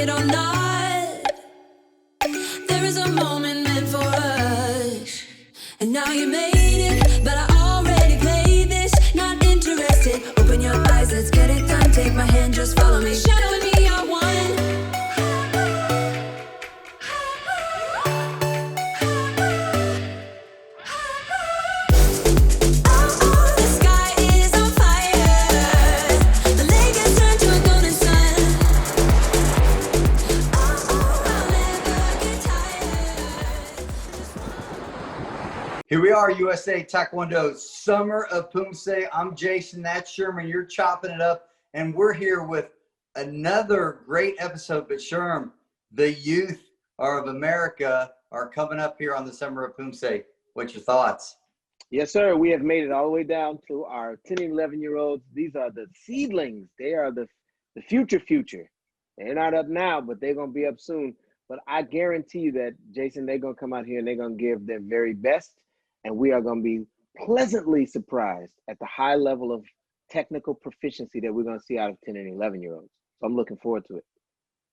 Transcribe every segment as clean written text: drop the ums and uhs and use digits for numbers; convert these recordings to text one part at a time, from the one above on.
it or not. There is a moment meant for us, and now you made it, but I already played this. Not interested, open your eyes, let's get it done. Take my hand, just follow me. Shadow and me are one. Here we are, USA Taekwondo Summer of Poomsae. I'm Jason, that's Sherman. You're chopping it up, and we're here with another great episode. But Sherm, the youth of America are coming up here on the Summer of Poomsae. What's your thoughts? Yes, sir. We have made it all the way down to our 10 and 11-year-olds. These are the seedlings. They are the future. They're not up now, but they're going to be up soon. But I guarantee you that, Jason, they're going to come out here and they're going to give their very best. And we are going to be pleasantly surprised at the high level of technical proficiency that we're going to see out of 10 and 11-year-olds. So I'm looking forward to it.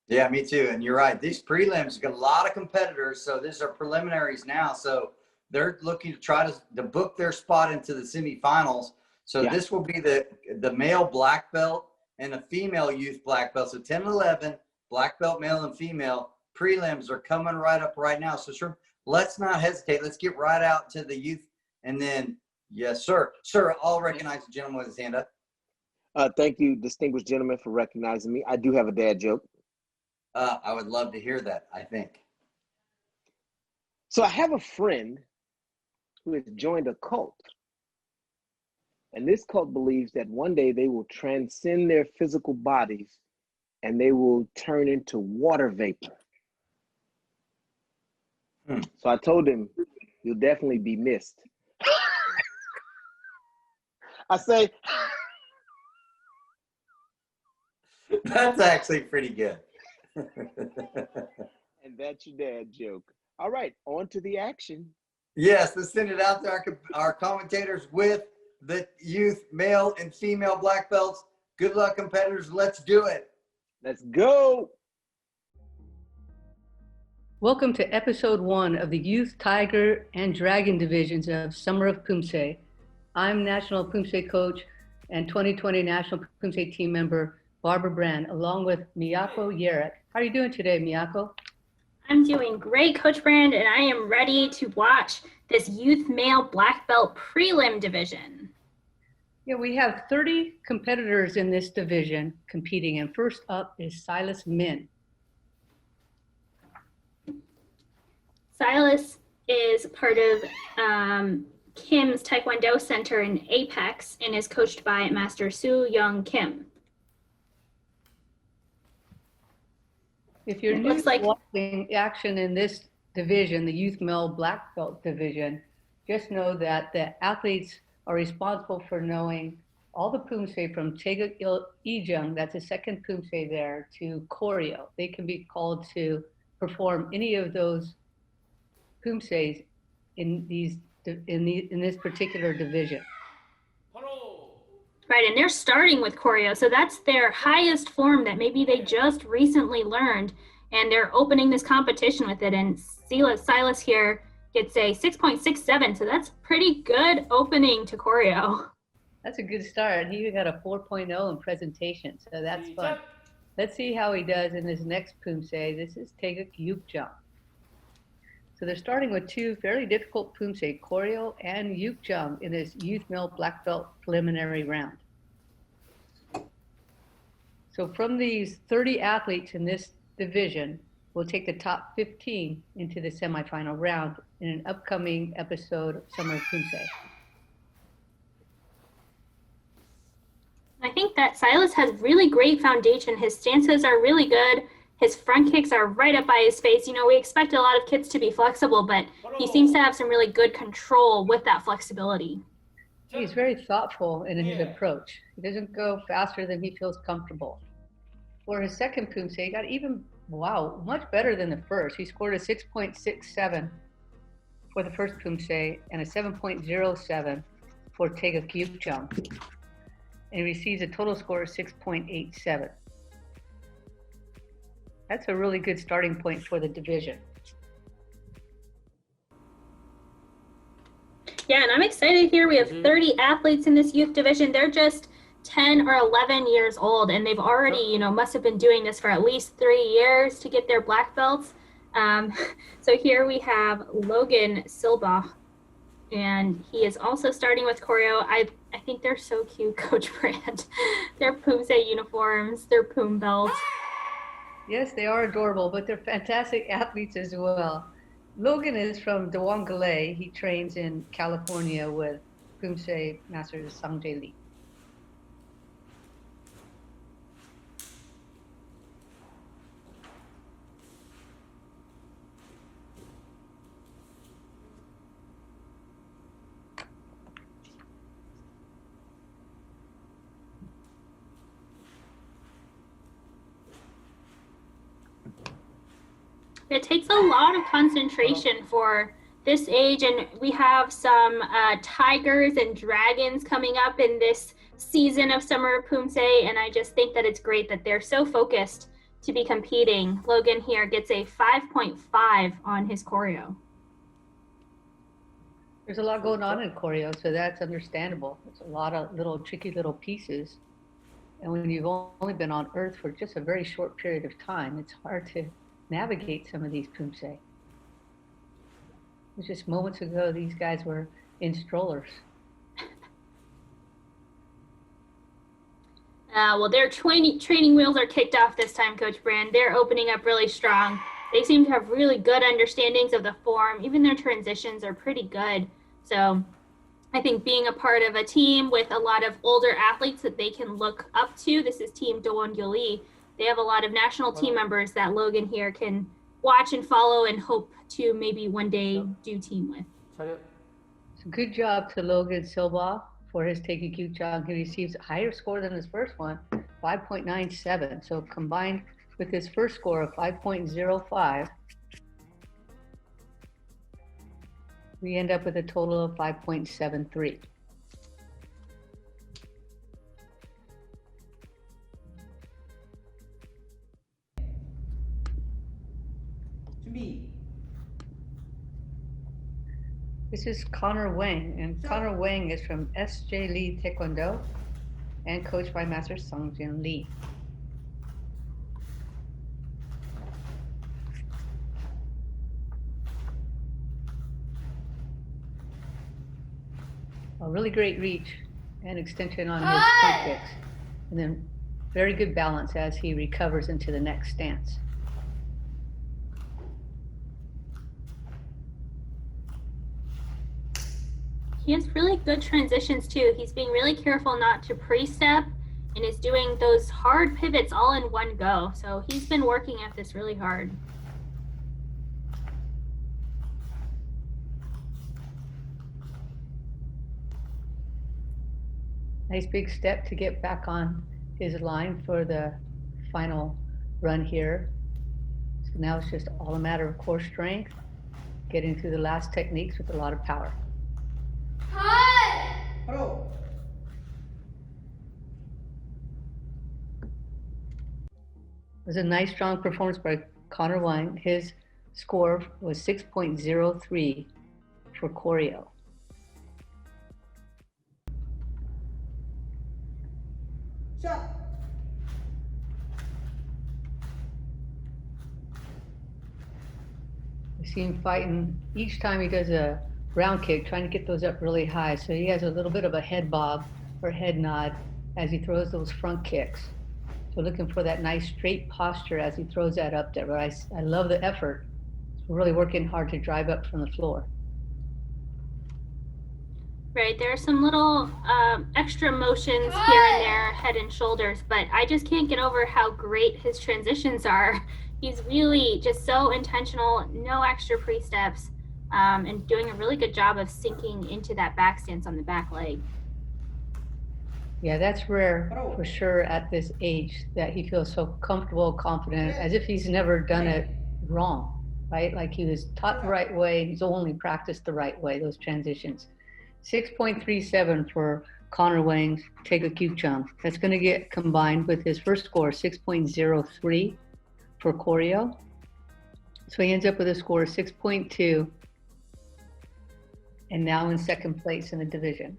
Yeah, me too. And you're right. These prelims got a lot of competitors. So these are preliminaries now. So they're looking to try to book their spot into the semifinals. So This will be the male black belt and the female youth black belt. So 10 and 11, black belt, male and female. Prelims are coming right up right now. So sure. Let's not hesitate. Let's get right out to the youth. And then, yes, sir. Sir, I'll recognize the gentleman with his hand up. Thank you, distinguished gentleman, for recognizing me. I do have a dad joke. I would love to hear that, I think. So I have a friend who has joined a cult. And this cult believes that one day they will transcend their physical bodies and they will turn into water vapor. So I told him, you'll definitely be missed. I say, that's actually pretty good. And that's your dad joke. All right, on to the action. Yes, let's send it out to our commentators with the youth, male and female black belts. Good luck, competitors. Let's do it. Let's go. Welcome to episode 1 of the Youth Tiger and Dragon divisions of Summer of Poomsae. I'm National Poomsae Coach and 2020 National Poomsae team member Barbara Brand, along with Miyako Yerick. How are you doing today, Miyako? I'm doing great, Coach Brand, and I am ready to watch this youth male black belt prelim division. Yeah, we have 30 competitors in this division competing, and first up is Silas Min. Silas is part of Kim's Taekwondo Center in Apex and is coached by Master Soo Young Kim. If you're new to watching action in this division, the youth male black belt division, just know that the athletes are responsible for knowing all the Poomsae from Taeguk Ijung, that's the second Poomsae there, to choreo. They can be called to perform any of those Poomsaes in this particular division. Right, and they're starting with choreo, so that's their highest form that maybe they just recently learned, and they're opening this competition with it. And Silas here gets a 6.67, so that's pretty good opening to choreo. That's a good start. He got a 4.0 in presentation, so that's fun. Let's see how he does in his next Poomsae. This is Taeguk Yukjung. So they're starting with two very difficult Poomsae, choreo and Yukjung, in this youth male black belt preliminary round. So from these 30 athletes in this division, we'll take the top 15 into the semifinal round in an upcoming episode of Summer of Poomsae. I think that Silas has really great foundation. His stances are really good. His front kicks are right up by his face. You know, we expect a lot of kids to be flexible, but he seems to have some really good control with that flexibility. He's very thoughtful in his approach. He doesn't go faster than he feels comfortable. For his second Poomsae, he got even, much better than the first. He scored a 6.67 for the first Poomsae and a 7.07 for Taeguk Yukjung. And he receives a total score of 6.87. That's a really good starting point for the division. Yeah, and I'm excited here. We have 30 athletes in this youth division. They're just 10 or 11 years old, and they've already, you know, must have been doing this for at least 3 years to get their black belts. So here we have Logan Silbach, and he is also starting with choreo. I think they're so cute, Coach Brand. Their Poomsae uniforms, their Poom belts. Yes, they are adorable, but they're fantastic athletes as well. Logan is from Dawangale. He trains in California with Poomsae Master Sangjay Lee. It takes a lot of concentration for this age, and we have some tigers and dragons coming up in this season of Summer of Poomsae, and I just think that it's great that they're so focused to be competing. Logan here gets a 5.5 on his choreo. There's a lot going on in choreo, so that's understandable. It's a lot of little tricky little pieces. And when you've only been on Earth for just a very short period of time, it's hard to navigate some of these Poomsae. It was just moments ago, these guys were in strollers. Well, their training wheels are kicked off this time, Coach Brand. They're opening up really strong. They seem to have really good understandings of the form. Even their transitions are pretty good. So I think being a part of a team with a lot of older athletes that they can look up to, this is Team Dawangale. They have a lot of national team members that Logan here can watch and follow and hope to maybe one day do team with. So good job to Logan Silva for his Taiki Kyuchang. He receives a higher score than his first one, 5.97. So combined with his first score of 5.05, we end up with a total of 5.73. This is Connor Wang, and Connor Wang is from S.J. Lee Taekwondo and coached by Master Sungjin Lee. A really great reach and extension on his front kicks, and then very good balance as he recovers into the next stance. He has really good transitions too. He's being really careful not to pre-step and is doing those hard pivots all in one go. So he's been working at this really hard. Nice big step to get back on his line for the final run here. So now it's just all a matter of core strength, getting through the last techniques with a lot of power. Hello. It was a nice, strong performance by Connor Wang. His score was 6.03 for choreo. Shot. We see him fighting each time he does a round kick, trying to get those up really high. So he has a little bit of a head bob or head nod as he throws those front kicks. So looking for that nice straight posture as he throws that up there. But I love the effort. He's really working hard to drive up from the floor. Right, there are some little extra motions here and there, head and shoulders, but I just can't get over how great his transitions are. He's really just so intentional, no extra pre-steps, and doing a really good job of sinking into that back stance on the back leg. Yeah, that's rare for sure at this age, that he feels so comfortable, confident, as if he's never done it wrong, right? Like he was taught the right way, he's only practiced the right way, those transitions. 6.37 for Connor Wang's Taekwondo Kyuchang. That's going to get combined with his first score, 6.03 for choreo. So he ends up with a score of 6.2 and now in second place in the division.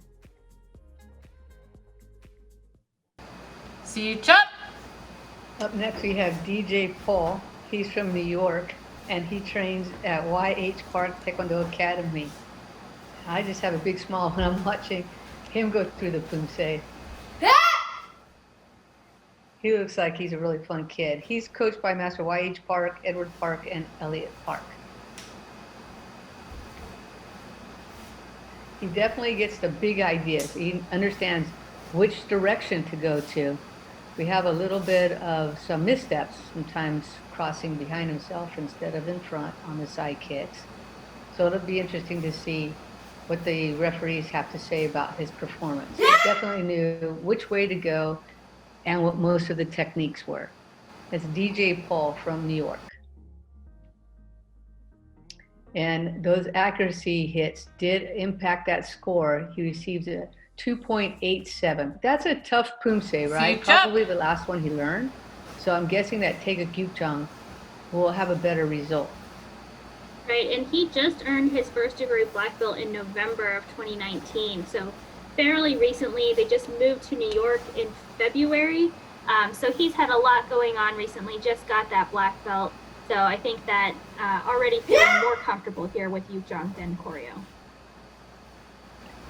See you, Chuck. Up next, we have DJ Paul. He's from New York, and he trains at YH Park Taekwondo Academy. I just have a big smile when I'm watching him go through the Poomsae. He looks like he's a really fun kid. He's coached by Master YH Park, Edward Park, and Elliott Park. He definitely gets the big ideas. He understands which direction to go to. We have a little bit of some missteps, sometimes crossing behind himself instead of in front on the side kicks. So it'll be interesting to see what the referees have to say about his performance. He definitely knew which way to go and what most of the techniques were. That's DJ Paul from New York. And those accuracy hits did impact that score. He received a 2.87. That's a tough Poomsae, right? Probably the last one he learned. So I'm guessing that Taega Gyukjang will have a better result. Right, and he just earned his first degree black belt in November of 2019. So fairly recently, they just moved to New York in February. So he's had a lot going on recently, just got that black belt. So I think that already feeling more comfortable here with Gyukjang than choreo.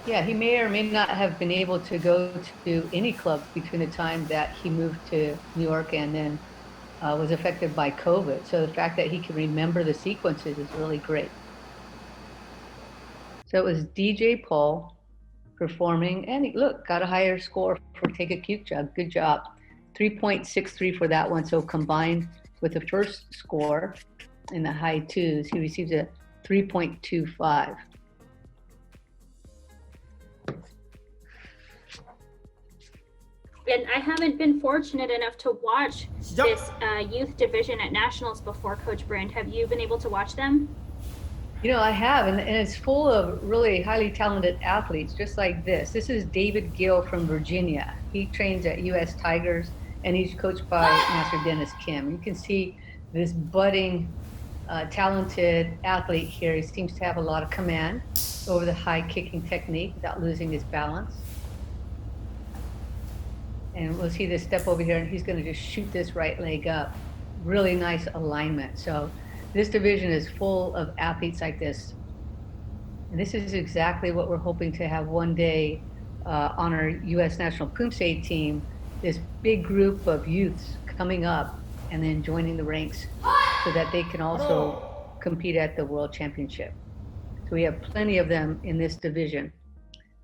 Yeah, he may or may not have been able to go to any club between the time that he moved to New York and then was affected by COVID. So the fact that he can remember the sequences is really great. So it was DJ Paul performing, and look, got a higher score for Taega Gyukjang. Good job. 3.63 for that one. So combined with the first score in the high twos, he receives a 3.25. And I haven't been fortunate enough to watch this youth division at nationals before, Coach Brand. Have you been able to watch them? You know, I have, and it's full of really highly talented athletes, just like this. This is David Gill from Virginia. He trains at US Tigers, and he's coached by Master Dennis Kim. You can see this budding, talented athlete here. He seems to have a lot of command over the high kicking technique without losing his balance. And we'll see this step over here, and he's going to just shoot this right leg up. Really nice alignment. So this division is full of athletes like this. And this is exactly what we're hoping to have one day on our U.S. National Poomsae team, this big group of youths coming up and then joining the ranks so that they can also compete at the World Championship. So we have plenty of them in this division.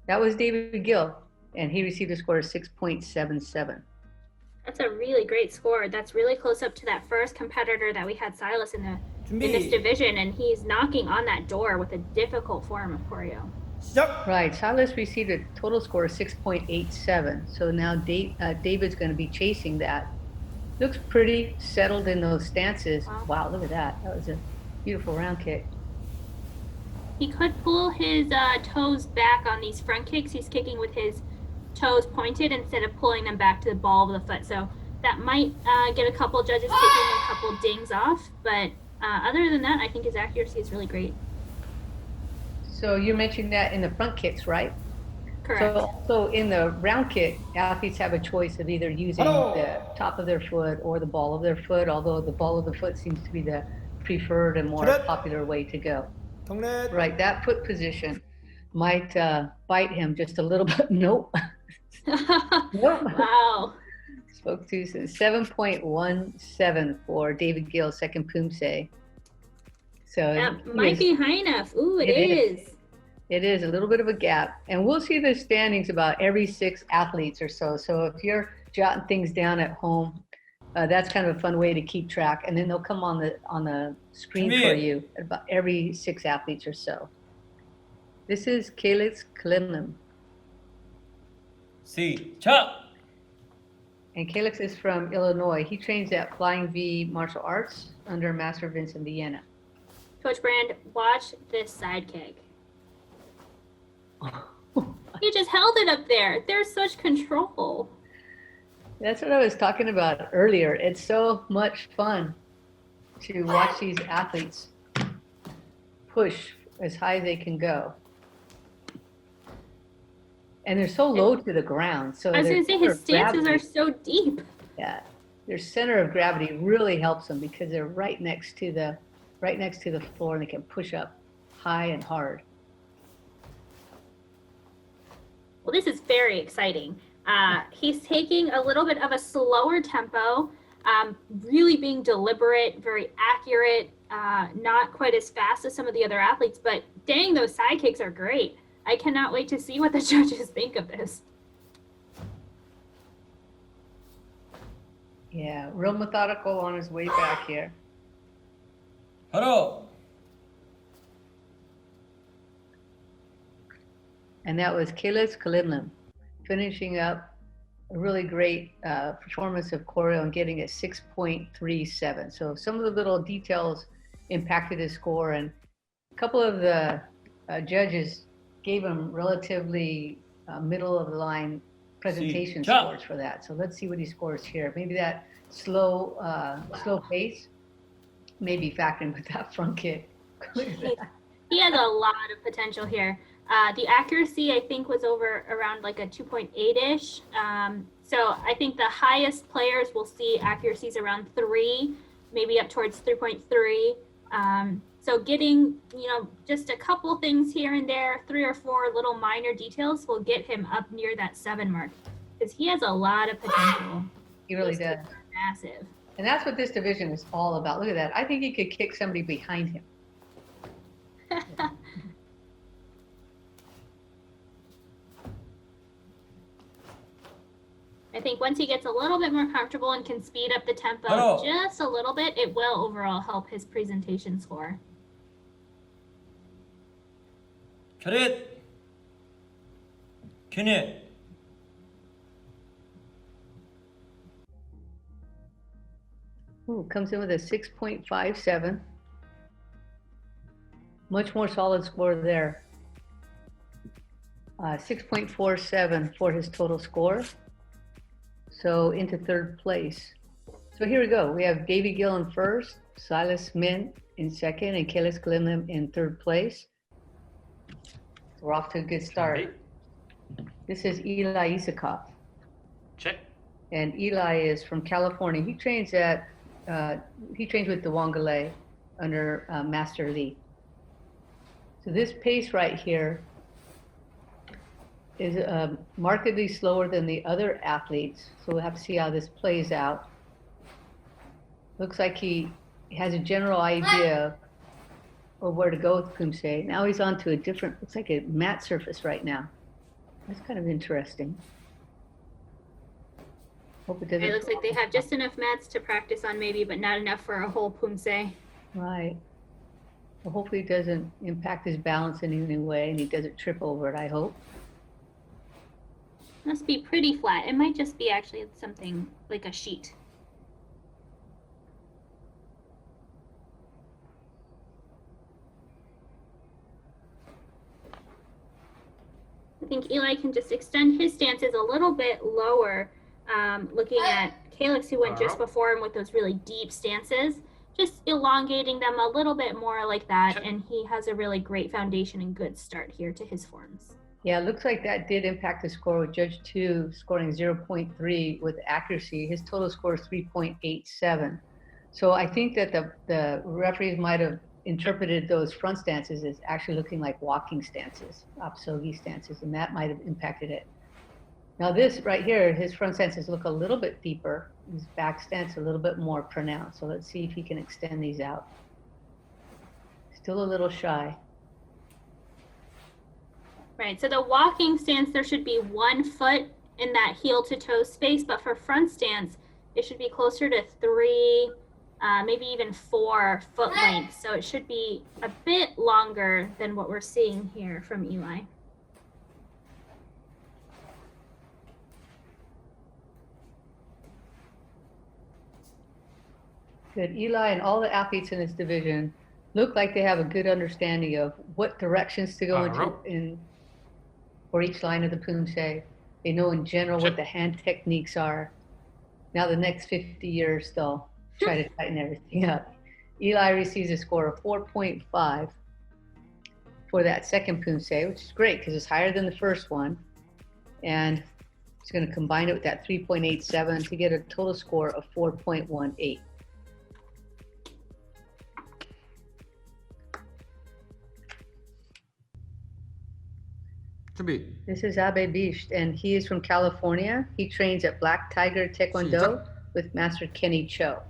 That was David Gill, and he received a score of 6.77. That's a really great score. That's really close up to that first competitor that we had, Silas, in this division, and he's knocking on that door with a difficult form of choreo. Right, Silas received a total score of 6.87. So now David's going to be chasing that. Looks pretty settled in those stances. Wow, look at that. That was a beautiful round kick. He could pull his toes back on these front kicks. He's kicking with his toes pointed instead of pulling them back to the ball of the foot. So that might get a couple judges taking a couple dings off. But other than that, I think his accuracy is really great. So you mentioned that in the front kicks, right? Correct. So in the round kick, athletes have a choice of either using the top of their foot or the ball of their foot, although the ball of the foot seems to be the preferred and more popular way to go. Right, that foot position might bite him just a little bit. Nope. Nope. Wow. Spoke too soon. 7.17 for David Gill, second Poomsae. So that might be high enough. Ooh, it is. It is a little bit of a gap. And we'll see the standings about every 6 athletes or so. So if you're jotting things down at home, that's kind of a fun way to keep track. And then they'll come on the screen for you at about every 6 athletes or so. This is Calix Klimim. See, Chuck. And Calix is from Illinois. He trains at Flying V Martial Arts under Master Vincent Vienna. Coach Brand, watch this side kick. He just held it up there. There's such control. That's what I was talking about earlier. It's so much fun. to watch these athletes push as high as they can go. And they're so low to the ground. So I was going to say his stances are so deep. Yeah, their center of gravity really helps them because they're right next to the floor, and they can push up high and hard. Well, this is very exciting. He's taking a little bit of a slower tempo, really being deliberate, very accurate, not quite as fast as some of the other athletes, but dang, those side kicks are great. I cannot wait to see what the judges think of this. Yeah, real methodical on his way back here. Hello. And that was Kayla's Kalimlim, finishing up a really great performance of choreo and getting a 6.37. So some of the little details impacted his score, and a couple of the judges gave him relatively middle of the line presentation scores for that. So let's see what he scores here. Maybe that slow pace may be factoring with that front kick. He has a lot of potential here. The accuracy, I think, was over around like a 2.8-ish. So I think the highest players will see accuracies around 3, maybe up towards 3.3. So getting, just a couple things here and there, 3 or 4 little minor details will get him up near that 7 mark, because he has a lot of potential. He really does. Massive. And that's what this division is all about. Look at that. I think he could kick somebody behind him. I think once he gets a little bit more comfortable and can speed up the tempo just a little bit, it will overall help his presentation score. Cadet. Kenneth. Ooh, comes in with a 6.57. Much more solid score there. 6.47 for his total score. So into 3rd place. So here we go. We have Davy Gill in 1st, Silas Mint in 2nd, and Kayla Kalimlim in 3rd place. So we're off to a good start. This is Eli Isakov. Check. And Eli is from California. He trains with the Wangale under Master Lee. So this pace right here is markedly slower than the other athletes. So we'll have to see how this plays out. Looks like he has a general idea of where to go with Poomsae. Now he's on to a different, looks like a mat surface right now. That's kind of interesting. Hope it doesn't. It looks like they have just enough mats to practice on maybe, but not enough for a whole Poomsae. Right. Well, hopefully it doesn't impact his balance in any way and he doesn't trip over it, I hope. Must be pretty flat. It might just be actually something like a sheet. I think Eli can just extend his stances a little bit lower, looking at Calyx, who went just before him with those really deep stances, just elongating them a little bit more like that, and he has a really great foundation and good start here to his forms. Yeah, it looks like that did impact the score with Judge 2 scoring 0.3 with accuracy. His total score is 3.87. So I think that the referees might have interpreted those front stances as actually looking like walking stances, apsogi stances, and that might have impacted it. Now this right here, his front stances look a little bit deeper, his back stance a little bit more pronounced. So let's see if he can extend these out. Still a little shy. Right, so the walking stance, there should be 1 foot in that heel to toe space, but for front stance, it should be closer to 3, maybe even 4 foot lengths. So it should be a bit longer than what we're seeing here from Eli. Good. Eli and all the athletes in this division look like they have a good understanding of what directions to go into for each line of the Poomsae. They know in general what the hand techniques are. Now the next 50 years, they'll try to tighten everything up. Eli receives a score of 4.5 for that second Poomsae, which is great because it's higher than the first one. And it's going to combine it with that 3.87 to get a total score of 4.18. 준비. This is Abe Bisht, and he is from California. He trains at Black Tiger Taekwondo with Master Kenny Cho.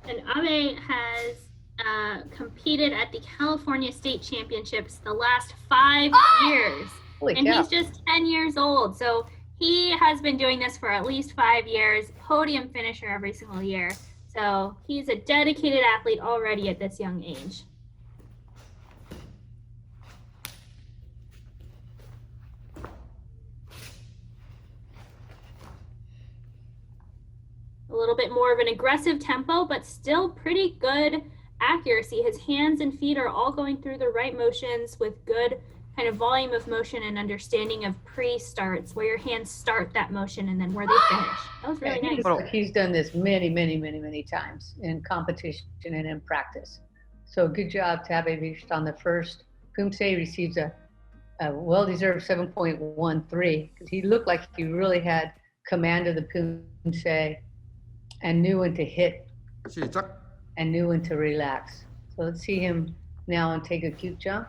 And Abe has competed at the California State Championships the last 5 years. Holy and cow. He's just 10 years old. So he has been doing this for at least 5 years, podium finisher every single year. So he's a dedicated athlete already at this young age. A little bit more of an aggressive tempo, but still pretty good accuracy. His hands and feet are all going through the right motions with good kind of volume of motion and understanding of pre-starts, where your hands start that motion and then where they finish. That was really nice. He's done this many times in competition and in practice. So good job to Abe Bisht on the first. Poomsae receives a well-deserved 7.13 because he looked like he really had command of the Poomsae and knew when to hit 시작. and knew when to relax. So let's see him now and take a cute jump.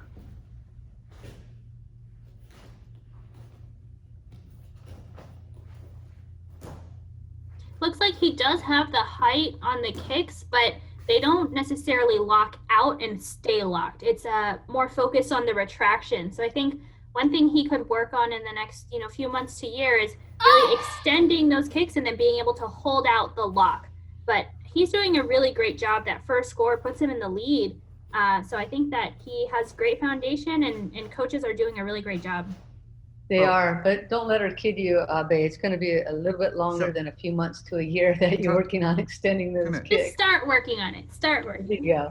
Looks like he does have the height on the kicks, but they don't necessarily lock out and stay locked. It's more focused on the retraction. So I think one thing he could work on in the next few months to year is really extending those kicks and then being able to hold out the lock. But he's doing a really great job. That first score puts him in the lead. So I think that he has great foundation and coaches are doing a really great job. They are, but don't let her kid you, Abe. It's going to be a little bit longer than a few months to a year that you're working on extending those Just kicks. start working on it. Start working. There you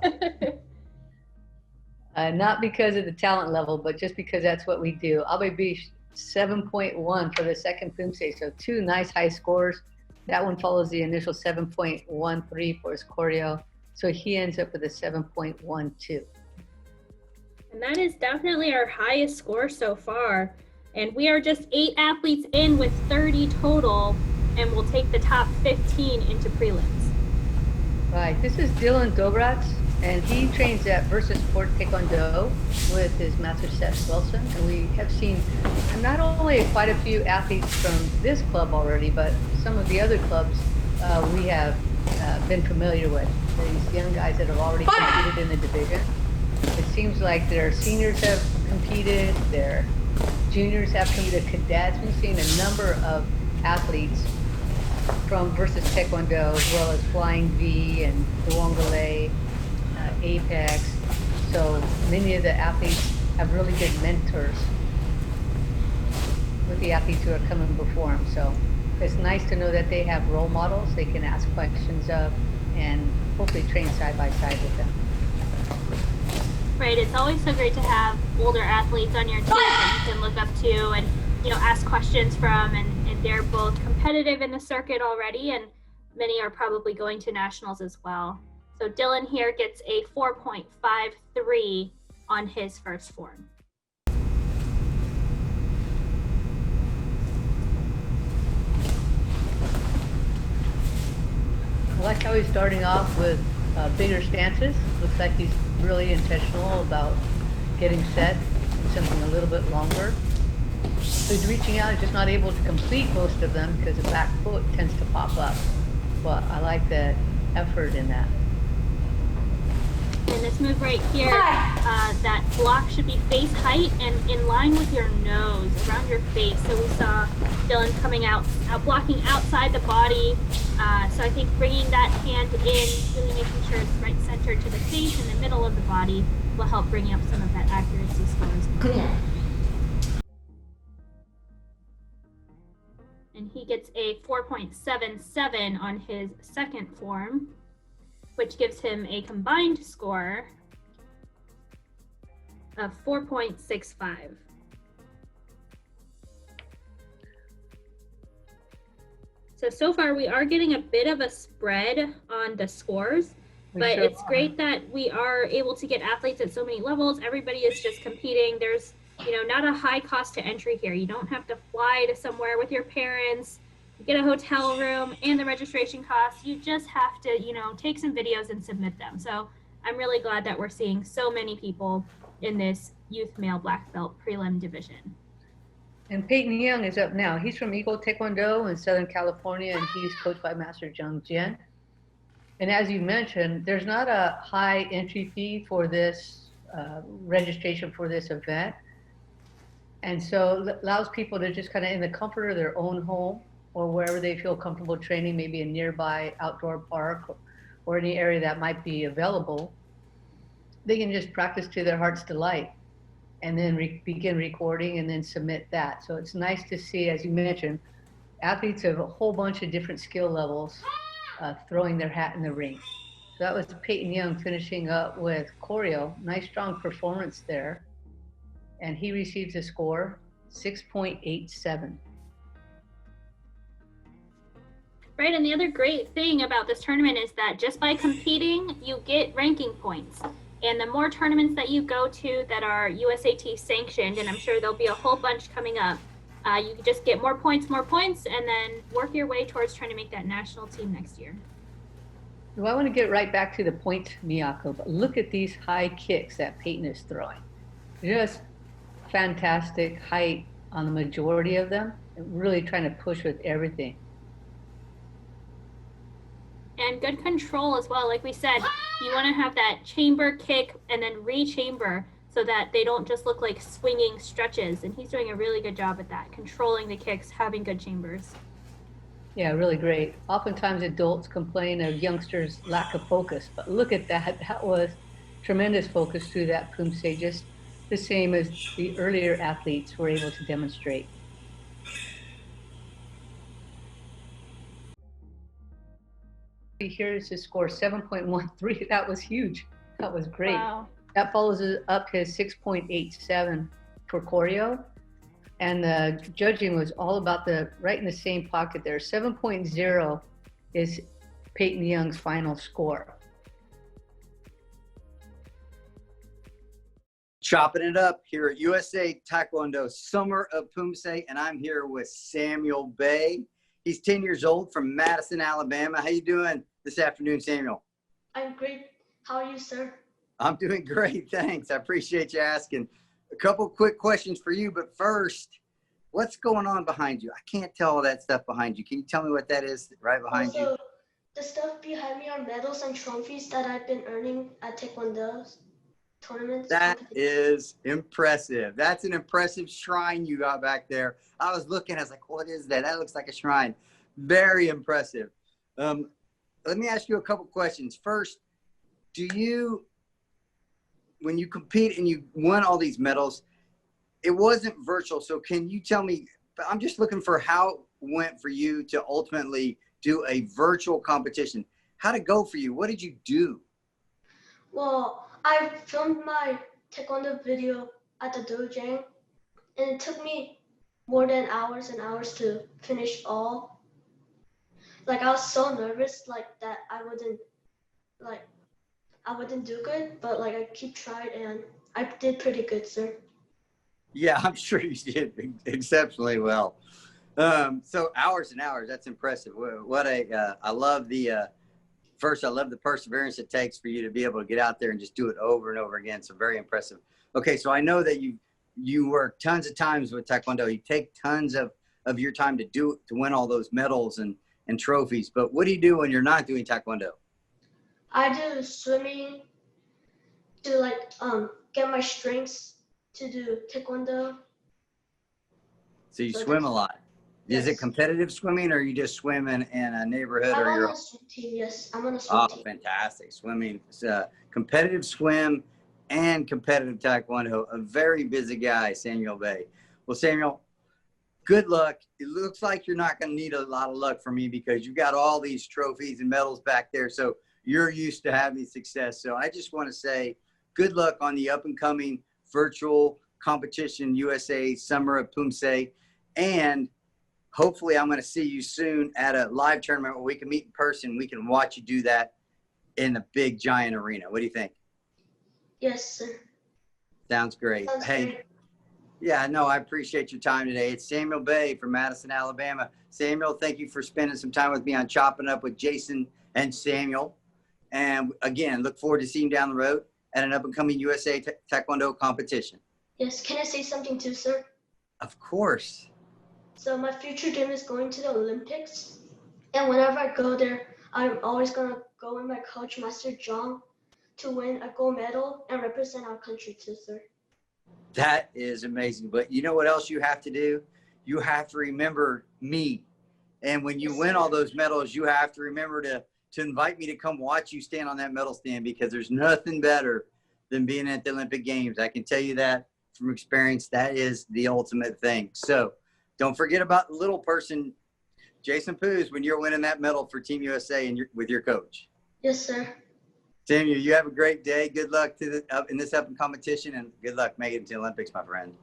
go. Not because of the talent level, but just because that's what we do. Abe Bisht, 7.1 for the second Poomsae, so 2 nice high scores. That one follows the initial 7.13 for his choreo, so he ends up with a 7.12. And that is definitely our highest score so far. And we are just 8 athletes in with 30 total, and we'll take the top 15 into prelims. Right, this is Dylan Dobrats, and he trains at Versus Sport Taekwondo with his master Seth Wilson. And we have seen not only quite a few athletes from this club already, but some of the other clubs we have been familiar with. These young guys that have already competed in the division. It seems like their seniors have competed, their juniors have competed, cadets. We've seen a number of athletes from Versus Taekwondo, as well as Flying V and Duongale, Apex. So many of the athletes have really good mentors with the athletes who are coming before them. So it's nice to know that they have role models they can ask questions of and hopefully train side by side with them. Right, it's always so great to have older athletes on your team that you can look up to and ask questions from, and they're both competitive in the circuit already, and many are probably going to nationals as well. So Dylan here gets a 4.53 on his first form. I like how he's starting off with bigger stances. Looks like he's really intentional about getting set in something a little bit longer. So he's reaching out, he's just not able to complete most of them because the back foot tends to pop up. But I like the effort in that. And this move right here, that block should be face height and in line with your nose, around your face. So we saw Dylan coming out blocking outside the body. So I think bringing that hand in, really making sure it's right centered to the face in the middle of the body will help bring up some of that accuracy scores. And he gets a 4.77 on his second form, which gives him a combined score of 4.65. So far we are getting a bit of a spread on the scores, but it's great that we are able to get athletes at so many levels. Everybody is just competing. There's, not a high cost to entry here. You don't have to fly to somewhere with your parents, get a hotel room and the registration costs. You just have to, take some videos and submit them. So I'm really glad that we're seeing so many people in this youth male black belt prelim division. And Peyton Young is up now. He's from Eagle Taekwondo in Southern California, and he's coached by Master Jung Jin. And as you mentioned, there's not a high entry fee for this registration for this event. And so it allows people to just kind of in the comfort of their own home or wherever they feel comfortable training, maybe a nearby outdoor park or any area that might be available, they can just practice to their heart's delight and then begin recording and then submit that. So it's nice to see, as you mentioned, athletes of a whole bunch of different skill levels throwing their hat in the ring. So that was Peyton Young finishing up with choreo. Nice strong performance there. And he receives a score 6.87. Right, and the other great thing about this tournament is that just by competing, you get ranking points. And the more tournaments that you go to that are USAT sanctioned, and I'm sure there'll be a whole bunch coming up, you can just get more points, and then work your way towards trying to make that national team next year. Well, I want to get right back to the point, Miyako, but look at these high kicks that Peyton is throwing. Just fantastic height on the majority of them, and really trying to push with everything. And good control as well. Like we said, you want to have that chamber kick and then re-chamber so that they don't just look like swinging stretches. And he's doing a really good job at that, controlling the kicks, having good chambers. Yeah, really great. Oftentimes adults complain of youngsters' lack of focus, but look at that. That was tremendous focus through that Poomsae, just the same as the earlier athletes were able to demonstrate. Here's his score, 7.13. That was huge. That was great. Wow. That follows up his 6.87 for choreo. And the judging was all about right in the same pocket there. 7.0 is Peyton Young's final score. Chopping it up here at USA Taekwondo Summer of Poomsae, and I'm here with Samuel Bay. He's 10 years old from Madison, Alabama. How you doing this afternoon, Samuel? I'm great. How are you, sir? I'm doing great, thanks. I appreciate you asking. A couple quick questions for you, but first, what's going on behind you? I can't tell all that stuff behind you. Can you tell me what that is right behind you? The stuff behind me are medals and trophies that I've been earning at Taekwondo tournaments. That is impressive. That's an impressive shrine you got back there. I was looking, I was like, what is that? That looks like a shrine. Very impressive. Let me ask you a couple questions. First, when you compete and you won all these medals, it wasn't virtual. So can you tell me, I'm just looking for how it went for you to ultimately do a virtual competition. How'd it go for you? What did you do? Well, I filmed my Taekwondo video at the dojang, and it took me more than hours and hours to finish all. Like, I was so nervous, that I wouldn't do good, but I keep trying, and I did pretty good, sir. Yeah, I'm sure you did exceptionally well. So hours and hours, that's impressive. I love the perseverance it takes for you to be able to get out there and just do it over and over again. So very impressive. Okay, so I know that you work tons of times with Taekwondo. You take tons of your time to win all those medals and trophies. But what do you do when you're not doing Taekwondo? I do swimming to get my strengths to do Taekwondo. So you swim a lot. Yes. Is it competitive swimming, or are you just swimming in a neighborhood? I'm on a swim team, yes. I'm on a swim team. Oh, fantastic. Swimming. It's competitive swim and competitive Taekwondo. A very busy guy, Samuel Bay. Well, Samuel, good luck. It looks like you're not going to need a lot of luck from me because you've got all these trophies and medals back there. So you're used to having success. So I just want to say good luck on the up-and-coming virtual competition USA Summer of Poomsae. And hopefully I'm going to see you soon at a live tournament where we can meet in person. We can watch you do that in the big giant arena. What do you think? Yes, sir. Sounds great. Sounds Hey, great. yeah, no, I appreciate your time today. It's Samuel Bay from Madison, Alabama. Samuel, thank you for spending some time with me on Chopping Up with Jason and Samuel. And again, look forward to seeing you down the road at an up-and-coming USA Taekwondo competition. Yes, can I say something too, sir? Of course. So my future dream is going to the Olympics. And whenever I go there, I'm always going to go with my coach, Master John, to win a gold medal and represent our country too, sir. That is amazing. But you know what else you have to do? You have to remember me. And when you win all those medals, you have to remember to invite me to come watch you stand on that medal stand, because there's nothing better than being at the Olympic Games. I can tell you that from experience. That is the ultimate thing. So don't forget about the little person, Jason Poos, when you're winning that medal for Team USA and with your coach. Yes, sir. Samuel, you have a great day. Good luck to in this up and competition, and good luck making it to the Olympics, my friend.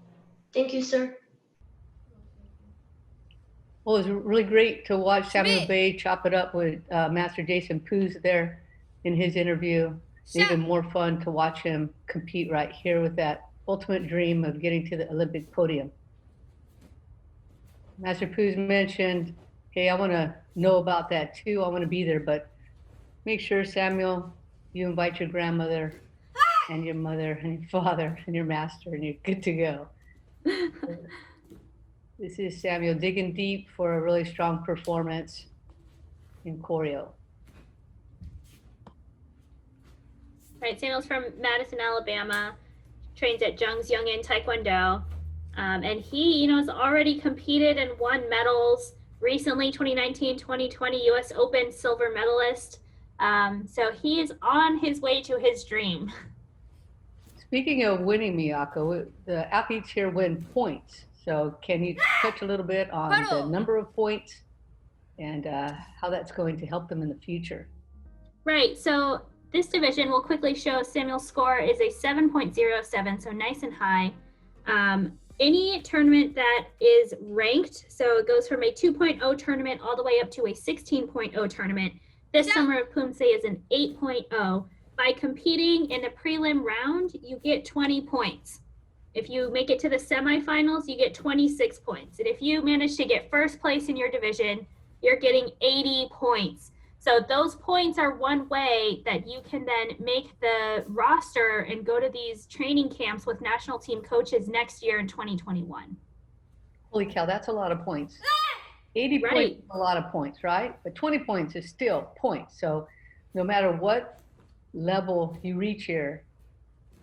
Thank you, sir. Well, it was really great to watch Samuel Bay chop it up with Master Jason Poos there in his interview. Even more fun to watch him compete right here with that ultimate dream of getting to the Olympic podium. Master Poos mentioned, hey, I want to know about that too. I want to be there, but make sure, Samuel, you invite your grandmother and your mother and your father and your master, and you're good to go. This is Samuel digging deep for a really strong performance in choreo. Right, Samuel's from Madison, Alabama, trains at Jung's Youngin Taekwondo. And he, has already competed and won medals recently, 2019, 2020 US Open silver medalist. So he is on his way to his dream. Speaking of winning, Miyako, the athletes here win points. So can you touch a little bit on the number of points and how that's going to help them in the future? Right, so this division will quickly show Samuel's score is a 7.07, so nice and high. Any tournament that is ranked, so it goes from a 2.0 tournament all the way up to a 16.0 tournament. This Summer of Poomsae is an 8.0. By competing in the prelim round, you get 20 points. If you make it to the semifinals, you get 26 points. And if you manage to get first place in your division, you're getting 80 points. So those points are one way that you can then make the roster and go to these training camps with national team coaches next year in 2021. Holy cow, that's a lot of points. 80 points is a lot of points, right? But 20 points is still points. So no matter what level you reach here,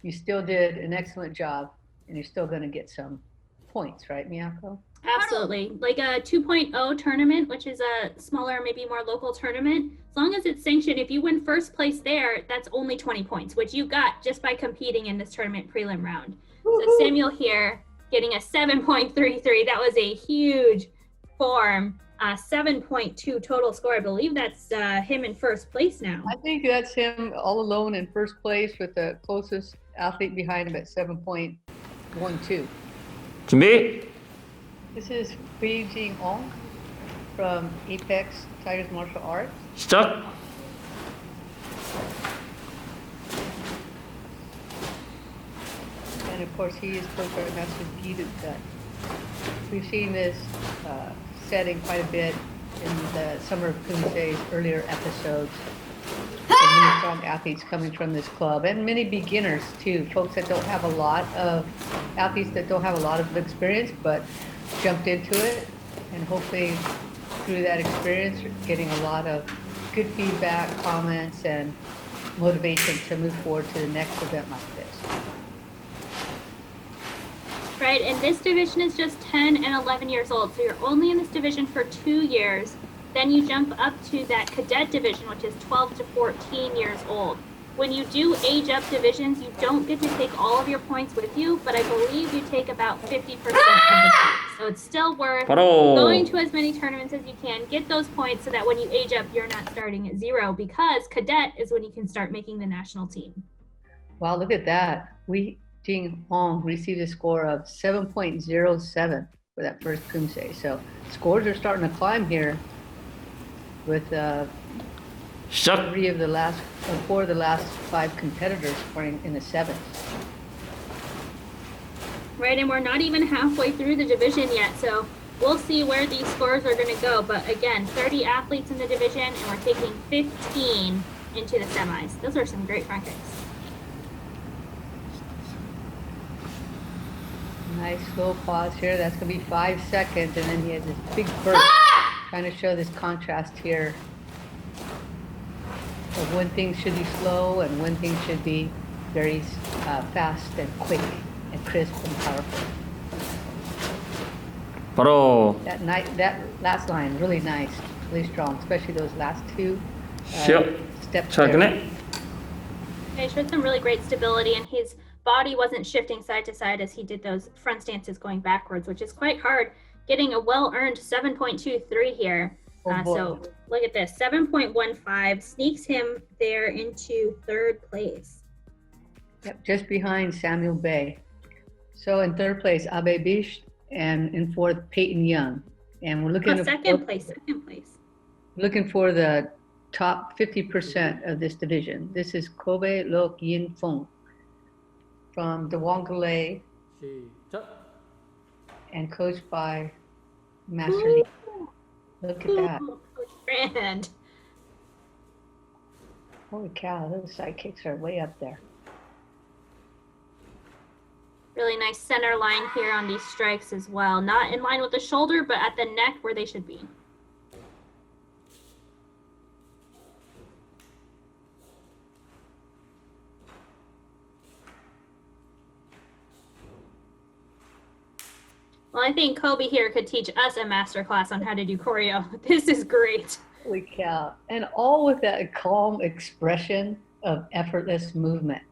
you still did an excellent job, and you're still going to get some points, right, Miyako? Absolutely. Like a 2.0 tournament, which is a smaller, maybe more local tournament, as long as it's sanctioned, if you win first place there, that's only 20 points, which you got just by competing in this tournament prelim round. Woo-hoo. So Samuel here getting a 7.33. That was a huge form. 7.2 total score. I believe that's him in first place now. I think that's him all alone in first place with the closest athlete behind him at 7.12. 준비. This is Beijing Ong from Apex Tigers Martial Arts. 시작. And of course, he is coach by Master Guido Gut. We've seen this setting quite a bit in the Summer of Poomsae's earlier episodes. Many strong athletes coming from this club, and many beginners too, folks that don't have a lot of athletes that don't have a lot of experience, but jumped into it, and hopefully through that experience getting a lot of good feedback, comments, and motivation to move forward to the next event like this. Right, and this division is just 10 and 11 years old, so you're only in this division for 2 years. Then you jump up to that cadet division, which is 12 to 14 years old. When you do age up divisions, you don't get to take all of your points with you, but I believe you take about 50% of the points. So it's still worth going to as many tournaments as you can, get those points so that when you age up, you're not starting at zero, because cadet is when you can start making the national team. Wow, look at that. Jing Hong received a score of 7.07 for that first Poomsae. So scores are starting to climb here with Shut. 4 of the last 5 competitors scoring in the 7s. Right, and we're not even halfway through the division yet, so we'll see where these scores are going to go. But again, 30 athletes in the division, and we're taking 15 into the semis. Those are some great front kicks. Nice slow pause here. That's going to be 5 seconds, and then he has this big burst, trying to show this contrast here of when things should be slow and when things should be very fast and quick and crisp and powerful. 바로 That last line, really nice, really strong, especially those last 2 시작. steps 자, there. 그네. He showed some really great stability, and his body wasn't shifting side to side as he did those front stances going backwards, which is quite hard. Getting a well-earned 7.23 here. So look at this, 7.15 sneaks him there into 3rd place. Yep, just behind Samuel Bay. So in 3rd place, Abe Bish, and in 4th, Peyton Young. And we're looking second place. Looking for the top 50% of this division. This is Kobe Lok Yin Fong from Dewangale 시작. and coached by Master Lee. Look at that. Grand. Holy cow, those side kicks are way up there. Really nice center line here on these strikes as well. Not in line with the shoulder, but at the neck where they should be. Well, I think Kobe here could teach us a master class on how to do choreo. This is great. Holy cow. And all with that calm expression of effortless movement.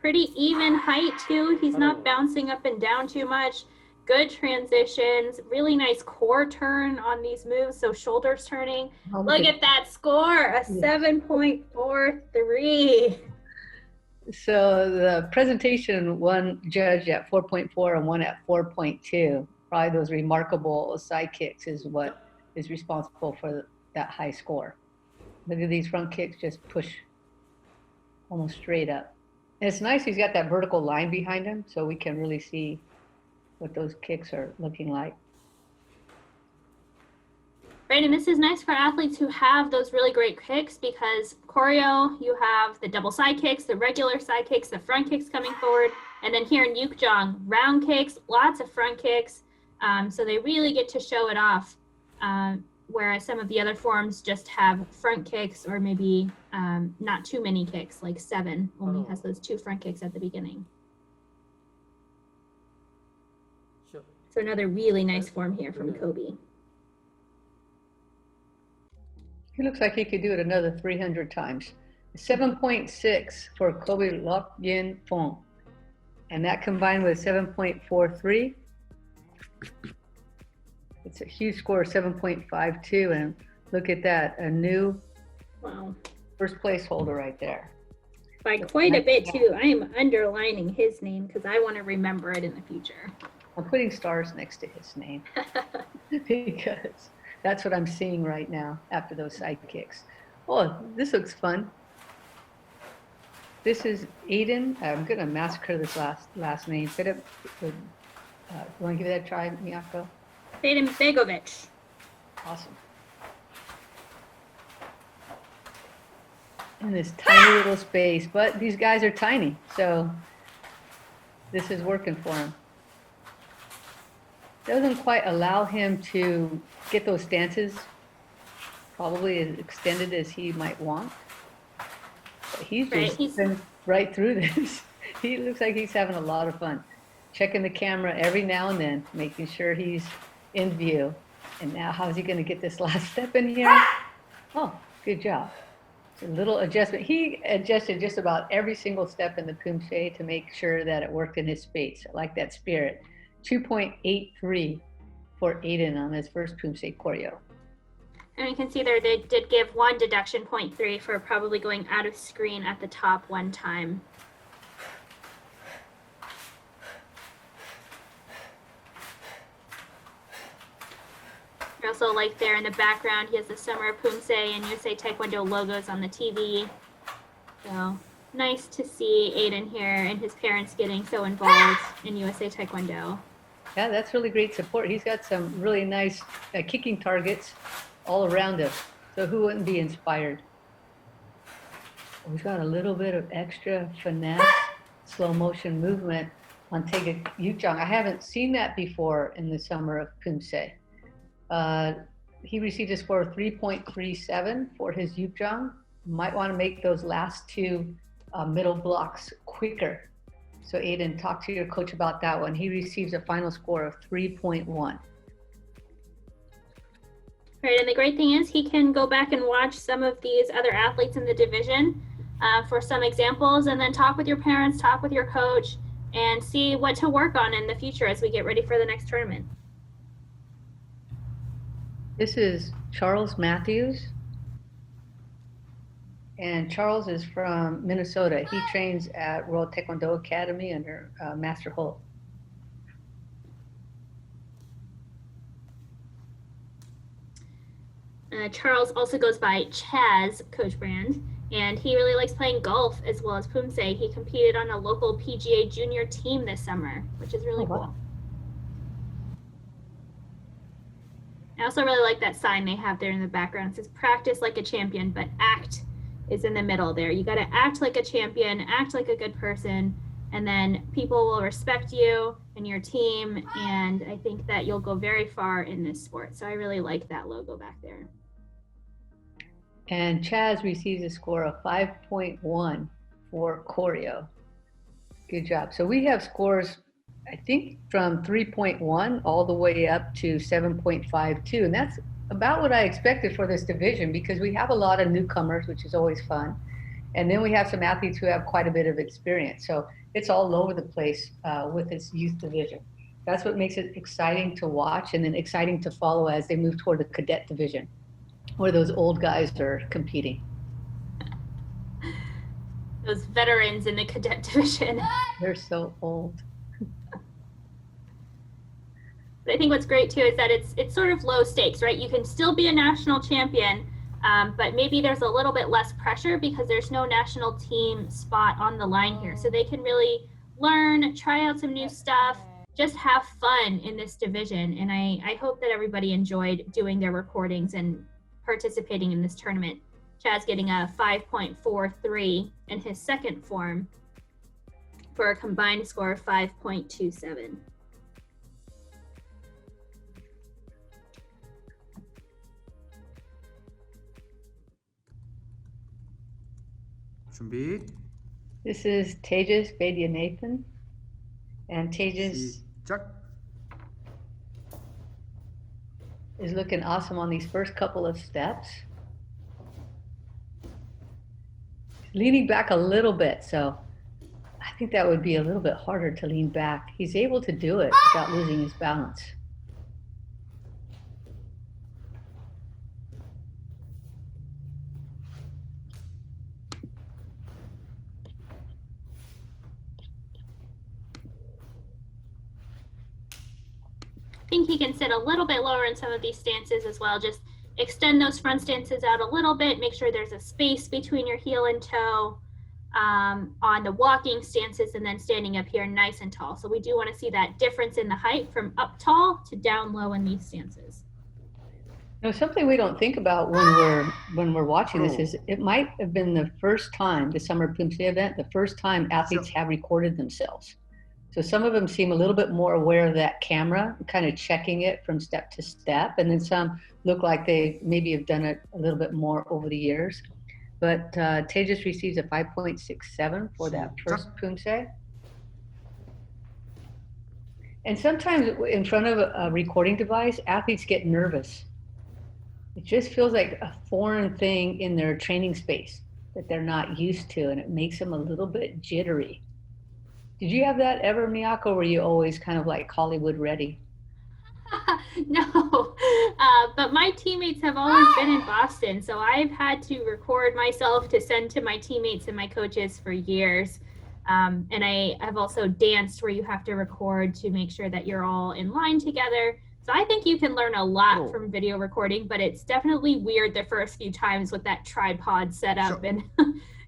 Pretty even height too. He's not bouncing up and down too much. Good transitions, really nice core turn on these moves. So shoulders turning. Look at that score, a 7.43. So the presentation, one judged at 4.4 and one at 4.2. Probably those remarkable side kicks is what is responsible for that high score. Look at these front kicks, just push almost straight up. And it's nice he's got that vertical line behind him, so we can really see what those kicks are looking like. Right, and this is nice for athletes who have those really great kicks, because choreo, you have the double side kicks, the regular side kicks, the front kicks coming forward, and then here in Yukjong, round kicks, lots of front kicks, so they really get to show it off, whereas some of the other forms just have front kicks or maybe not too many kicks, like 7 only has those 2 front kicks at the beginning. So another really nice form here from Kobe. He looks like he could do it another 300 times. 7.6 for Kobe Lok Yin Fong. And that combined with 7.43, it's a huge score of 7.52. And look at that, a new first place holder right there. By quite a bit too. I am underlining his name because I want to remember it in the future. I'm putting stars next to his name because that's what I'm seeing right now after those side kicks. Oh, this looks fun. This is Aiden. I'm going to massacre this last name. You want to give it a try, Miyako? Aiden Begovic. Awesome. In this tiny little space, but these guys are tiny, so this is working for him. Doesn't quite allow him to get those stances probably as extended as he might want. But he's just been right through this. He looks like he's having a lot of fun. Checking the camera every now and then, making sure he's in view. And now how's he going to get this last step in here? Oh, good job. It's a little adjustment. He adjusted just about every single step in the Poomsae to make sure that it worked in his space. I like that spirit. 2.83 for Aiden on his first Poomsae choreo. And you can see there they did give 1 deduction 0.3 for probably going out of screen at the top one time. I also like there in the background, he has the Summer of Poomsae and USA Taekwondo logos on the TV. So nice to see Aiden here and his parents getting so involved in USA Taekwondo. Yeah, that's really great support. He's got some really nice kicking targets all around him. So who wouldn't be inspired? We've got a little bit of extra finesse, slow motion movement on Taega Yuchang. I haven't seen that before in the Summer of Poomsae. He received a score of 3.37 for his Yuchang. Might want to make those last 2 middle blocks quicker. So Aiden, talk to your coach about that one. He receives a final score of 3.1. Right, and the great thing is he can go back and watch some of these other athletes in the division for some examples, and then talk with your parents, talk with your coach, and see what to work on in the future as we get ready for the next tournament. This is Charles Matthews. And Charles is from Minnesota. He trains at World Taekwondo Academy under Master Holt. Charles also goes by Chaz, Coach Brand, and he really likes playing golf as well as Poomsae. He competed on a local PGA junior team this summer, which is really cool. I also really like that sign they have there in the background. It says practice like a champion, but act is in the middle there. You got to act like a champion, act like a good person, and then people will respect you and your team. And I think that you'll go very far in this sport. So I really like that logo back there. And Chaz receives a score of 5.1 for choreo. Good job. So we have scores, I think, from 3.1 all the way up to 7.52. And that's about what I expected for this division, because we have a lot of newcomers, which is always fun. And then we have some athletes who have quite a bit of experience. So it's all over the place with this youth division. That's what makes it exciting to watch, and then exciting to follow as they move toward the cadet division, where those old guys are competing. Those veterans in the cadet division. They're so old. But I think what's great too is that it's sort of low stakes, right? You can still be a national champion, but maybe there's a little bit less pressure because there's no national team spot on the line here. So they can really learn, try out some new stuff, just have fun in this division. And I hope that everybody enjoyed doing their recordings and participating in this tournament. Chaz getting a 5.43 in his second form for a combined score of 5.27. 준비. This is Tejas Vaidyanathan. And Tejas 시작. is looking awesome on these first couple of steps. Leaning back a little bit, so I think that would be a little bit harder to lean back. He's able to do it without losing his balance. I think he can sit a little bit lower in some of these stances as well. Just extend those front stances out a little bit. Make sure there's a space between your heel and toe on the walking stances, and then standing up here nice and tall. So we do want to see that difference in the height from up tall to down low in these stances. Now, something we don't think about when we're watching this is it might have been the first time, the Summer Poomsae event, the first time athletes have recorded themselves. So some of them seem a little bit more aware of that camera, kind of checking it from step to step. And then some look like they maybe have done it a little bit more over the years. But Tejas receives a 5.67 for that first Poomsae. And sometimes in front of a recording device, athletes get nervous. It just feels like a foreign thing in their training space that they're not used to, and it makes them a little bit jittery. Did you have that ever, Miyako, or were you always kind of like Hollywood ready? No, but my teammates have always been in Boston, so I've had to record myself to send to my teammates and my coaches for years. And I have also danced where you have to record to make sure that you're all in line together. So I think you can learn a lot from video recording, but it's definitely weird the first few times with that tripod set up and,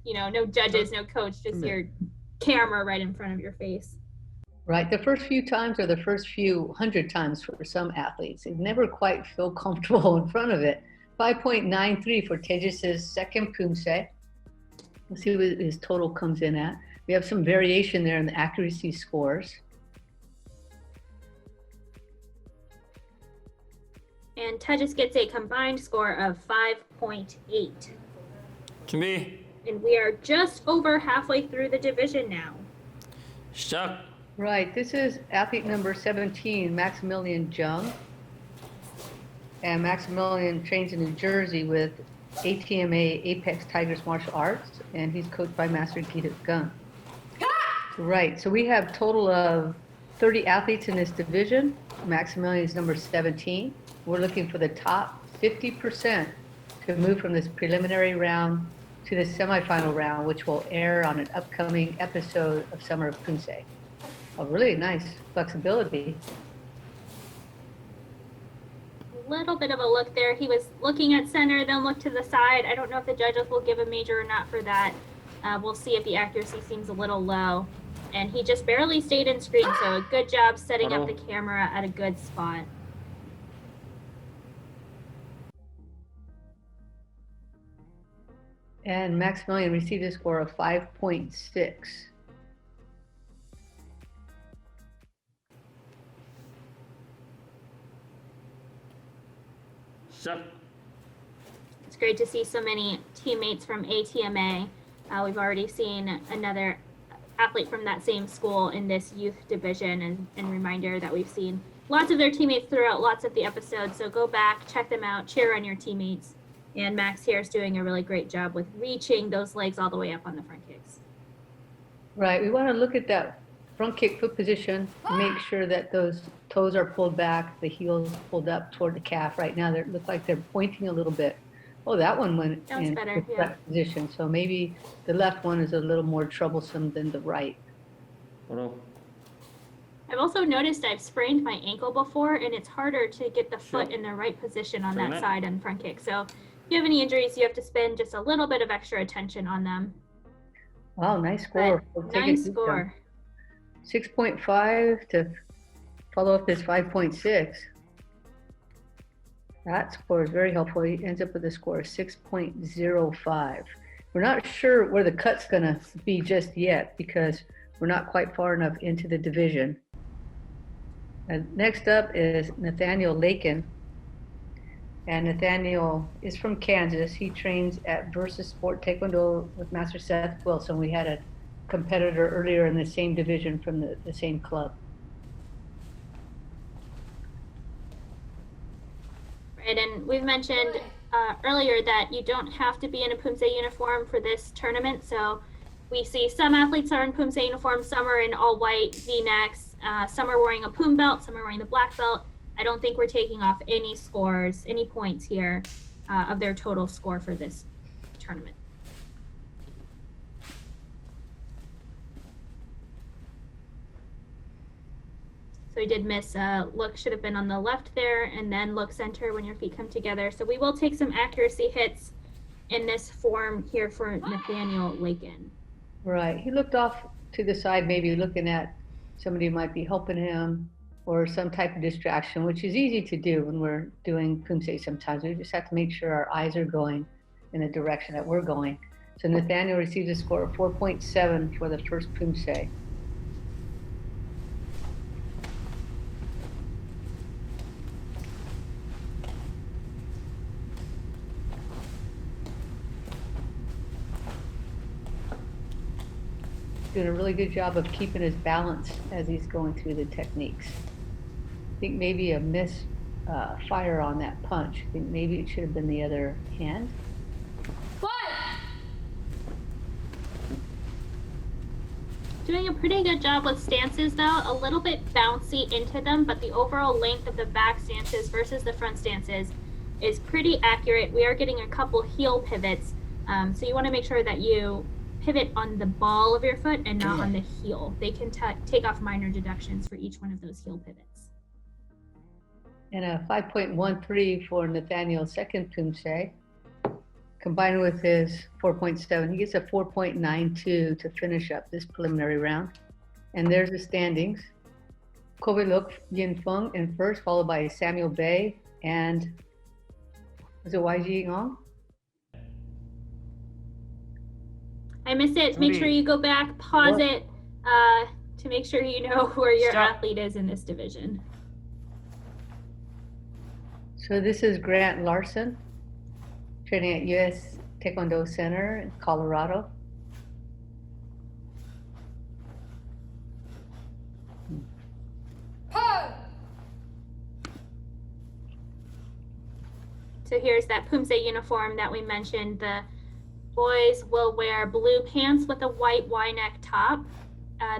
no judges, no coach, just your camera right in front of your face. Right. The first few times or the first few 100 times for some athletes, they never quite feel comfortable in front of it. 5.93 for Tejas' second Poomsae. Let's see what his total comes in at. We have some variation there in the accuracy scores. And Tejas gets a combined score of 5.8. 준비. And we are just over halfway through the division now. 시작. Right, this is athlete number 17, Maximilian Jung. And Maximilian trains in New Jersey with ATMA Apex Tigers Martial Arts, and he's coached by Master Gita Gung. Right, so we have a total of 30 athletes in this division. Maximilian is number 17. We're looking for the top 50% to move from this preliminary round to the semifinal round, which will air on an upcoming episode of Summer of Poomsae. A really nice flexibility. A little bit of a look there. He was looking at center, then looked to the side. I don't know if the judges will give a major or not for that. We'll see if the accuracy seems a little low. And he just barely stayed in screen, so a good job setting up the camera at a good spot. And Maximilian received a score of 5.6. 시작. It's great to see so many teammates from ATMA. We've already seen another athlete from that same school in this youth division, and reminder that we've seen lots of their teammates throughout lots of the episodes. So go back, check them out, cheer on your teammates. And Max here is doing a really great job with reaching those legs all the way up on the front kicks. Right, we want to look at that front kick foot position, make sure that those toes are pulled back, the heels pulled up toward the calf. Right now, they look like they're pointing a little bit. Oh, that one went in better, the correct position. So maybe the left one is a little more troublesome than the right. I've also noticed I've sprained my ankle before, and it's harder to get the foot in the right position on that side and front kick. So if you have any injuries, you have to spend just a little bit of extra attention on them. Wow, nice score. Nice score. 6.5 to follow up this 5.6. That score is very helpful. He ends up with a score of 6.05. We're not sure where the cut's gonna be just yet because we're not quite far enough into the division. And next up is Nathaniel Lakin. And Nathaniel is from Kansas. He trains at Versus Sport Taekwondo with Master Seth Wilson. We had a competitor earlier in the same division from the same club. Right, and we've mentioned earlier that you don't have to be in a Poomsae uniform for this tournament. So we see some athletes are in Poomsae uniforms, some are in all white V-necks, some are wearing a Poom belt, some are wearing the black belt. I don't think we're taking off any scores, any points here of their total score for this tournament. So we did miss look, should have been on the left there, and then look center when your feet come together. So we will take some accuracy hits in this form here for Nathaniel Lakin. Right, he looked off to the side, maybe looking at somebody who might be helping him or some type of distraction, which is easy to do when we're doing Poomsae sometimes. We just have to make sure our eyes are going in the direction that we're going. So Nathaniel receives a score of 4.7 for the first Poomsae. Doing a really good job of keeping his balance as he's going through the techniques. I think maybe a misfire on that punch. I think maybe it should have been the other hand. Doing a pretty good job with stances though, a little bit bouncy into them, but the overall length of the back stances versus the front stances is pretty accurate. We are getting a couple heel pivots, so you want to make sure that you pivot on the ball of your foot and not on the heel. They can take off minor deductions for each one of those heel pivots. And a 5.13 for Nathaniel's second Poomsae. Combined with his 4.7, he gets a 4.92 to finish up this preliminary round. And there's the standings. Kobe Luk Yin Feng in first, followed by Samuel Bay and was it YG Ong? I missed it. Make sure you go back, pause it to make sure you know where your athlete is in this division. So this is Grant Larson, training at U.S. Taekwondo Center in Colorado. So here's that Poomsae uniform that we mentioned. The boys will wear blue pants with a white Y-neck top.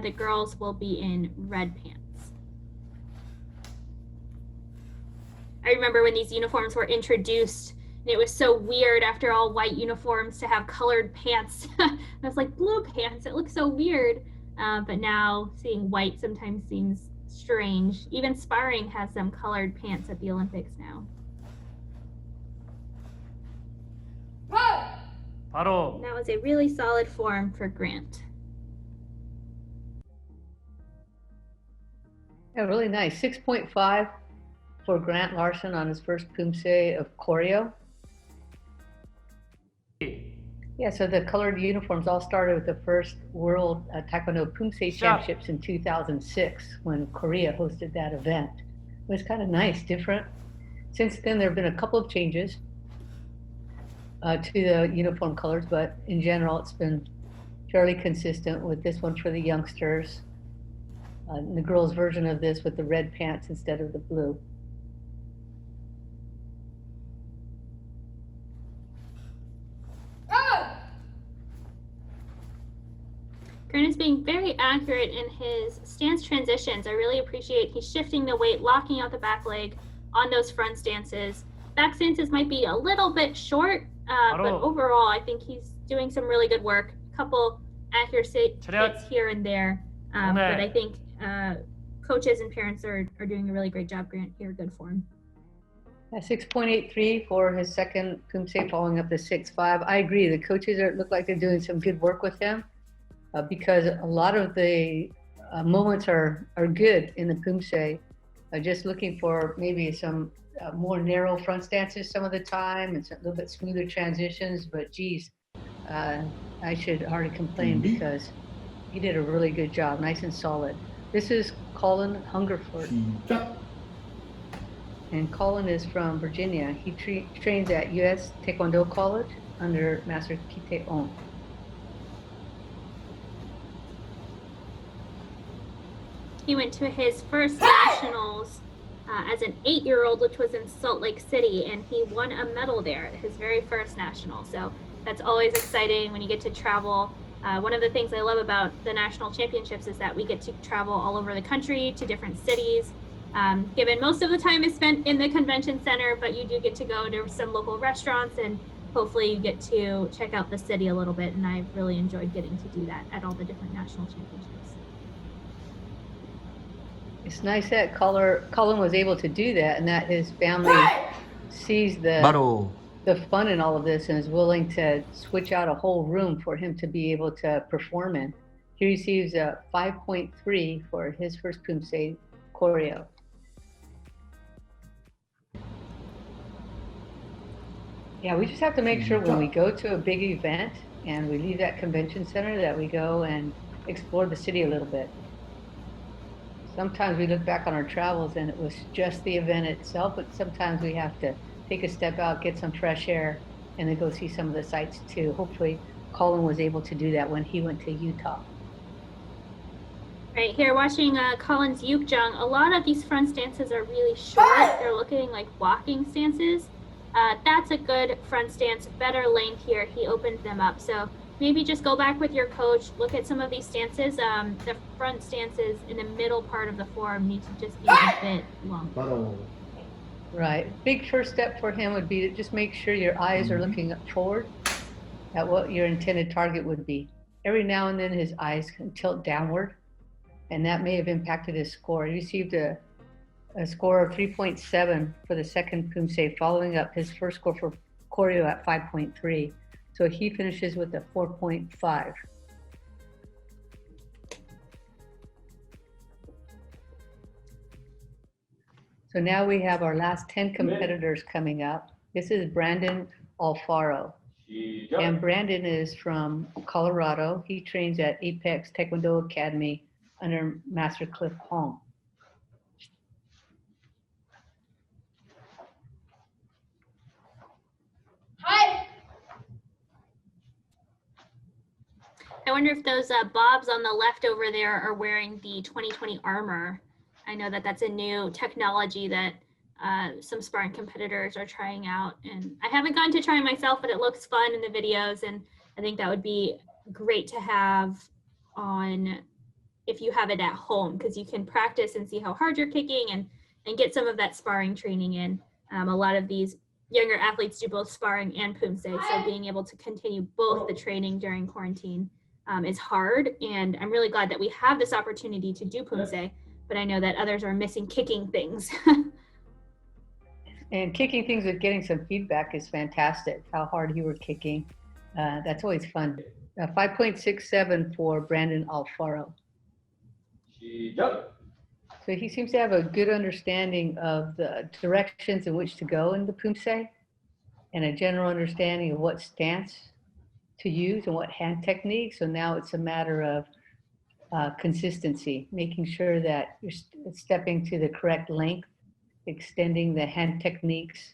The girls will be in red pants. I remember when these uniforms were introduced, and it was so weird after all white uniforms to have colored pants. I was like, blue pants, it looks so weird. But now seeing white sometimes seems strange. Even sparring has some colored pants at the Olympics now. 바로. That was a really solid form for Grant. Yeah, really nice. 6.5 for Grant Larson on his first Poomsae of choreo. Yeah, so the colored uniforms all started with the first World Taekwondo Poomsae Championships in 2006 when Korea hosted that event. It was kind of nice, different. Since then, there have been a couple of changes to the uniform colors, but in general, it's been fairly consistent with this one for the youngsters. The girls' version of this with the red pants instead of the blue. Grant is being very accurate in his stance transitions. I really appreciate he's shifting the weight, locking out the back leg on those front stances. Back stances might be a little bit short, but overall, I think he's doing some really good work. A couple accuracy hits here and there, but I think coaches and parents are doing a really great job. Grant here, good form. 6.83 for his second Poomsae, following up the 6.5. I agree. The coaches look like they're doing some good work with him because a lot of the moments are good in the Poomsae. Just looking for maybe some more narrow front stances some of the time and a little bit smoother transitions. But geez, I should hardly complain because he did a really good job, nice and solid. This is Colin Hungerford. And Colin is from Virginia. He trains at U.S. Taekwondo College under Master Kite On. He went to his first nationals as an 8-year-old, which was in Salt Lake City, and he won a medal there at his very first national. So that's always exciting when you get to travel. One of the things I love about the national championships is that we get to travel all over the country to different cities. Given most of the time is spent in the convention center, but you do get to go to some local restaurants and hopefully you get to check out the city a little bit. And I've really enjoyed getting to do that at all the different national championships. It's nice that Colin was able to do that and that his family sees the fun in all of this and is willing to switch out a whole room for him to be able to perform in. He receives a 5.3 for his first Poomsae choreo. Yeah, we just have to make sure when we go to a big event and we leave that convention center that we go and explore the city a little bit. Sometimes we look back on our travels and it was just the event itself, but sometimes we have to take a step out, get some fresh air, and then go see some of the sights too. Hopefully Colin was able to do that when he went to Utah. Right here, watching Colin's Yukjung, a lot of these front stances are really short. They're looking like walking stances. That's a good front stance, better length here. He opened them up. So maybe just go back with your coach, look at some of these stances. The front stances in the middle part of the form need to just be a bit longer. Right. Big first step for him would be to just make sure your eyes are looking up forward at what your intended target would be. Every now and then his eyes can tilt downward, and that may have impacted his score. He received a score of 3.7 for the second Poomsae, following up his first score for choreo at 5.3. So he finishes with a 4.5. So now we have our last 10 competitors coming up. This is Brandon Alfaro. And Brandon is from Colorado. He trains at Apex Taekwondo Academy under Master Cliff Hong. Hi. I wonder if those bobs on the left over there are wearing the 2020 armor. I know that that's a new technology that some sparring competitors are trying out, and I haven't gotten to try it myself, but it looks fun in the videos, and I think that would be great to have on if you have it at home, because you can practice and see how hard you're kicking and get some of that sparring training in. A lot of these younger athletes do both sparring and Poomsae, so being able to continue both the training during quarantine is hard, and I'm really glad that we have this opportunity to do Poomsae, but I know that others are missing kicking things. And kicking things with getting some feedback is fantastic, how hard you were kicking. That's always fun. 5.67 for Brandon Alfaro. So he seems to have a good understanding of the directions in which to go in the Poomsae, and a general understanding of what stance to use and what hand technique. So now it's a matter of consistency, making sure that you're stepping to the correct length, extending the hand techniques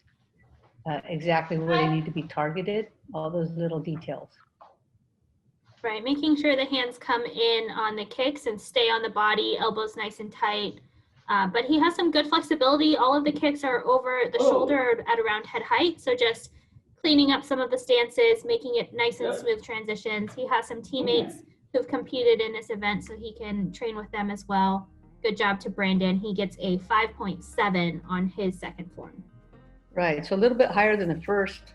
exactly where they need to be targeted, all those little details. Right, making sure the hands come in on the kicks and stay on the body, elbows nice and tight. But he has some good flexibility. All of the kicks are over the shoulder at around head height. So just cleaning up some of the stances, making it nice and smooth transitions. He has some teammates who've competed in this event, so he can train with them as well. Good job to Brandon. He gets a 5.7 on his second form. Right, so a little bit higher than the first.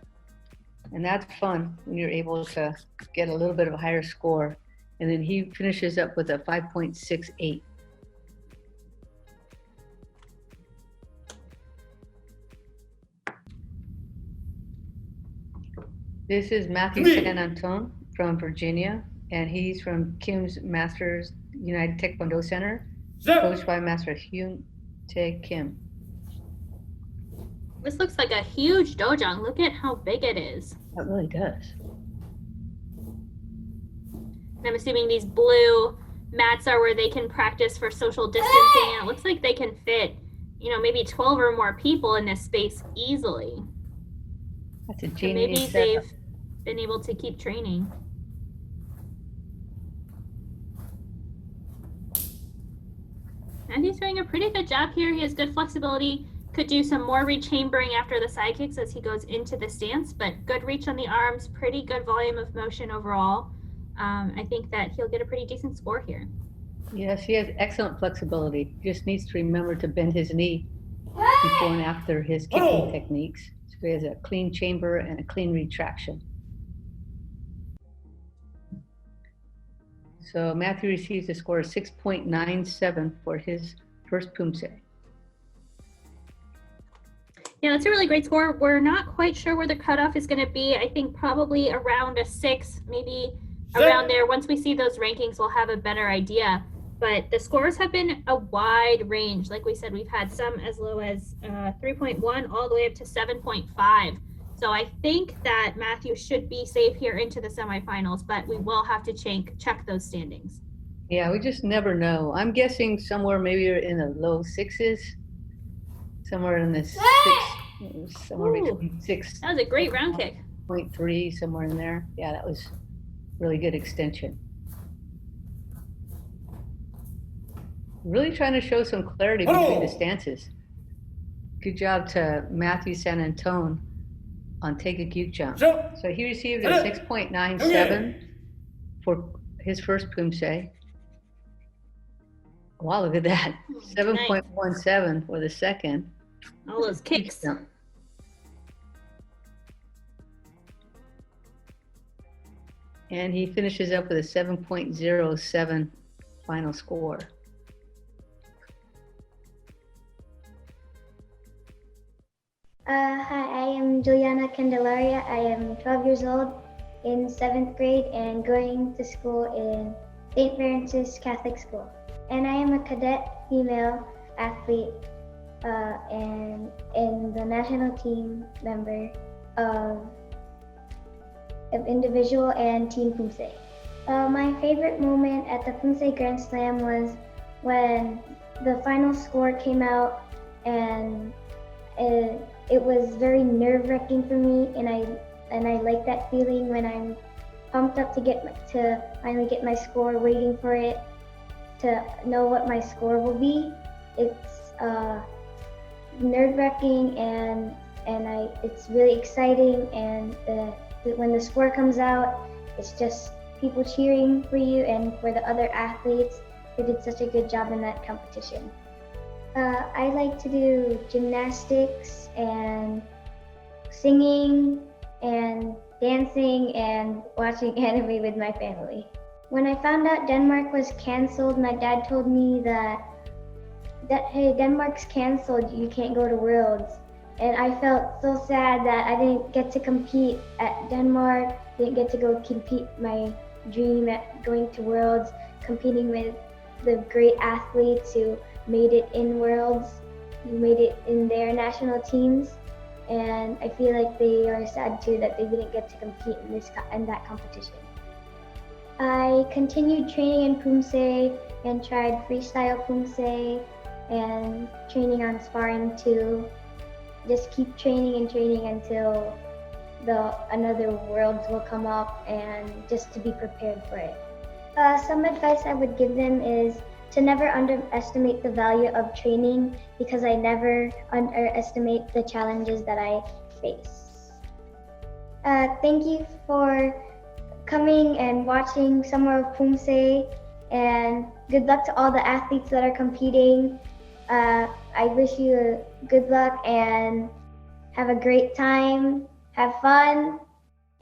And that's fun when you're able to get a little bit of a higher score. And then he finishes up with a 5.68. This is Matthew San Anton from Virginia, and he's from Kim's Masters United Taekwondo Center, coached by Master Hyun Tae Kim. This looks like a huge dojang. Look at how big it is. It really does. And I'm assuming these blue mats are where they can practice for social distancing, and it looks like they can fit, maybe 12 or more people in this space easily. That's a So genius. maybe they've been able to keep training. And he's doing a pretty good job here. He has good flexibility. Could do some more rechambering after the side kicks as he goes into the stance, but good reach on the arms, pretty good volume of motion overall. I think that he'll get a pretty decent score here. Yes, he has excellent flexibility. Just needs to remember to bend his knee before and after his kicking techniques. So he has a clean chamber and a clean retraction. So Matthew receives a score of 6.97 for his first Poomsae. Yeah, that's a really great score. We're not quite sure where the cutoff is going to be. I think probably around a 6, maybe around there. Once we see those rankings, we'll have a better idea. But the scores have been a wide range. Like we said, we've had some as low as 3.1 all the way up to 7.5. So I think that Matthew should be safe here into the semifinals, but we will have to check those standings. Yeah, we just never know. I'm guessing somewhere maybe in the low 6s, somewhere in the 6, somewhere between 6. That was a great round kick. 0.3, somewhere in there. Yeah, that was really good extension. Really trying to show some clarity between the stances. Good job to Matthew San Antone on take a cute jump. So he received a 6.97 for his first Poomsae. Wow, look at that. 7.17 for the second. All those kicks. And he finishes up with a 7.07 final score. Hi, I am Juliana Candelaria. I am 12 years old in 7th grade and going to school in St. Francis Catholic School. And I am a cadet female athlete and in the national team member of individual and team Poomsae. My favorite moment at the Poomsae Grand Slam was when the final score came out, and it was very nerve-wracking for me, and I like that feeling when I'm pumped up to finally get my score, waiting for it to know what my score will be. It's nerve-wracking and it's really exciting, and when the score comes out, it's just people cheering for you and for the other athletes who did such a good job in that competition. I like to do gymnastics and singing and dancing and watching anime with my family. When I found out Denmark was canceled, my dad told me that hey, Denmark's canceled, you can't go to Worlds. And I felt so sad that I didn't get to compete at Denmark, didn't get to go compete my dream at going to Worlds, competing with the great athletes who made it in Worlds, who made it in their national teams. And I feel like they are sad too that they didn't get to compete in that competition. I continued training in Poomsae and tried freestyle Poomsae and training on sparring too. Just keep training and training until another Worlds will come up, and just to be prepared for it. Some advice I would give them is to never underestimate the value of training, because I never underestimate the challenges that I face. Thank you for coming and watching Summer of Poomsae, and good luck to all the athletes that are competing. I wish you good luck and have a great time, have fun,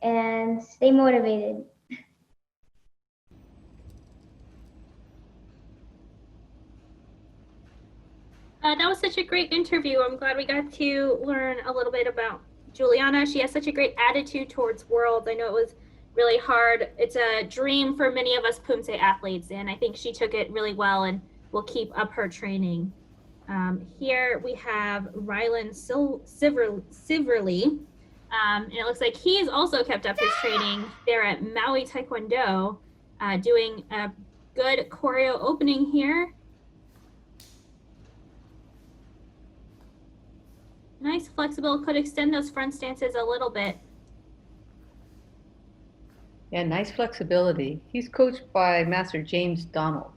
and stay motivated. That was such a great interview. I'm glad we got to learn a little bit about Juliana. She has such a great attitude towards Worlds. I know it was really hard. It's a dream for many of us Poomsae athletes, and I think she took it really well and will keep up her training. Here we have Rylan Siverly, and it looks like he's also kept up his training there at Maui Taekwondo, doing a good choreo opening here. Nice, flexible, could extend those front stances a little bit. Yeah, nice flexibility. He's coached by Master James Donald.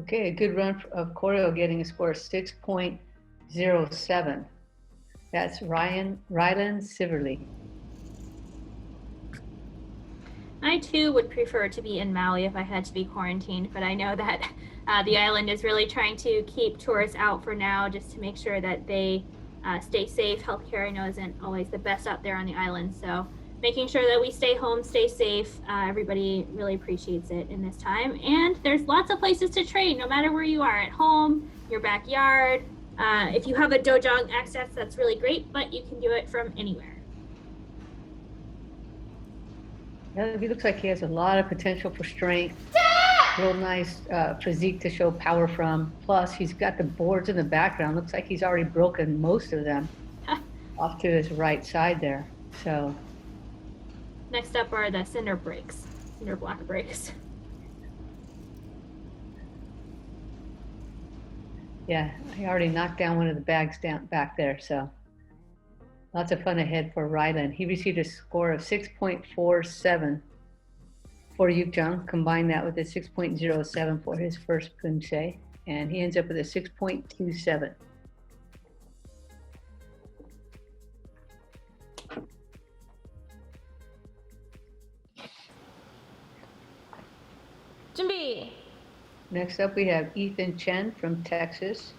Okay, a good run of choreo, getting a score of 6.07. That's Rylan Siverly. I too would prefer to be in Maui if I had to be quarantined, but I know that the island is really trying to keep tourists out for now, just to make sure that they stay safe. Healthcare, I know, isn't always the best out there on the island, so making sure that we stay home, stay safe. Everybody really appreciates it in this time. And there's lots of places to train, no matter where you are, at home, your backyard. If you have a dojang access, that's really great, but you can do it from anywhere. Yeah, he looks like he has a lot of potential for strength. Real nice physique to show power from. Plus, he's got the boards in the background. Looks like he's already broken most of them off to his right side there. So next up are the cinder block breaks. Yeah, he already knocked down one of the bags down back there. So Lots of fun ahead for Ryland. He received a score of 6.47 for Yukjang. Combine that with a 6.07 for his first Poomsae, and he ends up with a 6.27. 준비. Next up, we have Ethan Chen from Texas.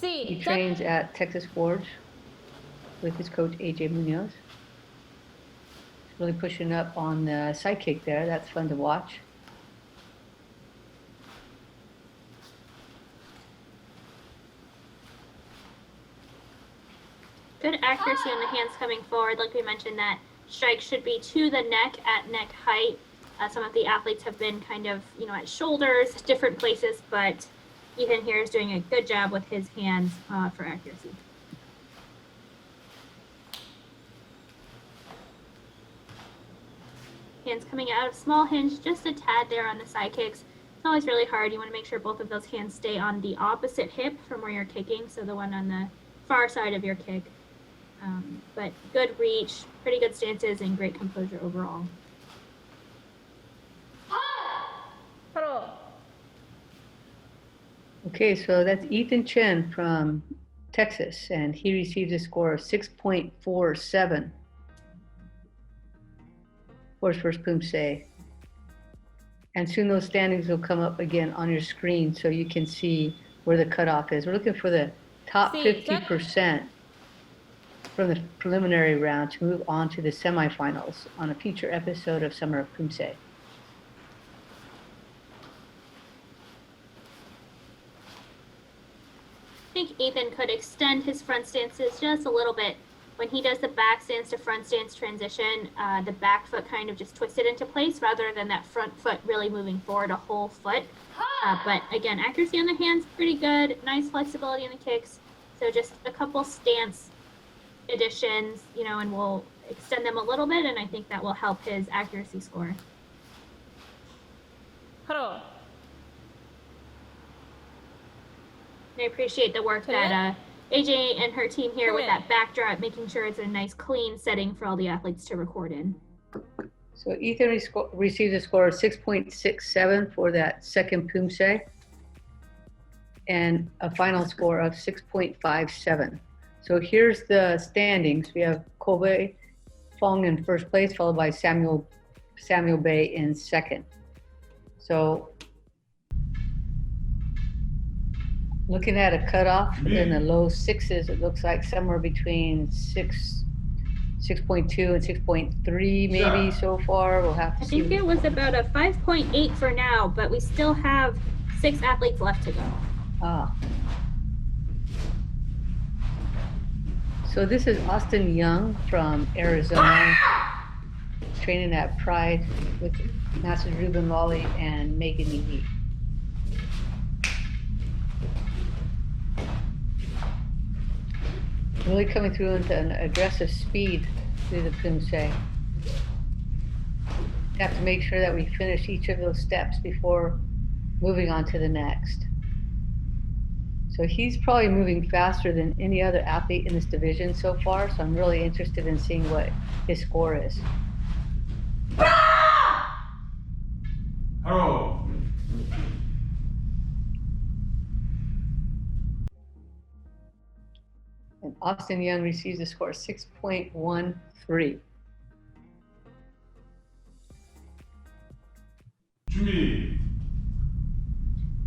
He 시작. trains at Texas Forge with his coach, AJ Munoz. He's really pushing up on the side kick there. That's fun to watch. Good accuracy on the hands coming forward. Like we mentioned, that strike should be to the neck at neck height. Some of the athletes have been kind of, at shoulders, different places, but Ethan here is doing a good job with his hands for accuracy. Hands coming out of small hinge, just a tad there on the side kicks. It's always really hard. You want to make sure both of those hands stay on the opposite hip from where you're kicking, so the one on the far side of your kick. But good reach, pretty good stances, and great composure overall. Okay, so that's Ethan Chen from Texas, and he received a score of 6.47 for his first Poomsae. And soon those standings will come up again on your screen so you can see where the cutoff is. We're looking for the top 50% from the preliminary round to move on to the semifinals on a future episode of Summer of Poomsae. I think Ethan could extend his front stances just a little bit. When he does the back stance to front stance transition, the back foot kind of just twisted into place rather than that front foot really moving forward a whole foot. But again, accuracy on the hands, pretty good. Nice flexibility in the kicks. So just a couple stance additions, and we'll extend them a little bit, and I think that will help his accuracy score. I appreciate the work that AJ and her team here with that backdrop, making sure it's a nice clean setting for all the athletes to record in. So Ethan received a score of 6.67 for that second Poomsae and a final score of 6.57. So here's the standings. We have Kobe Fong in first place, followed by Samuel Bay in second. So looking at a cutoff in the low sixes, it looks like somewhere between 6.2 and 6.3 maybe so far. We'll have to see. I think it was about a 5.8 for now, but we still have 6 athletes left to go. So this is Austin Young from Arizona, training at Pride with Masters Ruben Lawley and Megan Yee. Really coming through into an aggressive speed through the Poomsae. Have to make sure that we finish each of those steps before moving on to the next. So he's probably moving faster than any other athlete in this division so far, so I'm really interested in seeing what his score is. Hello. And Austin Young receives a score of 6.13. 준비.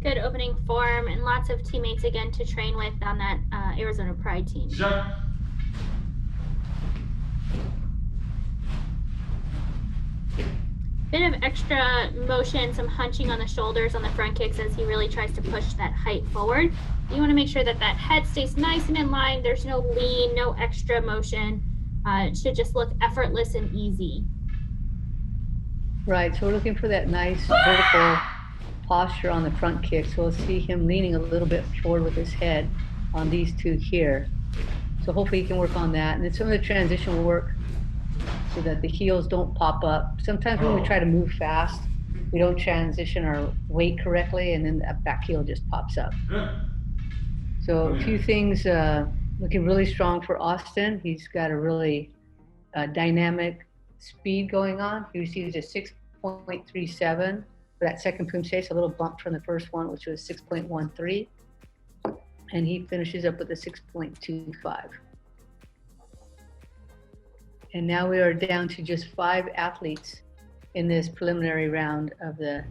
Good opening form and lots of teammates again to train with on that Arizona Pride team. 시작. Bit of extra motion, some hunching on the shoulders on the front kicks as he really tries to push that height forward. You want to make sure that that head stays nice and in line. There's no lean, no extra motion. It should just look effortless and easy. Right, so we're looking for that nice vertical posture on the front kick. So we'll see him leaning a little bit forward with his head on these two here. So hopefully he can work on that. And then some of the transition will work so that the heels don't pop up. Sometimes when we try to move fast, we don't transition our weight correctly, and then that back heel just pops up. So a few things Looking really strong for Austin. He's got a really dynamic speed going on. He receives a 6.37 for that second Poomsae, so a little bump from the first one, which was 6.13. And he finishes up with a 6.25. And now we are down to just 5 athletes in this preliminary round of the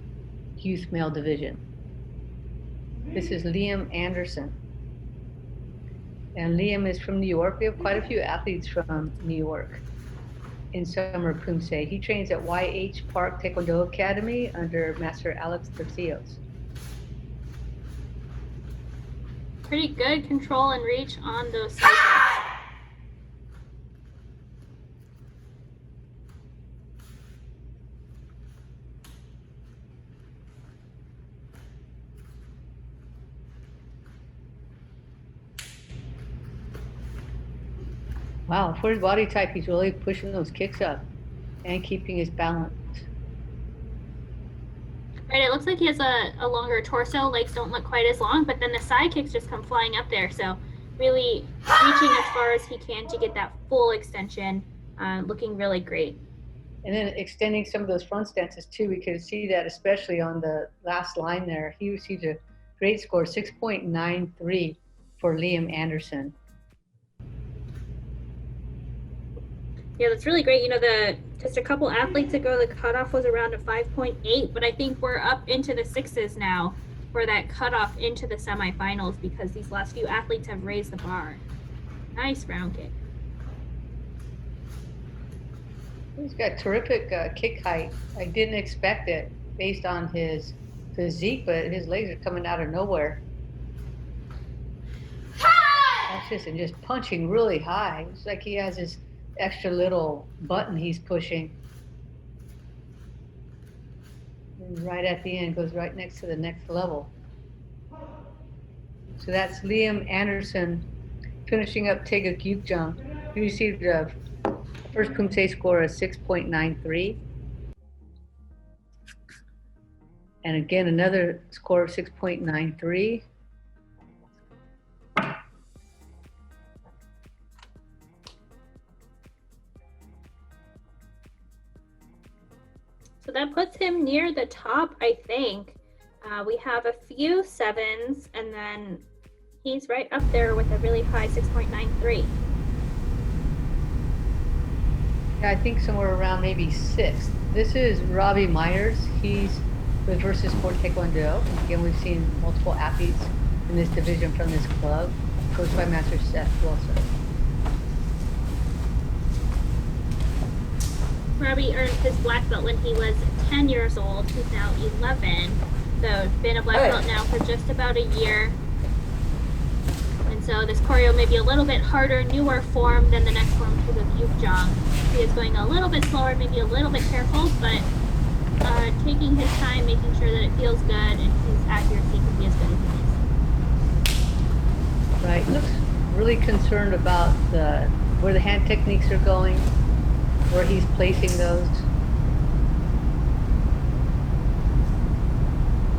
youth male division. This is Liam Anderson. And Liam is from New York. We have quite a few athletes from New York in Summer of Poomsae. He trains at YH Park Taekwondo Academy under Master Alex Tercios. Pretty good control and reach on those cycles. Wow, for his body type, he's really pushing those kicks up and keeping his balance. Right, it looks like he has a longer torso. Legs don't look quite as long, but then the side kicks just come flying up there. So really reaching as far as he can to get that full extension, looking really great. And then extending some of those front stances too. We could see that especially on the last line there. He received a great score, 6.93 for Liam Anderson. Yeah, that's really great. You know, just a couple athletes ago, the cutoff was around a 5.8, but I think we're up into the 6s now for that cutoff into the semifinals because these last few athletes have raised the bar. Nice round kick. He's got terrific kick height. I didn't expect it based on his physique, but his legs are coming out of nowhere. That's just punching really high. It's like he has his extra little button he's pushing. And right at the end, goes right next to the next level. So that's Liam Anderson finishing up Taeguk Yukjung. He received a first Poomsae score of 6.93. And again, another score of 6.93. So that puts him near the top, I think. We have a few 7s, and then he's right up there with a really high 6.93. Yeah, I think somewhere around maybe 6. This is Robbie Myers. He's with Versus Sport Taekwondo. Again, we've seen multiple athletes in this division from this club, coached by Master Seth Wilson. Robbie earned his black belt when he was 10 years old. He's now 11. So been a black belt now for just about a year. And so this choreo may be a little bit harder, newer form than the next form to the Yukjung. He is going a little bit slower, maybe a little bit careful, but taking his time, making sure that it feels good and his accuracy can be as good as it is. Right, looks really concerned about where the hand techniques are going, where he's placing those.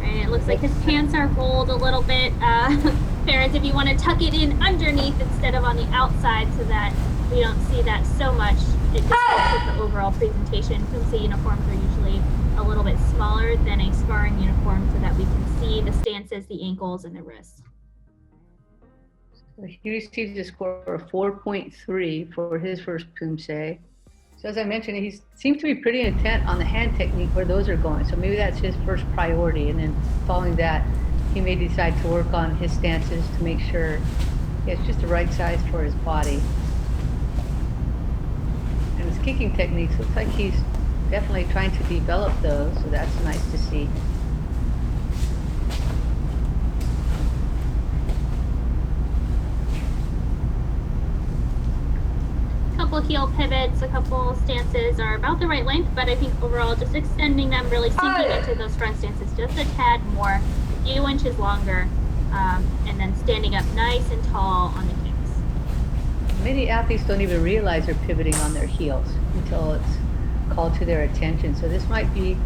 And it looks like his pants are rolled a little bit. Parents, if you want to tuck it in underneath instead of on the outside so that we don't see that so much, it just helps with the overall presentation. Poomsae uniforms are usually a little bit smaller than a sparring uniform so that we can see the stances, the ankles, and the wrists. So he received a score of 4.3 for his first Poomsae. So as I mentioned, he seems to be pretty intent on the hand technique, where those are going. So maybe that's his first priority. And then following that, he may decide to work on his stances to make sure it's just the right size for his body. And his kicking techniques, looks like he's definitely trying to develop those. So that's nice to see. Couple heel pivots, a couple stances are about the right length, but I think overall just extending them, really sinking into those front stances just a tad more, a few inches longer, and then standing up nice and tall on the kicks. Many athletes don't even realize they're pivoting on their heels until it's called to their attention. So this might be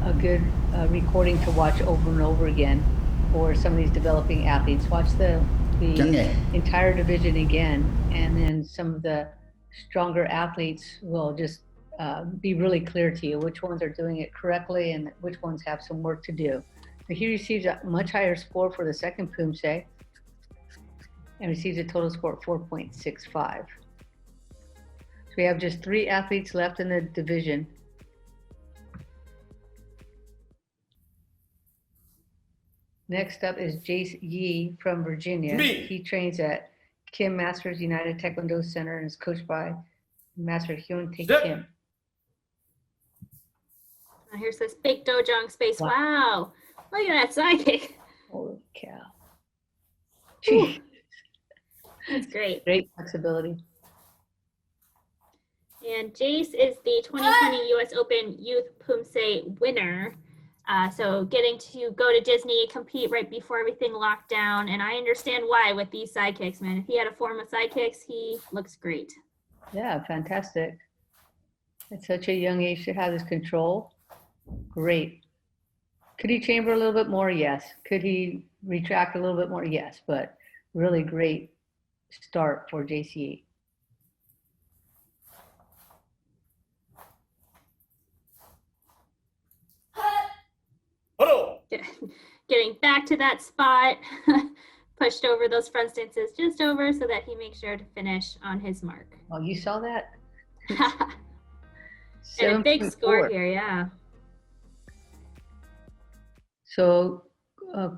a good recording to watch over and over again for some of these developing athletes. Watch the the entire division again, and then some of the stronger athletes will just be really clear to you which ones are doing it correctly and which ones have some work to do. So he receives a much higher score for the second Poomsae and receives a total score of 4.65. So we have just 3 athletes left in the division. Next up is Jace Yi from Virginia. He trains at Kim Masters United Taekwondo Center and is coached by Master Hyun Tae Kim. Oh, here's this big dojang space. Wow. Look at that sidekick. Holy cow. Jeez. That's great. Great flexibility. And Jace is the 2020 US Open Youth Poomsae winner. So getting to go to Disney, compete right before everything locked down. And I understand why with these sidekicks, man. If he had a form of sidekicks, he looks great. Yeah, fantastic. At such a young age to have this control, great. Could he chamber a little bit more? Yes. Could he retract a little bit more? Yes, but really great start for JCE. Getting back to that spot, pushed over those front stances just over so that he makes sure to finish on his mark. Oh, you saw that? And a big score here, yeah. So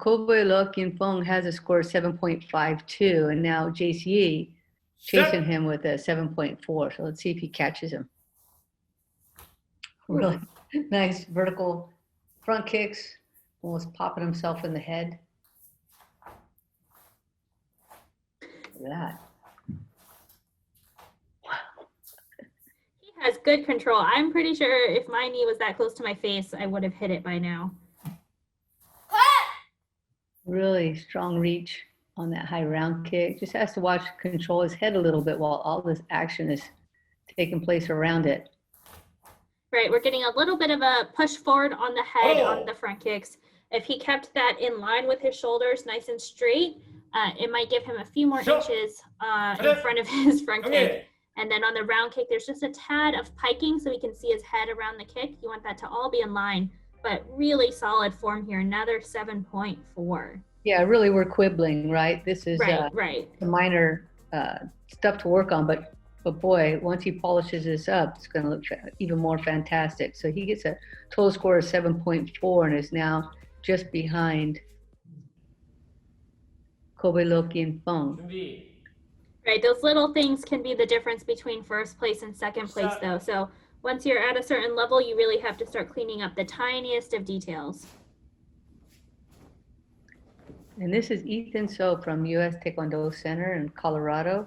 Kobe Lo Kin Fong has a score of 7.52, and now JCE chasing him with a 7.4. So let's see if he catches him. Really nice vertical front kicks, almost popping himself in the head. Look at that. He has good control. I'm pretty sure if my knee was that close to my face, I would have hit it by now. Really strong reach on that high round kick. Just has to watch, control his head a little bit while all this action is taking place around it. Right, we're getting a little bit of a push forward on the head on the front kicks. If he kept that in line with his shoulders nice and straight, it might give him a few more inches in front of his front kick. And then on the round kick, there's just a tad of piking so we can see his head around the kick. You want that to all be in line, but really solid form here. Another 7.4. Yeah, really we're quibbling, right? This is right. the minor stuff to work on, but boy, once he polishes this up, it's going to look even more fantastic. So he gets a total score of 7.4 and is now just behind Kobe Lo Kin Fong. Right, those little things can be the difference between first place and second place, though. So once you're at a certain level, you really have to start cleaning up the tiniest of details. And this is Ethan So from US Taekwondo Center in Colorado,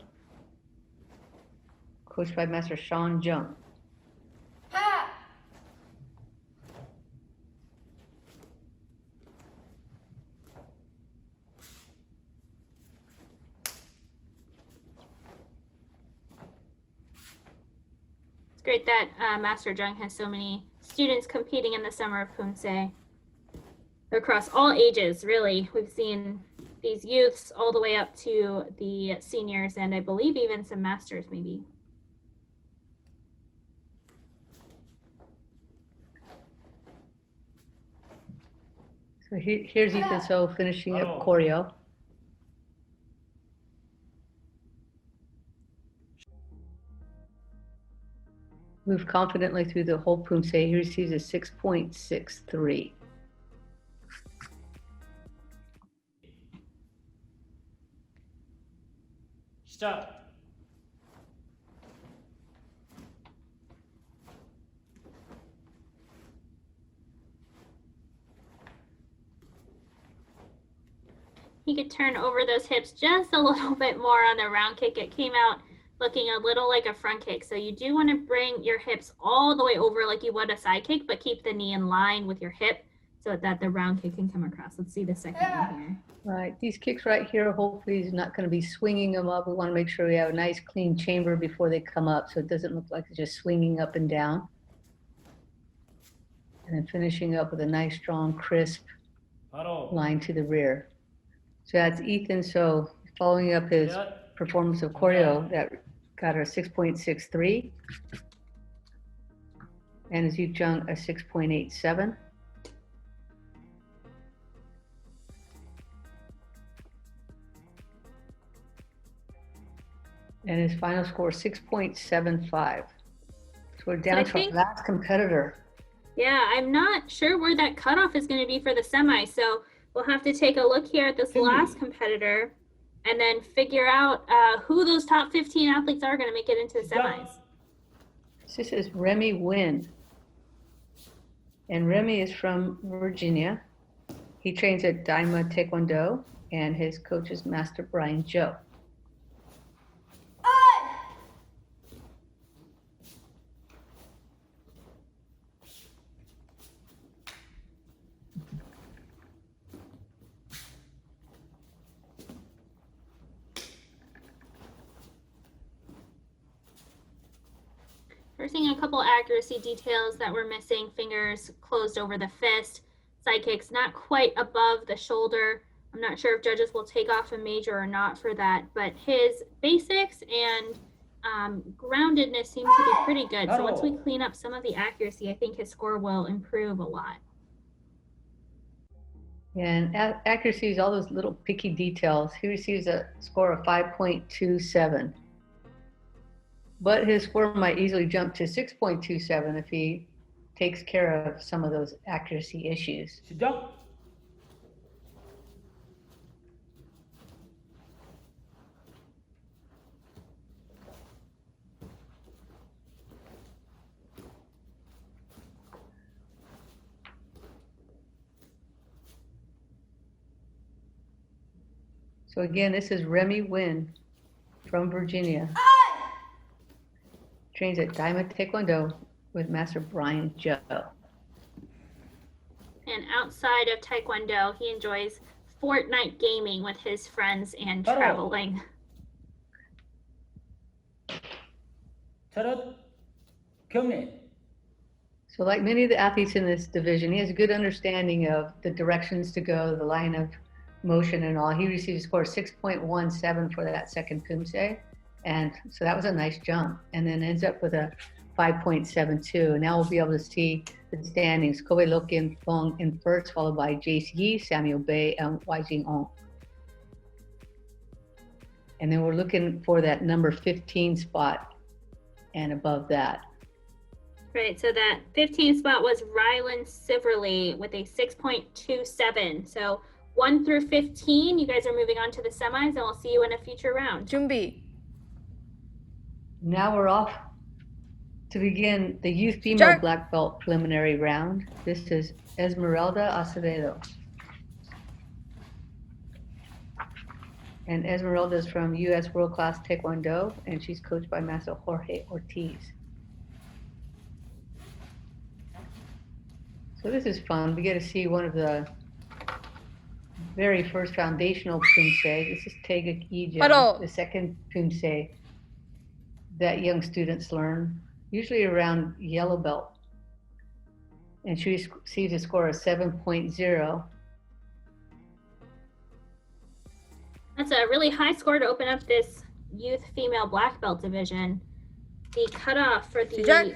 coached by Master Sean Jung. It's great that Master Jung has so many students competing in the Summer of Poomsae across all ages, really. We've seen these youths all the way up to the seniors and I believe even some masters maybe. So here's Ethan So finishing up choreo. Move confidently through the whole Poomsae. He receives a 6.63. Stop. He could turn over those hips just a little bit more on the round kick. It came out looking a little like a front kick. So you do want to bring your hips all the way over like you would a side kick, but keep the knee in line with your hip so that the round kick can come across. Let's see the second one here. Right, these kicks right here, hopefully he's not going to be swinging them up. We want to make sure we have a nice clean chamber before they come up so it doesn't look like it's just swinging up and down. And then finishing up with a nice, strong, crisp line to the rear. So that's Ethan So following up his performance of choreo that got her 6.63, and his youth jung a 6.87. And his final score 6.75. So we're down to our last competitor. Yeah, I'm not sure where that cutoff is going to be for the semi. So we'll have to take a look here at this last competitor and then figure out who those top 15 athletes are going to make it into the semis. This is Remy Nguyen. And Remy is from Virginia. He trains at Daima Taekwondo, and his coach is Master Brian Joe. We're seeing a couple accuracy details that we're missing. Fingers closed over the fist. Side kicks not quite above the shoulder. I'm not sure if judges will take off a major or not for that, but his basics and groundedness seem to be pretty good. So once we clean up some of the accuracy, I think his score will improve a lot. And accuracy is all those little picky details. He receives a score of 5.27. But his score might easily jump to 6.27 if he takes care of some of those accuracy issues. So again, this is Remy Nguyen from Virginia. Trains at Daima Taekwondo with Master Brian Joe. And outside of Taekwondo, he enjoys Fortnite gaming with his friends and traveling. So like many of the athletes in this division, he has a good understanding of the directions to go, the line of motion and all. He received a score of 6.17 for that second Poomsae. And so that was a nice jump, and then ends up with a 5.72. Now we'll be able to see the standings. Kobe Lokin Fong in first, followed by Jace Yi, Samuel Bay, and Wai Jing Ong. And then we're looking for that number 15 spot and above that. Right, so that 15 spot was Rylan Siverly with a 6.27. So 1 through 15, you guys are moving on to the semis, and we'll see you in a future round. 준비. Now we're off to begin the youth female black belt preliminary round. This is Esmeralda Acevedo. And Esmeralda is from U.S. World Class Taekwondo, and she's coached by Master Jorge Ortiz. So this is fun. We get to see one of the very first foundational Poomsae. This is Taeguk Ijun, the second Poomsae that young students learn, usually around yellow belt. And she receives a score of 7.0. That's a really high score to open up this youth female black belt division. The cutoff for the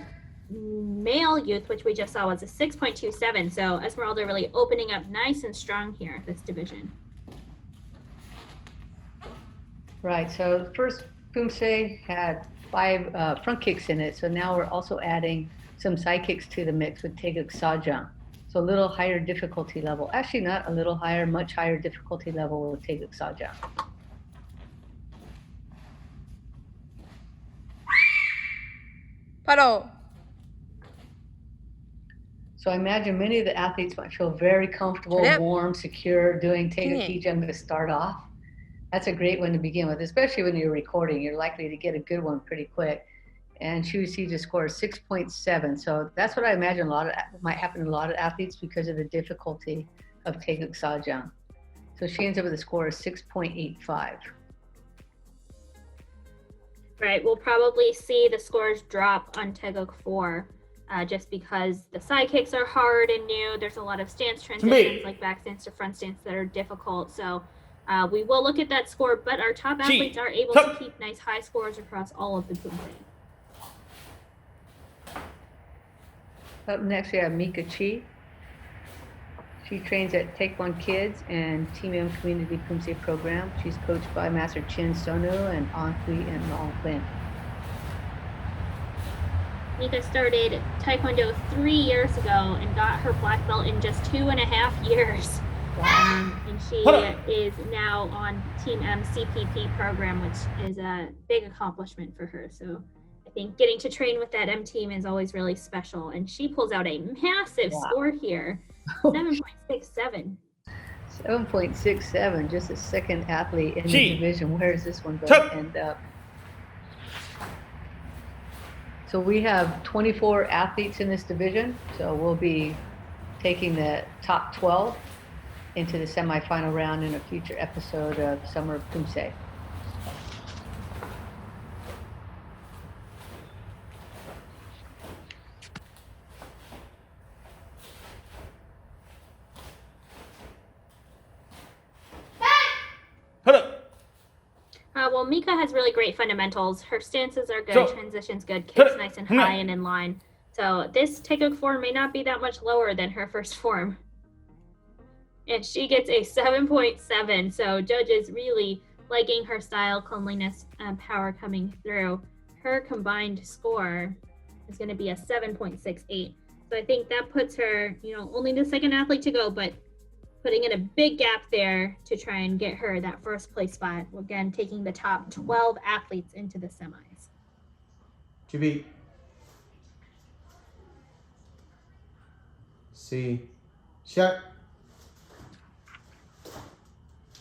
male youth, which we just saw, was a 6.27. So Esmeralda really opening up nice and strong here, this division. Right, so the first Poomsae had 5 front kicks in it. So now we're also adding some side kicks to the mix with Taeguk Sajang. So a little higher difficulty level. Actually not a little higher, much higher difficulty level with Taeguk Sajang. 바로. So I imagine many of the athletes might feel very comfortable, warm, secure doing Taeguk Ijun to start off. That's a great one to begin with, especially when you're recording. You're likely to get a good one pretty quick. And she received a score of 6.7. So that's what I imagine might happen to a lot of athletes because of the difficulty of Taeguk Sajang. So she ends up with a score of 6.85. Right, we'll probably see the scores drop on Taeguk 4 just because the side kicks are hard and new. There's a lot of stance transitions like back stance to front stance that are difficult. So We will look at that score, but our top athletes are able to keep nice high scores across all of the Poomsae. Up next, we have Mika Chi. She trains at Take One Kids and Team M Community Poomsae program. She's coached by Master Chin Sonu and An Hui and Long Lin. Mika started Taekwondo 3 years ago and got her black belt in just 2.5 years. And she is now on Team M CPP program, which is a big accomplishment for her. So I think getting to train with that M team is always really special. And she pulls out a massive score here, 7.67. 7.67, just a second athlete in the division. Where is this one going to end up? So we have 24 athletes in this division. So we'll be taking the top 12 into the semifinal round in a future episode of Summer of Poomsae. Well, Mika has really great fundamentals. Her stances are good, transitions good, kicks nice and high and in line. So this takeoff form may not be that much lower than her first form. And she gets a 7.7. So judges really liking her style, cleanliness, and power coming through. Her combined score is going to be a 7.68. So I think that puts her, only the second athlete to go, but putting in a big gap there to try and get her that first place spot. Again, taking the top 12 athletes into the semis. GB. C. Shut.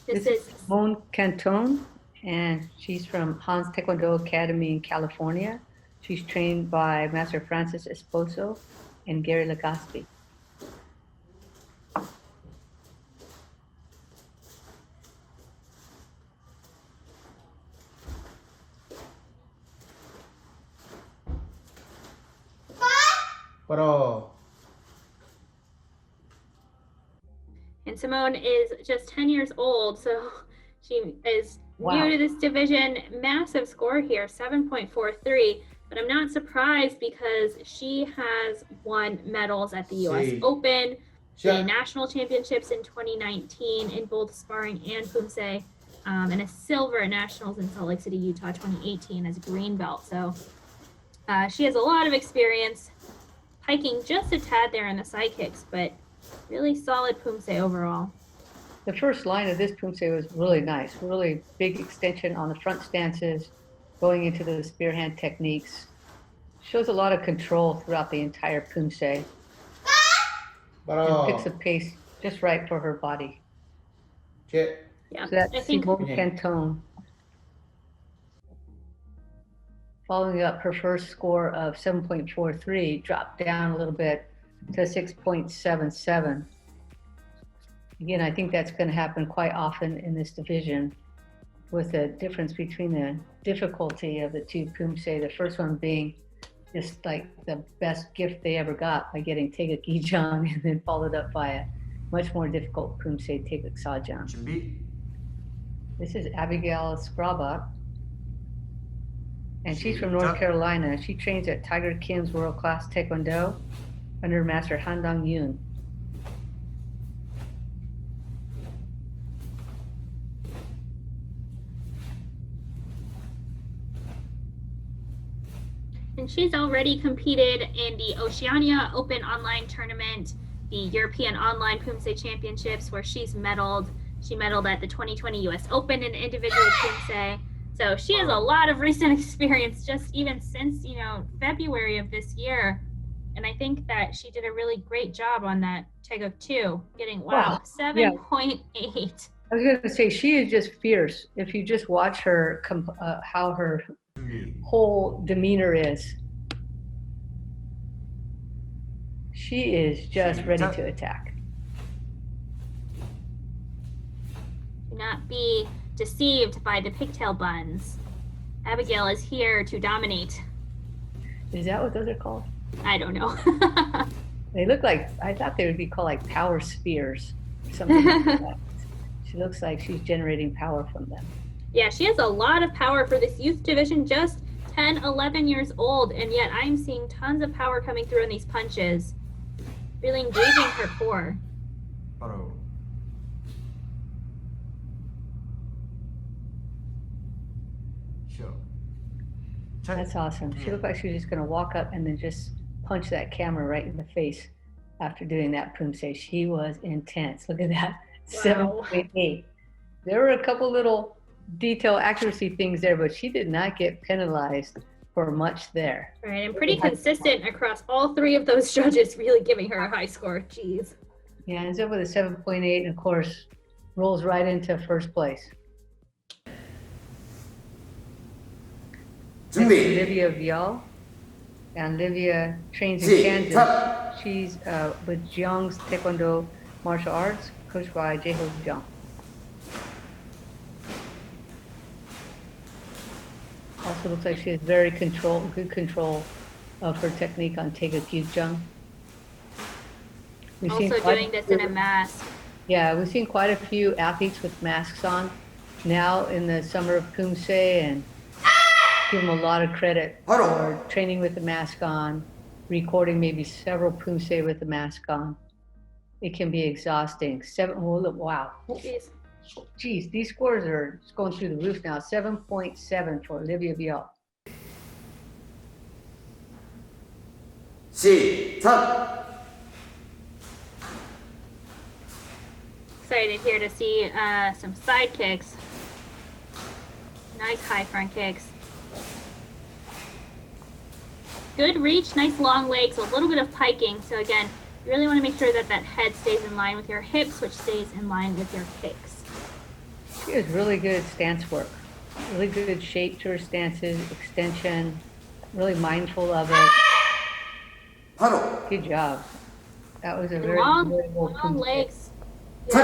This is Simone Canton, and she's from Hans Taekwondo Academy in California. She's trained by Master Francis Esposo and Gary Legaspi. And Simone is just 10 years old, so she is new to this division. Massive score here, 7.43. But I'm not surprised because she has won medals at the U.S. Open, the National Championships in 2019 in both sparring and Poomsae, and a silver at Nationals in Salt Lake City, Utah, 2018 as a green belt. So she has a lot of experience, hiking just a tad there in the side kicks, but really solid Poomsae overall. The first line of this Poomsae was really nice, really big extension on the front stances, going into the spear hand techniques. Shows a lot of control throughout the entire Poomsae. And picks a pace just right for her body. Yeah, so that's Simone Canton. Following up, her first score of 7.43 dropped down a little bit to 6.77. Again, I think that's going to happen quite often in this division, with the difference between the difficulty of the two Poomsae. The first one being just like the best gift they ever got by getting Taeguk Gijang, and then followed up by a much more difficult Poomsae, Taeguk Sajang. This is Abigail Skrabak, and she's from North Carolina. She trains at Tiger Kim's World Class Taekwondo under Master Handong Yoon. And she's already competed in the Oceania Open Online Tournament, the European Online Poomsae Championships, where she's medaled. She medaled at the 2020 US Open in individual Poomsae. So she has a lot of recent experience, just even since, February of this year. And I think that she did a really great job on that Taeguk 2, getting, 7.8. I was going to say, she is just fierce. If you just watch her, how her whole demeanor is, she is just ready to attack. Do not be deceived by the pigtail buns. Abigail is here to dominate. Is that what those are called? I don't know. They look like, I thought they would be called like power spears or something like that. She looks like she's generating power from them. Yeah, she has a lot of power for this youth division, just 10, 11 years old, and yet I'm seeing tons of power coming through in these punches, really engaging her core. 바로 show. That's awesome. She looked like she was just going to walk up and then just punch that camera right in the face after doing that Poomsae. She was intense. Look at that. Wow. 7.8. There were a couple little detail accuracy things there, but she did not get penalized for much there. Right, and pretty consistent across all three of those judges, really giving her a high score. Jeez. Yeah, ends up with a 7.8, and of course, rolls right into first place. Olivia Vial. And Olivia trains in Kansas. She's with Jiang's Taekwondo Martial Arts, coached by Jaeho Jiang. Also looks like she has very good control of her technique on Taekwondo. Also doing this in a mask. Yeah, we've seen quite a few athletes with masks on now in the Summer of Poomsae, and give them a lot of credit for training with the mask on, recording maybe several Poomsae with the mask on. It can be exhausting. Wow. Geez, these scores are just going through the roof now. 7.7 for Olivia Vial. Excited here to see some side kicks. Nice high front kicks. Good reach, nice long legs, a little bit of piking. So again, you really want to make sure that that head stays in line with your hips, which stays in line with your kicks. She has really good stance work. Really good shape to her stances, extension, really mindful of it. Good job. That was a very long Poomsae. legs. For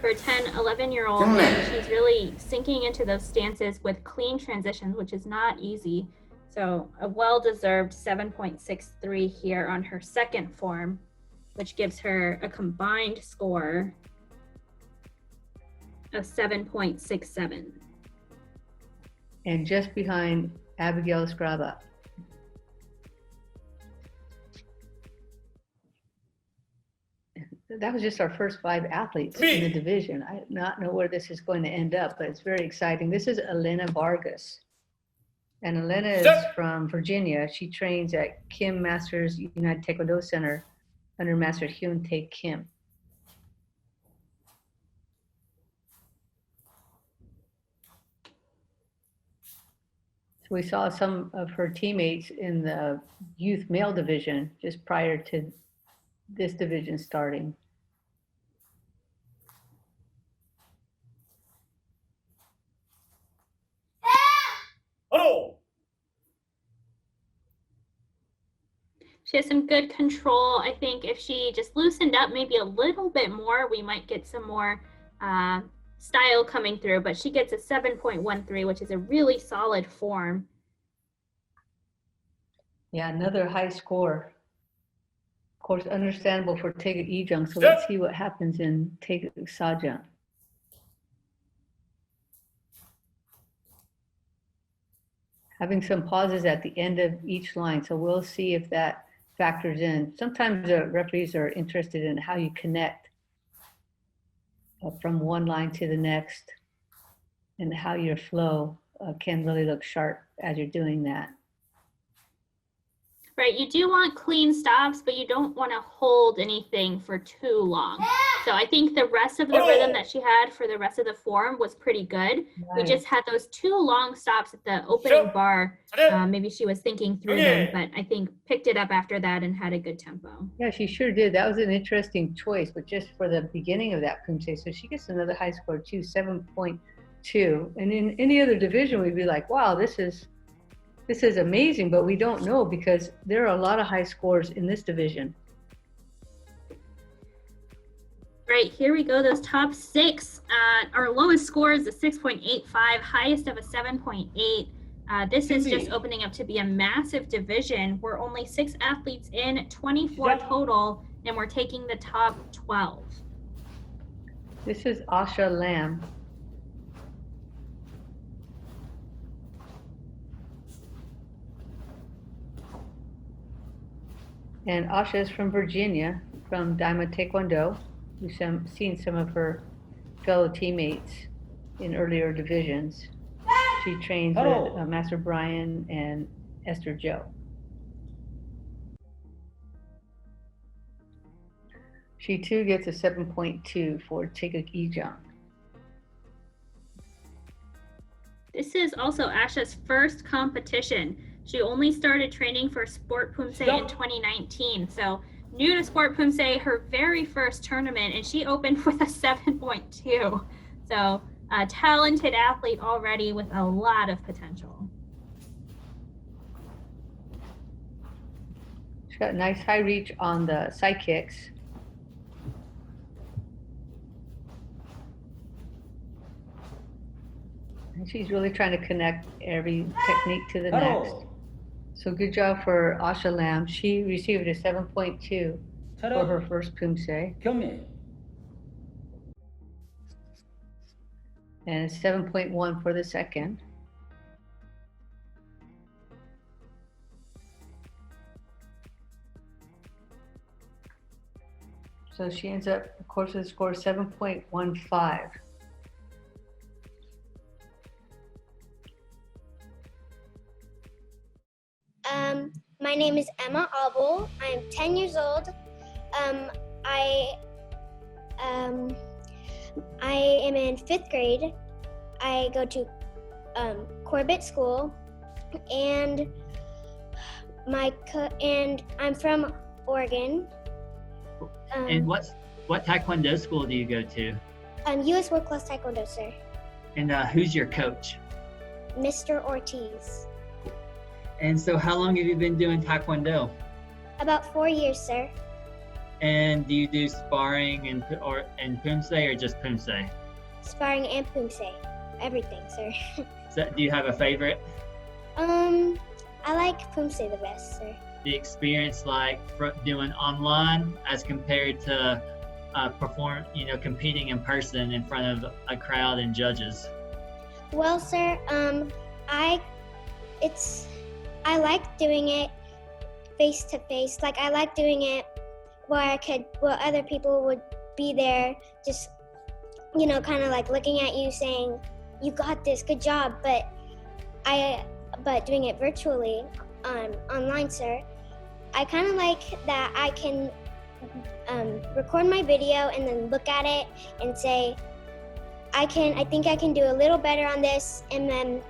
a 10, 11-year-old, and she's really sinking into those stances with clean transitions, which is not easy. So a well-deserved 7.63 here on her second form, which gives her a combined score of 7.67. And just behind Abigail Escriba. That was just our first 5 athletes in the division. I do not know where this is going to end up, but it's very exciting. This is Elena Vargas. And Elena is from Virginia. She trains at Kim Masters United Taekwondo Center under Master Hyun Tae Kim. So we saw some of her teammates in the youth male division just prior to this division starting. She has some good control. I think if she just loosened up maybe a little bit more, we might get some more style coming through, but she gets a 7.13, which is a really solid form. Yeah, another high score. Of course, understandable for Taegeuk Ijung, so let's see what happens in Taegeuk Sajang. Having some pauses at the end of each line, so we'll see if that factors in. Sometimes the referees are interested in how you connect from one line to the next and how your flow can really look sharp as you're doing that. Right, you do want clean stops, but you don't want to hold anything for too long. So I think the rest of the rhythm that she had for the rest of the form was pretty good. Right. We just had those 2 long stops at the opening bar. Maybe she was thinking through them, but I think picked it up after that and had a good tempo. Yeah, she sure did. That was an interesting choice, but just for the beginning of that Poomsae. So she gets another high score too, 7.2. And in any other division, we'd be like, wow, this is amazing, but we don't know because there are a lot of high scores in this division. Right, here we go, those top 6. Our lowest score is a 6.85, highest of a 7.8. This is just opening up to be a massive division. We're only 6 athletes in, 24 total, and we're taking the top 12. This is Asha Lamb. And Asha is from Virginia, from Diamond Taekwondo. We've seen some of her fellow teammates in earlier divisions. She trains with Master Brian and Esther Joe. She too gets a 7.2 for Taekuk Ijang. This is also Asha's first competition. She only started training for Sport Poomsae in 2019. So new to Sport Poomsae, her very first tournament, and she opened with a 7.2. So a talented athlete already with a lot of potential. She's got nice high reach on the side kicks. And she's really trying to connect every technique to the next. So good job for Asha Lam. She received a 7.2 for her first Poomsae. And 7.1 for the second. So she ends up, of course, with a score of 7.15. My name is Emma Abel. I'm 10 years old. I am in 5th grade. I go to Corbett School, and I'm from Oregon. And what Taekwondo school do you go to? U.S. World Class Taekwondo, sir. And who's your coach? Mr. Ortiz. And so how long have you been doing Taekwondo? About 4 years, sir. And do you do sparring and Poomsae or just Poomsae? Sparring and Poomsae. Everything, sir. So, do you have a favorite? I like Poomsae the best, sir. The experience like doing online as compared to competing in person in front of a crowd and judges? Well, sir, I like doing it face to face. Like, I like doing it where other people would be there, just, kind of like looking at you saying, "You got this, good job." But doing it virtually, online, sir, I kind of like that I can record my video and then look at it and say, I think I can do a little better on this, and then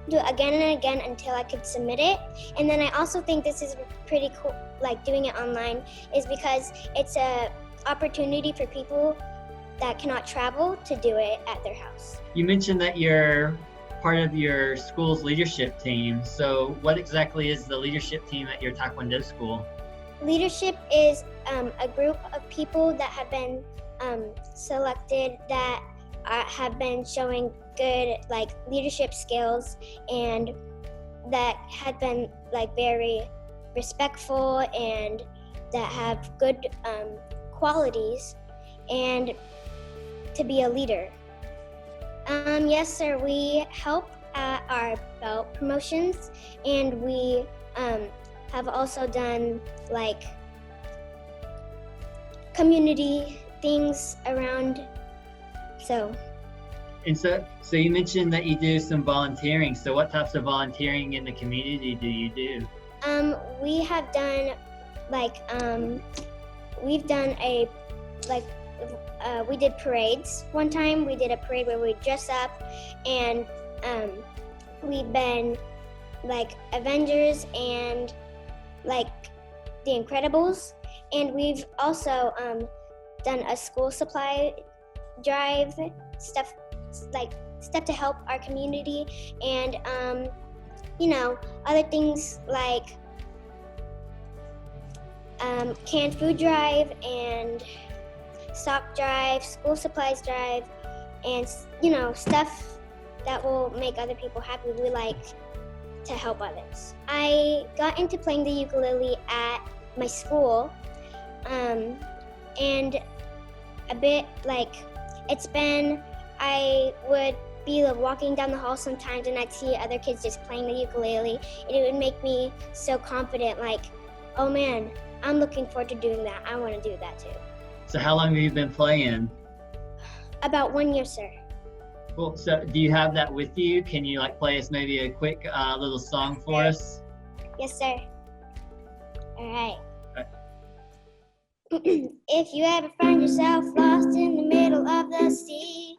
do it again and again until I could submit it. And then I also think this is pretty cool, like doing it online, is because it's a opportunity for people that cannot travel to do it at their house. You mentioned that you're part of your school's leadership team. So what exactly is the leadership team at your Taekwondo school? Leadership is a group of people that have been selected that have been showing good leadership skills, and that had been very respectful and that have good qualities and to be a leader. Yes, sir, we help at our belt promotions, and we have also done community things around. And so you mentioned that you do some volunteering. So what types of volunteering in the community do you do? We have done we've done we did parades. One time we did a parade where we dress up, and we've been Avengers and The Incredibles, and we've also done a school supply drive, stuff to help our community, and other things like canned food drive and sock drive, school supplies drive, and stuff that will make other people happy. We like to help others. I got into playing the ukulele at my school, and a bit I would be walking down the hall sometimes and I'd see other kids just playing the ukulele, and it would make me so confident, like, oh man, I'm looking forward to doing that. I want to do that too. So how long have you been playing? About 1 year, sir. Cool. So do you have that with you? Can you like play us maybe a quick little song for us? Yes, sir. All right. If you ever find yourself lost in the middle of the sea,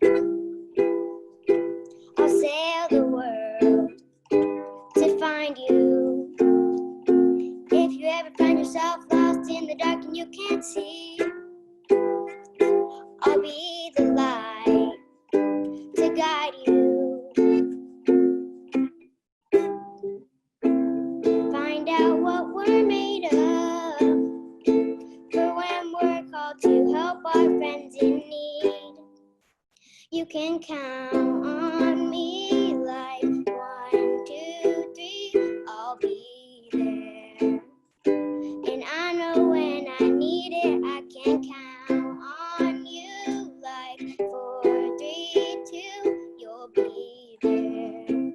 I'll sail the world to find you. If you ever find yourself lost in the dark and you can't see, I'll be the light to guide you. Find out what we're made of, for when we're called to help our friends in need. You can count on me like 1, 2, 3, I'll be there. And I know when I need it, I can count on you like 4, 3, 2, you'll be there.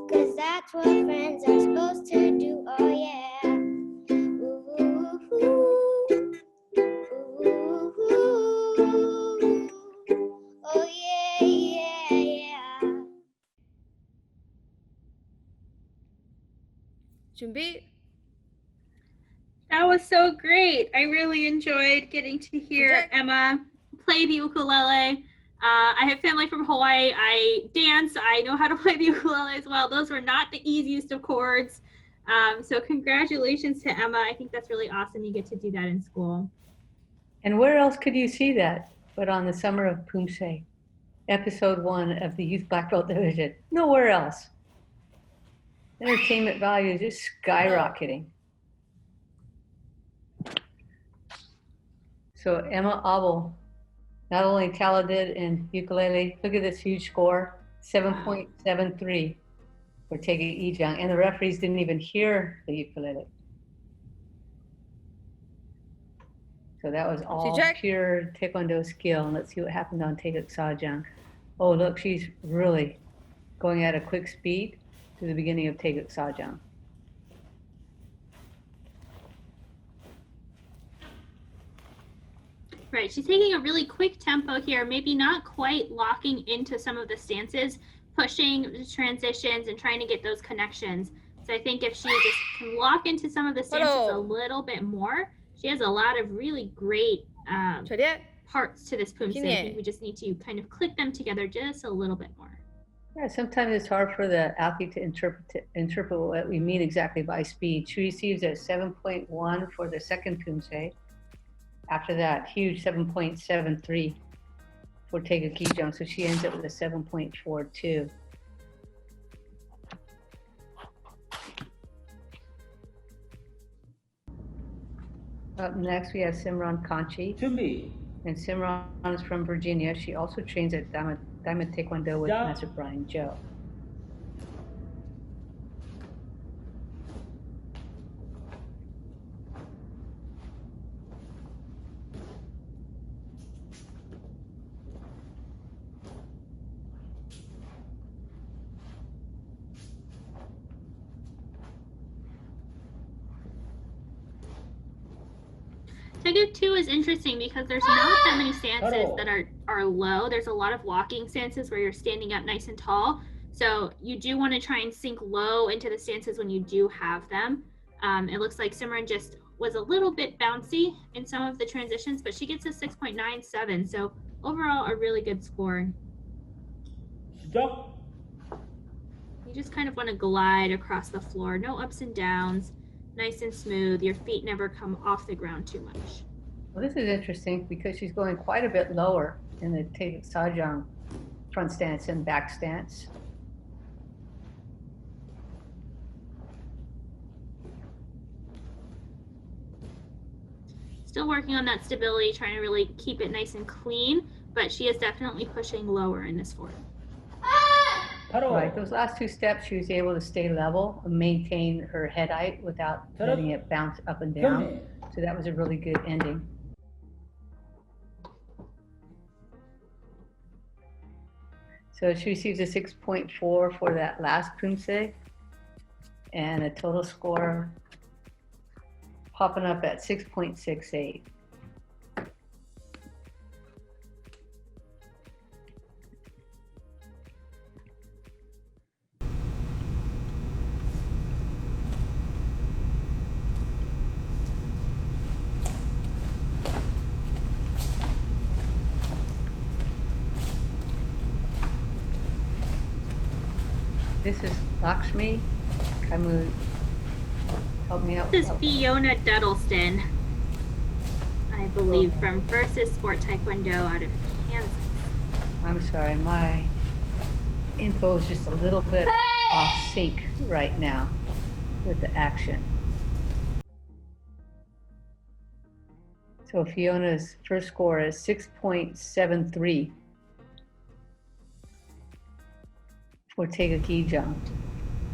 'Cause that's what friends are supposed to do, oh yeah. Ooh, ooh, ooh, ooh, oh yeah, yeah, yeah. 준비. That was so great. I really enjoyed getting to hear Emma play the ukulele. I have family from Hawaii. I dance. I know how to play the ukulele as well. Those were not the easiest of chords. So congratulations to Emma. I think that's really awesome. You get to do that in school. And where else could you see that but on the Summer of Poomsae, episode 1 of the Youth Black Belt Division? Nowhere else. Entertainment value is just skyrocketing. So Emma Abel, not only talented in ukulele, look at this huge score, 7.73 for Taega Ijang, and the referees didn't even hear the ukulele. So that was all pure taekwondo skill. And let's see what happened on Taega Sajang. Oh, look, she's really going at a quick speed to the beginning of Taega Sajang. Right, she's taking a really quick tempo here, maybe not quite locking into some of the stances, pushing the transitions and trying to get those connections. So I think if she just can lock into some of the stances a little bit more, she has a lot of really great parts to this Poomsae. I think we just need to kind of click them together just a little bit more. Yeah, sometimes it's hard for the athlete to interpret what we mean exactly by speed. She receives a 7.1 for the second Poomsae. After that, huge 7.73 for Taega Ijang, so she ends up with a 7.42. Up next, we have Simran Kanchi. And Simran is from Virginia. She also trains at Diamond Taekwondo with Master Brian Joe. Taega 2 is interesting because there's not that many stances that are low. There's a lot of walking stances where you're standing up nice and tall. So you do want to try and sink low into the stances when you do have them. It looks like Simran just was a little bit bouncy in some of the transitions, but she gets a 6.97. So overall, a really good score. Stop. You just kind of want to glide across the floor. No ups and downs. Nice and smooth. Your feet never come off the ground too much. Well, this is interesting because she's going quite a bit lower in the Taega Sajang front stance and back stance. Still working on that stability, trying to really keep it nice and clean, but she is definitely pushing lower in this form. Right, those last two steps, she was able to stay level and maintain her head height without letting it bounce up and down. So that was a really good ending. So she receives a 6.4 for that last Poomsae, and a total score popping up at 6.68. This is Lakshmi. Kamu, help me out. This is Fiona Duddleston, I believe, from Versus Sport Taekwondo out of Kansas. I'm sorry, my info is just a little bit off sync right now with the action. So Fiona's first score is 6.73 for Taeguk jump.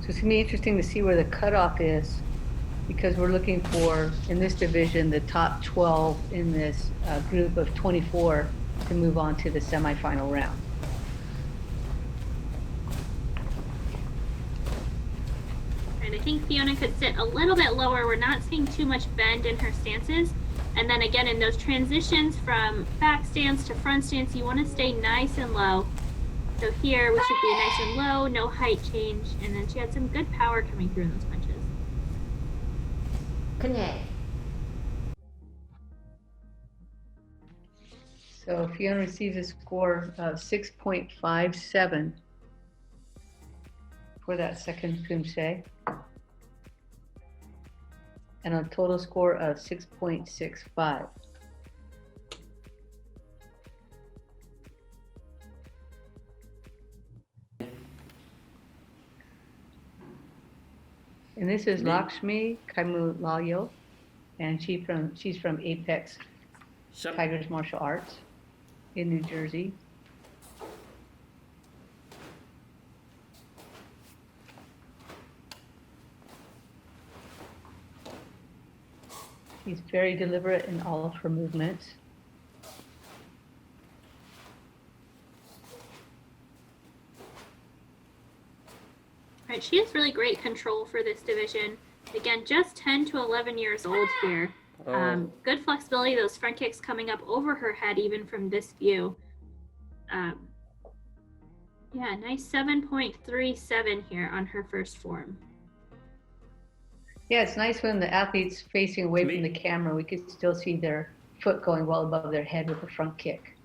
So it's gonna be interesting to see where the cutoff is, because we're looking for, in this division, the top 12 in this group of 24 to move on to the semifinal round. And I think Fiona could sit a little bit lower. We're not seeing too much bend in her stances. And then again, in those transitions from back stance to front stance, you want to stay nice and low. So here we should be nice and low, no height change, and then she had some good power coming through in those punches. Connect. So Fiona receives a score of 6.57 for that second Poomsae, and a total score of 6.65. And this is Lakshmi Kaimulayo, and she's from Apex Tigers Martial Arts in New Jersey. She's very deliberate in all of her movements. Right, she has really great control for this division. Again, just 10 to 11 years old here. Good flexibility, those front kicks coming up over her head even from this view. Yeah, nice 7.37 here on her first form. Yeah, it's nice when the athlete's facing away from the camera, we could still see their foot going well above their head with the front kick.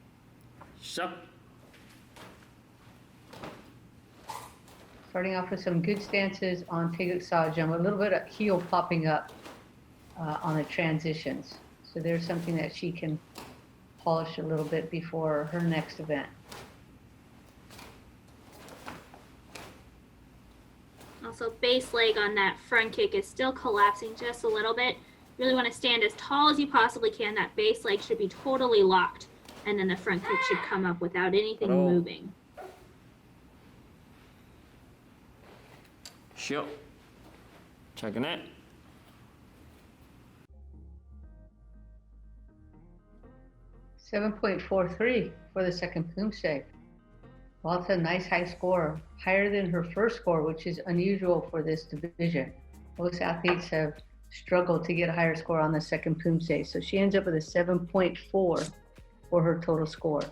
Starting off with some good stances on Taeguk Sajum, a little bit of heel popping up on the transitions. So there's something that she can polish a little bit before her next event. Also, base leg on that front kick is still collapsing just a little bit. You really want to stand as tall as you possibly can. That base leg should be totally locked, and then the front kick should come up without anything moving. Sure. Checking it. .43 for the second Poomsae. Well, it's a nice high score, higher than her first score, which is unusual for this division. Most athletes have struggled to get a higher score on the second Poomsae, so she ends up with a 7.4 for her total score.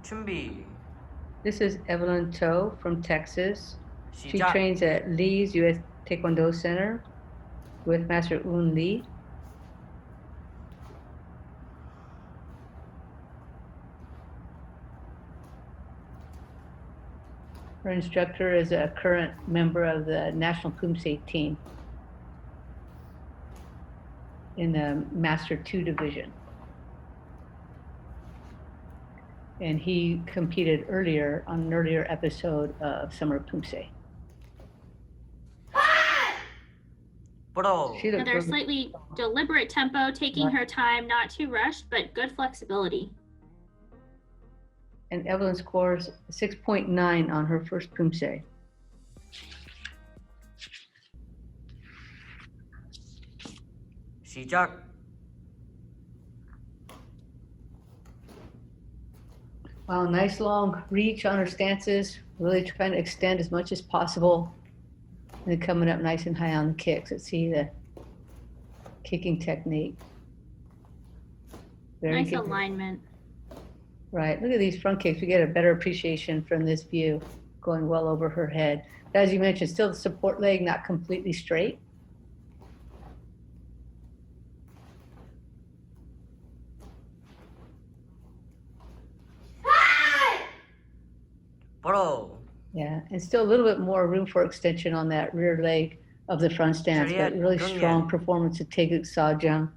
준비. This is Evelyn Toe from Texas. She trains at Lee's U.S. Taekwondo Center with Master Un Lee. Her instructor is a current member of the National Poomsae team in the Master 2 division. And he competed earlier on an earlier episode of Summer of Poomsae. Another slightly deliberate tempo, taking her time, not too rushed, but good flexibility. And Evelyn scores 6.9 on her first Poomsae. 시작. Wow, nice long reach on her stances, really trying to extend as much as possible. And then coming up nice and high on the kicks. Let's see the kicking technique. Very nice good. alignment. Right, look at these front kicks. We get a better appreciation from this view, going well over her head. But as you mentioned, still the support leg not completely straight. Bro. Yeah, and still a little bit more room for extension on that rear leg of the front stance, but really strong performance of Taeguk Sajang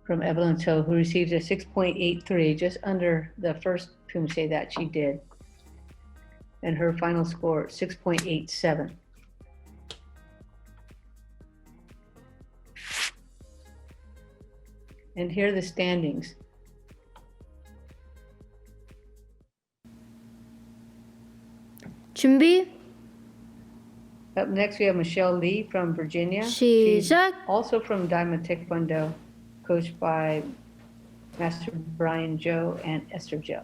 from Evelyn To, who received a 6.83, just under the first Poomsae that she did. And her final score, 6.87. And here are the standings. 준비. Up next, we have Michelle Lee from Virginia. 시작. She's also from Diamond Taekwondo, coached by Master Brian Joe and Esther Joe.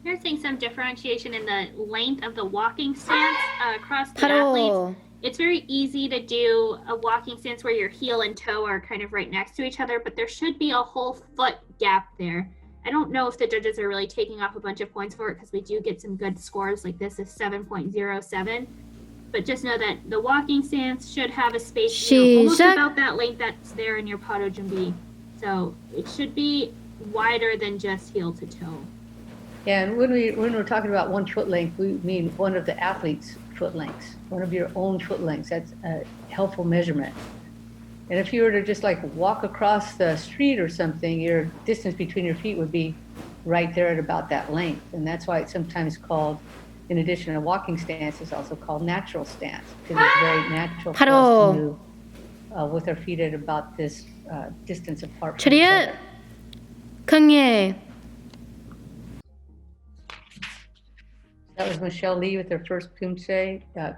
You're seeing some differentiation in the length of the walking stance across the athletes. It's very easy to do a walking stance where your heel and toe are kind of right next to each other, but there should be a whole foot gap there. I don't know if the judges are really taking off a bunch of points for it because we do get some good scores, like this is 7.07. But just know that the walking stance should have a space almost about that length that's there in your Pado Jumbi. So it should be wider than just heel to toe. Yeah, and when we're talking about 1 foot length, we mean one of the athlete's foot lengths, one of your own foot lengths. That's a helpful measurement. And if you were to just like walk across the street or something, your distance between your feet would be right there at about that length. And that's why it's sometimes called, in addition to walking stance, it's also called natural stance, because it's very natural for us to move with our feet at about this distance apart from each other. 강예. That was Michelle Lee with her first Poomsae. Her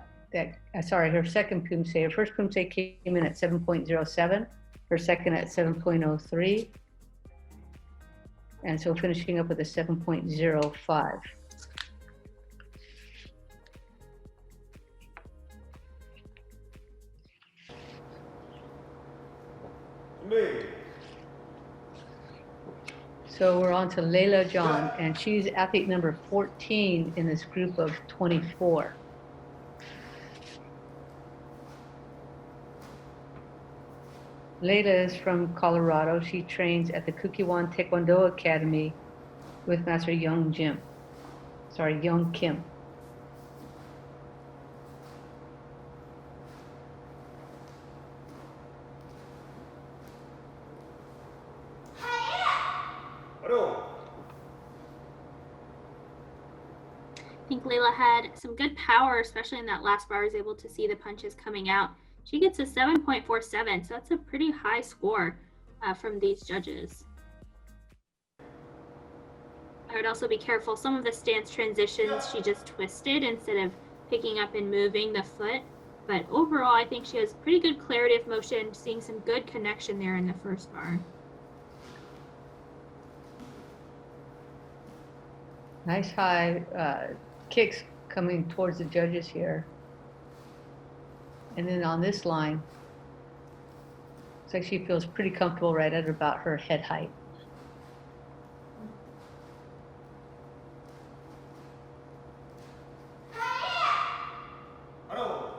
second Poomsae. Her first Poomsae came in at 7.07. Her second at 7.03. And so finishing up with a 7.05. So we're on to Layla John, and she's athlete number 14 in this group of 24. Layla is from Colorado. She trains at the Kukiwon Taekwondo Academy with Master Young Kim. I think Layla had some good power, especially in that last bar. I was able to see the punches coming out. She gets a 7.47, so that's a pretty high score from these judges. I would also be careful. Some of the stance transitions, she just twisted instead of picking up and moving the foot. But overall, I think she has pretty good clarity of motion, seeing some good connection there in the first bar. Nice high kicks coming towards the judges here. And then on this line, looks like she feels pretty comfortable right at about her head height. I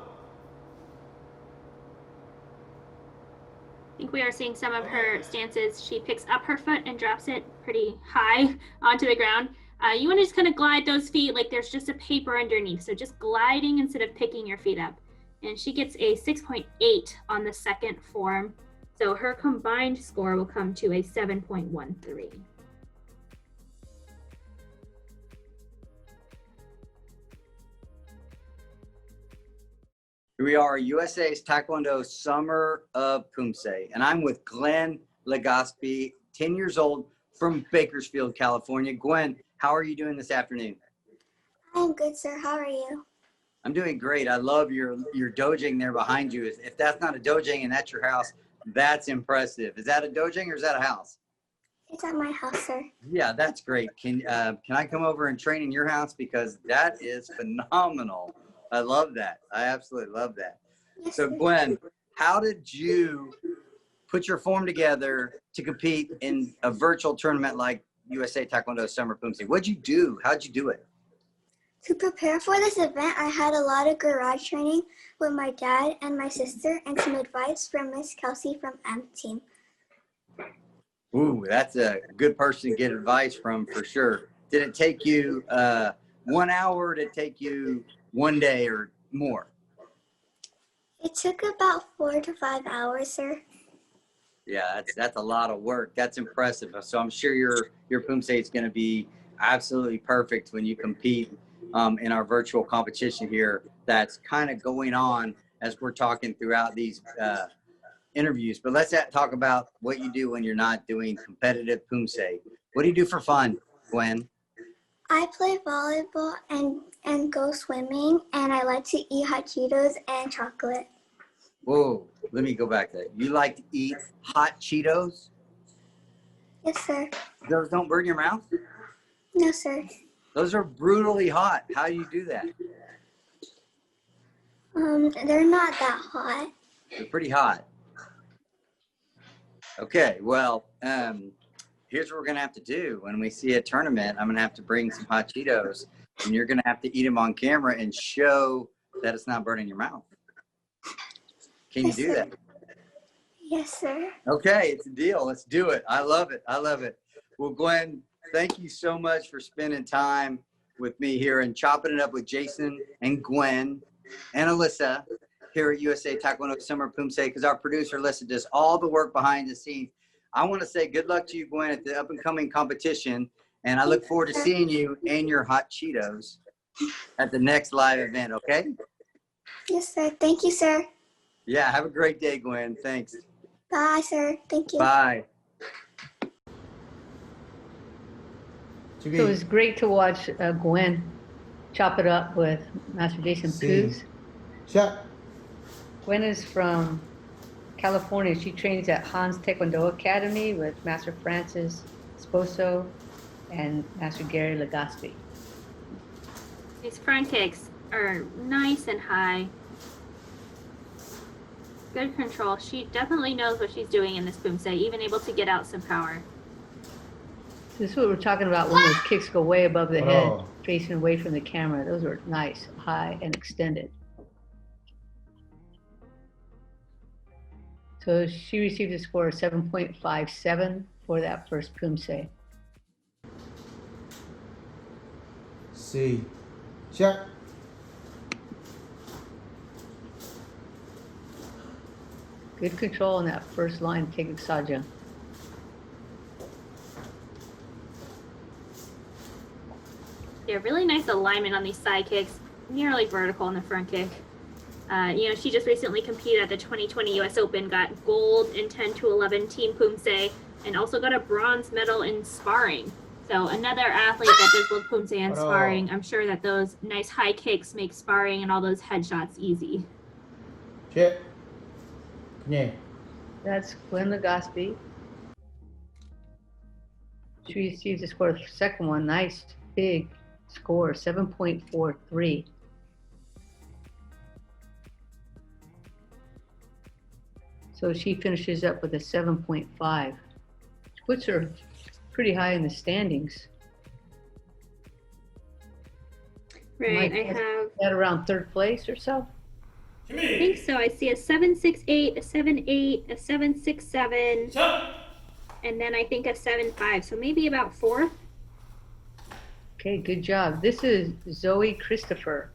think we are seeing some of her stances. She picks up her foot and drops it pretty high onto the ground. You want to just kind of glide those feet like there's just a paper underneath. So just gliding instead of picking your feet up. And she gets a 6.8 on the second form. So her combined score will come to a 7.13. Here we are, USA's Taekwondo Summer of Poomsae, and I'm with Gwen Legaspi, 10 years old, from Bakersfield, California. Gwen, How are you doing this afternoon? I'm good, sir. How are you? I'm doing great. I love your dojang there behind you. If that's not a dojang and that's your house, that's impressive. Is that a dojang or is that a house? It's at my house, sir. Yeah, that's great. Can I come over and train in your house? Because that is phenomenal. I love that. I absolutely love that. Yes, So sir. Gwen, how did you put your form together to compete in a virtual tournament like USA Taekwondo Summer of Poomsae? What'd you do? How'd you do it? To prepare for this event, I had a lot of garage training with my dad and my sister and some advice from Miss Kelsey from M Team. Ooh, that's a good person to get advice from for sure. Did it take you 1 hour? Did it take you 1 day or more? It took about 4 to 5 hours, sir. Yeah, that's a lot of work. That's impressive. So I'm sure your Poomsae is going to be absolutely perfect when you compete in our virtual competition here. That's kind of going on as we're talking throughout these interviews. But let's talk about what you do when you're not doing competitive Poomsae. What do you do for fun, Gwen? I play volleyball and go swimming, and I like to eat hot Cheetos and chocolate. Whoa, let me go back to that. You like to eat hot Cheetos? Yes, sir. Those don't burn your mouth? No, sir. Those are brutally hot. How do you do that? They're not that hot. They're pretty hot. Okay, well, here's what we're gonna have to do. When we see a tournament, I'm gonna have to bring some hot Cheetos, and you're gonna have to eat them on camera and show that it's not burning your mouth. Can you do that? Yes, sir. Okay, it's a deal. Let's do it. I love it. I love it. Well, Gwen, thank you so much for spending time with me here and chopping it up with Jason and Gwen and Alyssa here at USA Taekwondo Summer of Poomsae, because our producer Alyssa does all the work behind the scenes. I want to say good luck to you, Gwen, at the up-and-coming competition, and I look forward to seeing you and your hot Cheetos at the next live event, okay? Yes, sir. Thank you, sir. Yeah, have a great day, Gwen. Thanks. Bye, sir. Thank you. Bye. So it was great to watch Gwen chop it up with Master Jason Poos. Shut. Gwen is from California. She trains at Hans Taekwondo Academy with Master Francis Sposo and Master Gary Legaspi. These front kicks are nice and high. Good control. She definitely knows what she's doing in this Poomsae, even able to get out some power. This is what we're talking about when those kicks go way above the head, facing away from the camera. Those are nice, high, and extended. So she received a score of 7.57 for that first Poomsae. C. Shut. Good control on that first line kick of Saja. Yeah, really nice alignment on these side kicks, nearly vertical on the front kick. You know, she just recently competed at the 2020 US Open, got gold in 10 to 11 Team Poomsae, and also got a bronze medal in sparring. So another athlete that does both Poomsae and sparring. I'm sure that those nice high kicks make sparring and all those headshots easy. Chip. Yeah. That's Gwen Legaspi. She received a score of the second one. Nice, big score, 7.43. So she finishes up with a 7.5, which puts her pretty high in the standings. Right, I have that around third place or so. I think so. I see a 7.68, a 7.8, a 7.67, and then I think a 7.5. So maybe about fourth. Okay, good job. This is Zoe Christopher.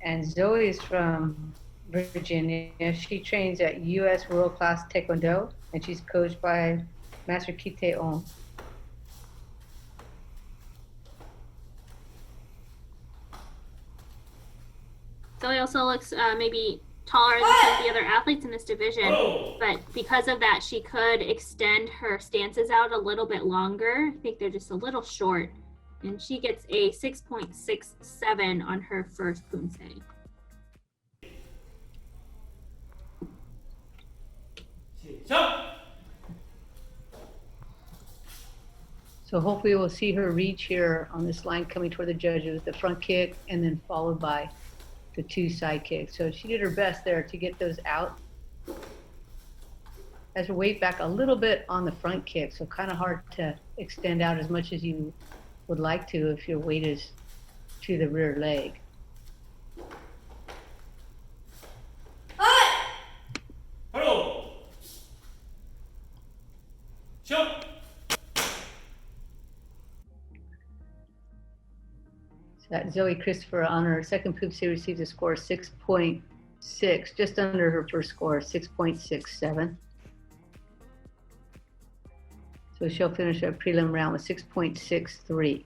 And Zoe is from Virginia. She trains at US World Class Taekwondo, and she's coached by Master Kite On. Zoe also looks maybe taller than some of the other athletes in this division, but because of that, she could extend her stances out a little bit longer. I think they're just a little short, and she gets a 6.67 on her first Poomsae. So hopefully we'll see her reach here on this line coming toward the judges, the front kick, and then followed by the 2 side kicks. So she did her best there to get those out. Has her weight back a little bit on the front kick, so kind of hard to extend out as much as you would like to if your weight is to the rear leg. That Zoe Christopher on her second Poomsae received a score of 6.6, just under her first score, 6.67. So she'll finish her prelim round with 6.63.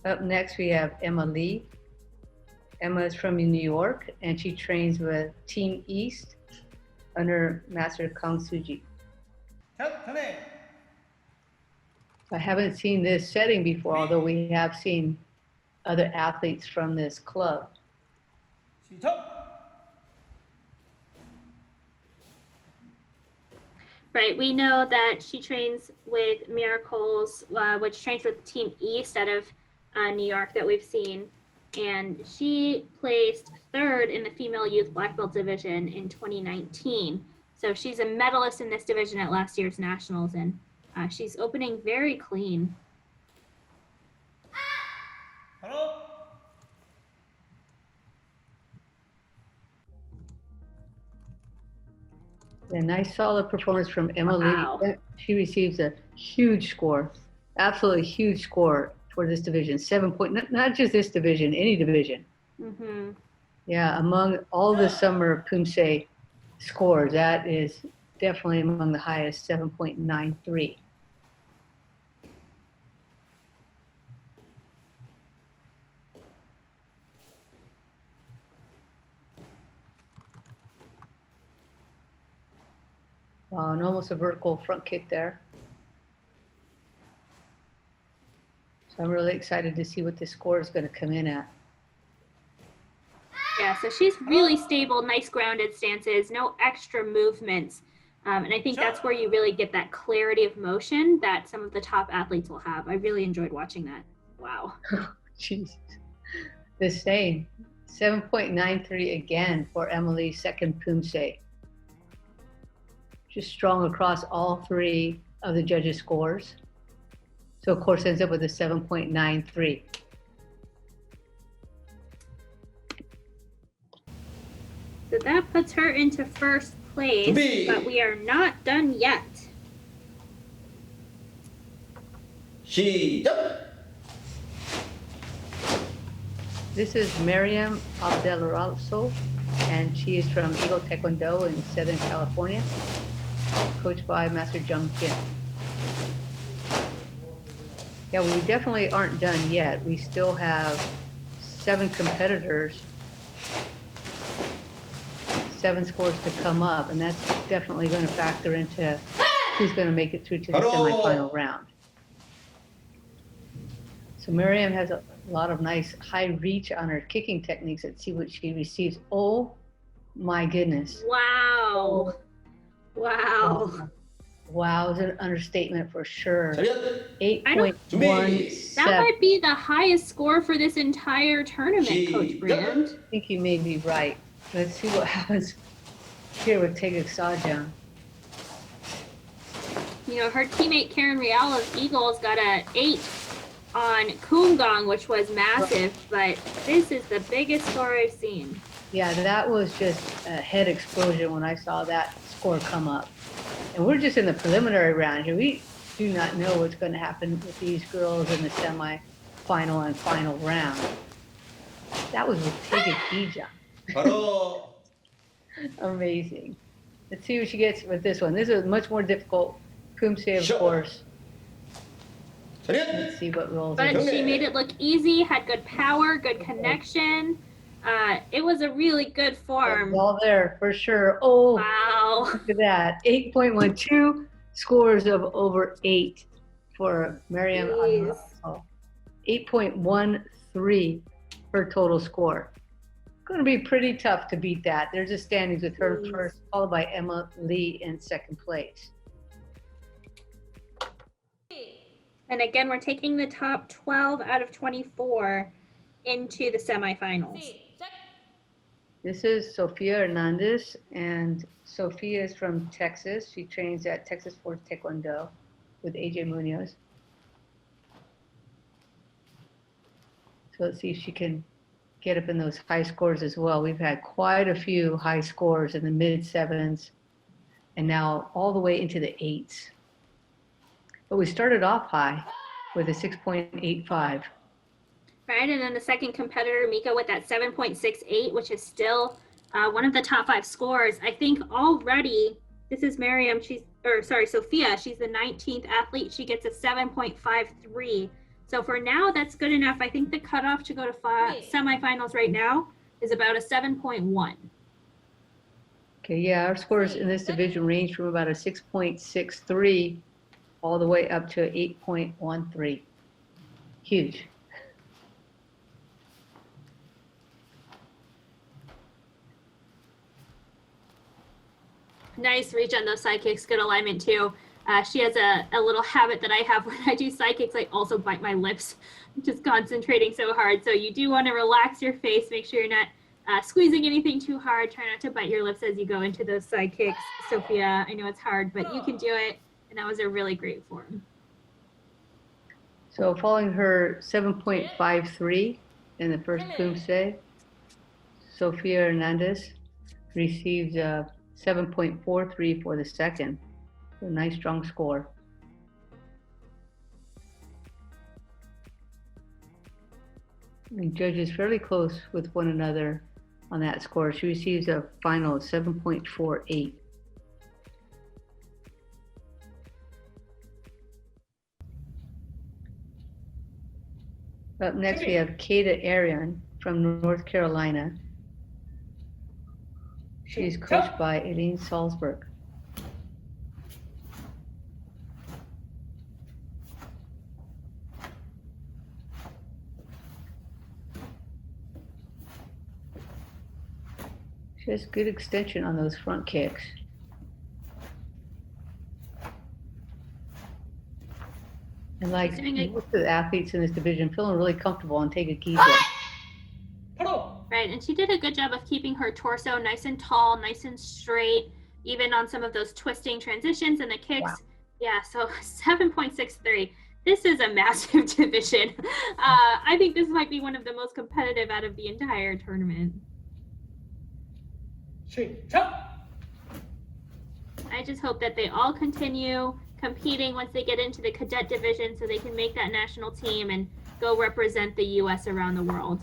Up next, we have Emma Lee. Emma is from New York, and she trains with Team East under Master Kang Suji. I haven't seen this setting before, although we have seen other athletes from this club. Right, we know that she trains with Miracles, which trains with Team East out of New York that we've seen. And she placed 3rd in the female youth black belt division in 2019. So she's a medalist in this division at last year's nationals, and she's opening very clean. A nice solid performance from Emma Wow. Lee. She receives a huge score, absolutely huge score for this division. 7 point, not just this division, any division. Mm-hmm. Yeah, among all the Summer Poomsae scores, that is definitely among the highest, 7.93. And almost a vertical front kick there. So I'm really excited to see what this score is going to come in at. Yeah, so she's really stable, nice grounded stances, no extra movements. And I think that's where you really get that clarity of motion that some of the top athletes will have. I really enjoyed watching that. Wow. Jesus. The same. 7.93 again for Emily's second Poomsae. Just strong across all 3 of the judges' scores. So of course ends up with a 7.93. So that puts her into first place, but we are not done yet. This is Miriam Abdel, and she is from Eagle Taekwondo in Southern California, coached by Master Jung Kim. Yeah, we definitely aren't done yet. We still have 7 competitors, 7 scores to come up, and that's definitely going to factor into who's going to make it through to the semifinal round. So Miriam has a lot of nice high reach on her kicking techniques. Let's see what she receives. Oh my goodness. Wow. Wow. Wow is an understatement for sure. 8.17. That might be the highest score for this entire tournament, Coach Brand. I think you may be right. Let's see what happens here with Taeguk Sajang. You know, her teammate Karen Real of Eagles got a 8 on Kumgang, which was massive, but this is the biggest score I've seen. Yeah, that was just a head explosion when I saw that score come up. And we're just in the preliminary round here. We do not know what's going to happen with these girls in the semi-final and final round. That was with Taeguk Sajang. Amazing. Let's see what she gets with this one. This is much more difficult. Poomsae, of course. Let's see what rolls. But she made it look easy, had good power, good connection. It was a really good form. It's all there for sure. Oh, wow. Look at that. 8.12 scores of over 8 for Miriam. 8.13 her total score. Going to be pretty tough to beat that. There's the standings with her first, followed by Emma Lee in second place. And again, we're taking the top 12 out of 24 into the semifinals. This is Sofia Hernandez, and Sofia is from Texas. She trains at Texas Force Taekwondo with AJ Munoz. So let's see if she can get up in those high scores as well. We've had quite a few high scores in the mid 7s and now all the way into the 8s. But we started off high with a 6.85. Right, and then the second competitor, Miyako, with that 7.68, which is still one of the top 5 scores. I think already, this is Sofia, she's the 19th athlete. She gets a 7.53. So for now, that's good enough. I think the cutoff to go to semifinals right now is about a 7.1. Okay, yeah, our scores in this division range from about a 6.63 all the way up to 8.13. Huge. Nice reach on those side kicks, good alignment too. She has a little habit that I have when I do side kicks. I also bite my lips, just concentrating so hard. So you do want to relax your face, make sure you're not squeezing anything too hard. Try not to bite your lips as you go into those side kicks. Sophia, I know it's hard, but you can do it. And that was a really great form. So following her 7.53 in the first Poomsae, Sofia Hernandez received 7.43 for the second. A nice strong score. The judges fairly close with one another on that score. She receives a final of 7.48. Up next, we have Kata Arian from North Carolina. She's coached by Eileen Salzberg. She has good extension on those front kicks. And like most of the athletes in this division, feeling really comfortable and take a geezer. Right, and she did a good job of keeping her torso nice and tall, nice and straight, even on some of those twisting transitions and the kicks. Wow. Yeah, so 7.63. This is a massive division. I think this might be one of the most competitive out of the entire tournament. I just hope that they all continue competing once they get into the cadet division so they can make that national team and go represent the U.S. around the world.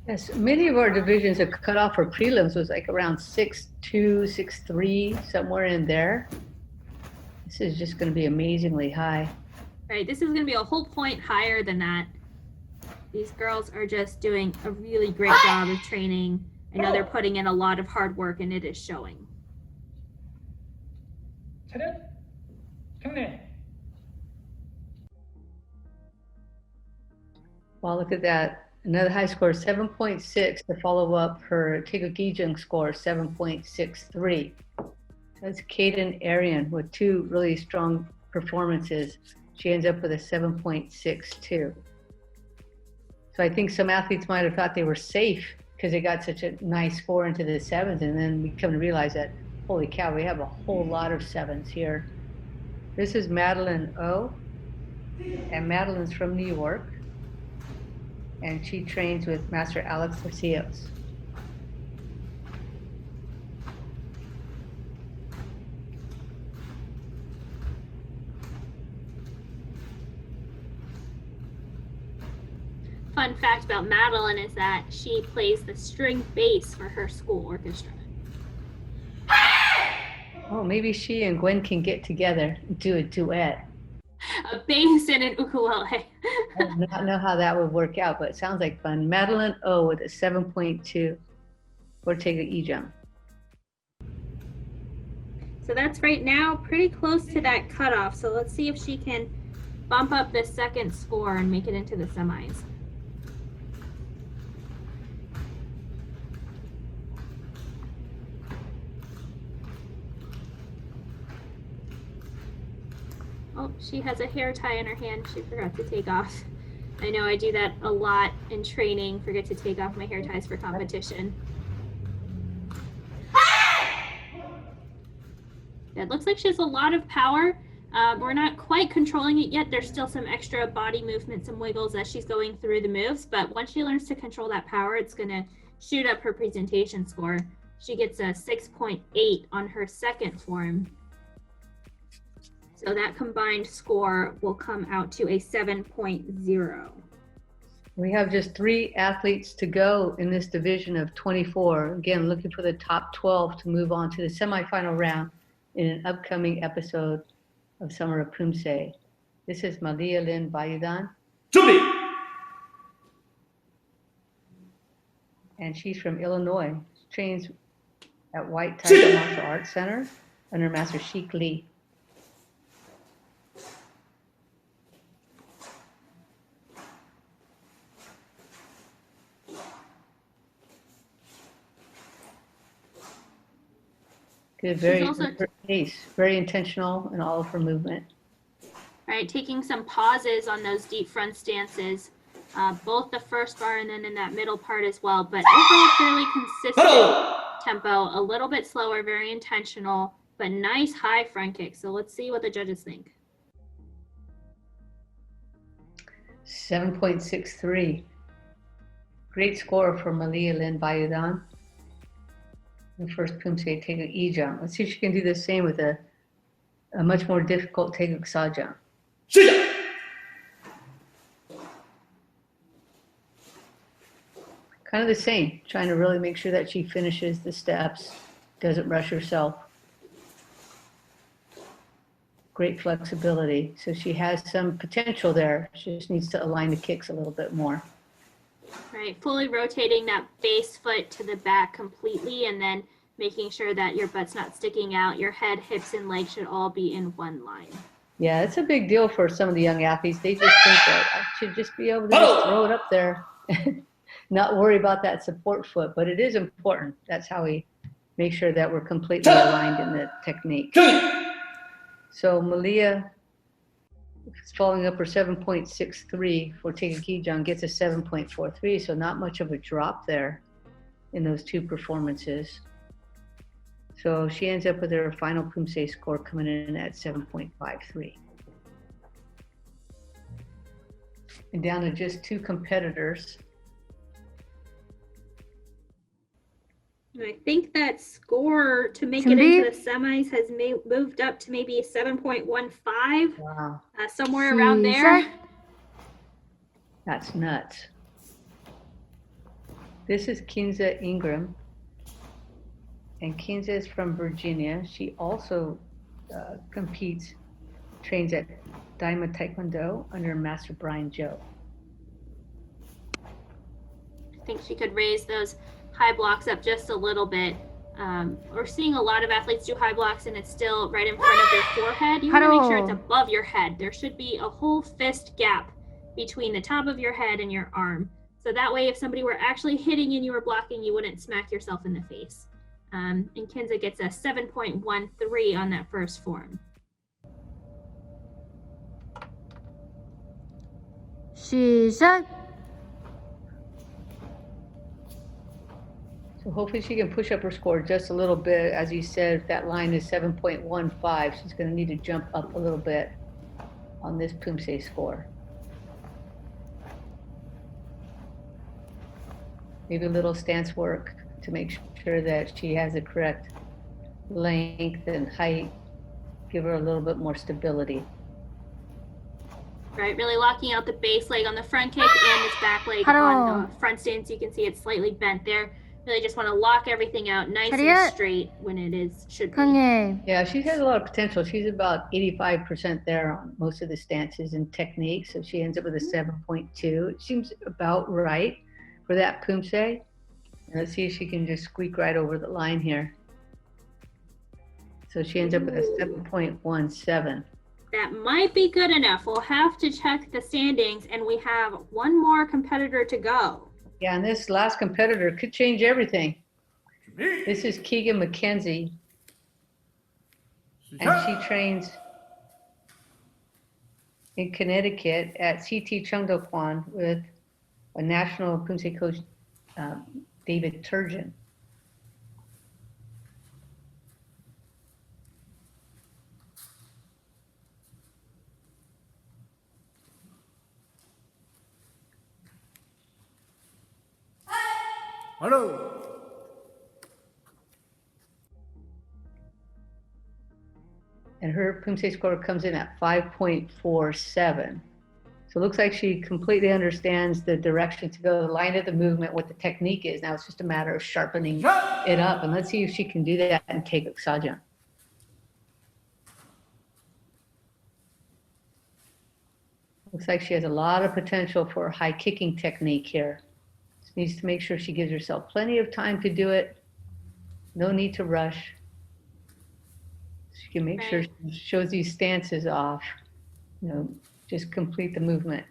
Yes, many of our divisions, the cutoff for prelims was like around 6'2", 6'3", somewhere in there. This is just going to be amazingly high. Right, this is going to be a whole point higher than that. These girls are just doing a really great job of training. I know they're putting in a lot of hard work and it is showing. Wow, look at that. Another high score, 7.6 to follow up her Taekwondo score, 7.63. That's Kaden Arian with 2 really strong performances. She ends up with a 7.62. So I think some athletes might have thought they were safe because they got such a nice score into the 7s, and then we come to realize that, holy cow, we have a whole lot of 7s here. This is Madeline O, and Madeline's from New York, and she trains with Master Alex Garcios. Fun fact about Madeline is that she plays the string bass for her school orchestra. Oh, maybe she and Gwen can get together and do a duet. A bass and an ukulele. I do not know how that would work out, but it sounds like fun. Madeline O with a 7.2 for Tega Ijam. So that's right now pretty close to that cutoff. So let's see if she can bump up the second score and make it into the semis. Oh, she has a hair tie in her hand she forgot to take off. I know I do that a lot in training, forget to take off my hair ties for competition. It looks like she has a lot of power. We're not quite controlling it yet. There's still some extra body movement, some wiggles as she's going through the moves, but once she learns to control that power, it's gonna shoot up her presentation score. She gets a 6.8 on her second form. So that combined score will come out to a 7.0. We have just 3 athletes to go in this division of 24. Again, looking for the top 12 to move on to the semifinal round in an upcoming episode of Summer of Poomsae. This is Malia Lynn Bayudan. And she's from Illinois. She trains at White Tiger Martial Arts Center under Master Sheik Lee. Good, very pace, very intentional in all of her movement. Right, taking some pauses on those deep front stances, both the first bar and then in that middle part as well, but overall fairly consistent tempo, a little bit slower, very intentional, but nice high front kick. So let's see what the judges think. 7.63. Great score for Malia Lynn Bayudan. The first Poomsae Taeguk Ijam. Let's see if she can do the same with a much more difficult Taeguk Sajam. Kind of the same, trying to really make sure that she finishes the steps, doesn't rush herself. Great flexibility. So she has some potential there. She just needs to align the kicks a little bit more. Right, fully rotating that base foot to the back completely and then making sure that your butt's not sticking out. Your head, hips, and legs should all be in one line. Yeah, it's a big deal for some of the young athletes. They just think that I should just be able to just throw it up there, not worry about that support foot, but it is important. That's how we make sure that we're completely aligned in the technique. So Malia is following up her 7.63 for Taeguk Ijam, gets a 7.43, so not much of a drop there in those 2 performances. So she ends up with her final Poomsae score coming in at 7.53. And down to just 2 competitors. I think that score to make it into the semis has moved up to maybe a 7.15. Wow. Somewhere around there. That's nuts. This is Kinza Ingram. And Kinza is from Virginia. She also competes, trains at Daima Taekwondo under Master Brian Joe. I think she could raise those high blocks up just a little bit. We're seeing a lot of athletes do high blocks and it's still right in front of their forehead. You want to make sure it's above your head. There should be a whole fist gap between the top of your head and your arm. So that way, if somebody were actually hitting and you were blocking, you wouldn't smack yourself in the face. And Kinza gets a 7.13 on that first form. 시작. So hopefully she can push up her score just a little bit. As you said, if that line is 7.15, she's going to need to jump up a little bit on this Poomsae score. Maybe a little stance work to make sure that she has the correct length and height. Give her a little bit more stability. Right, really locking out the base leg on the front kick and this back leg on the front stance. You can see it's slightly bent there. Really just want to lock everything out nice and straight when it should be. Yeah, she has a lot of potential. She's about 85% there on most of the stances and techniques. So she ends up with a 7.2. It seems about right for that Poomsae. Let's see if she can just squeak right over the line here. So she ends up with a 7.17. That might be good enough. We'll have to check the standings, and we have one more competitor to go. Yeah, and this last competitor could change everything. This is Keegan McKenzie, and she trains in Connecticut at CT Chungdokwan with a national Poomsae coach, David Turgeon. Hello. And her Poomsae score comes in at 5.47. So it looks like she completely understands the direction to go, the line of the movement, what the technique is. Now it's just a matter of sharpening it up. And let's see if she can do that in Taeguk Sajang. Looks like she has a lot of potential for high kicking technique here. Just needs to make sure she gives herself plenty of time to do it. No need to rush. She can make sure she shows these stances off. Just complete the movement.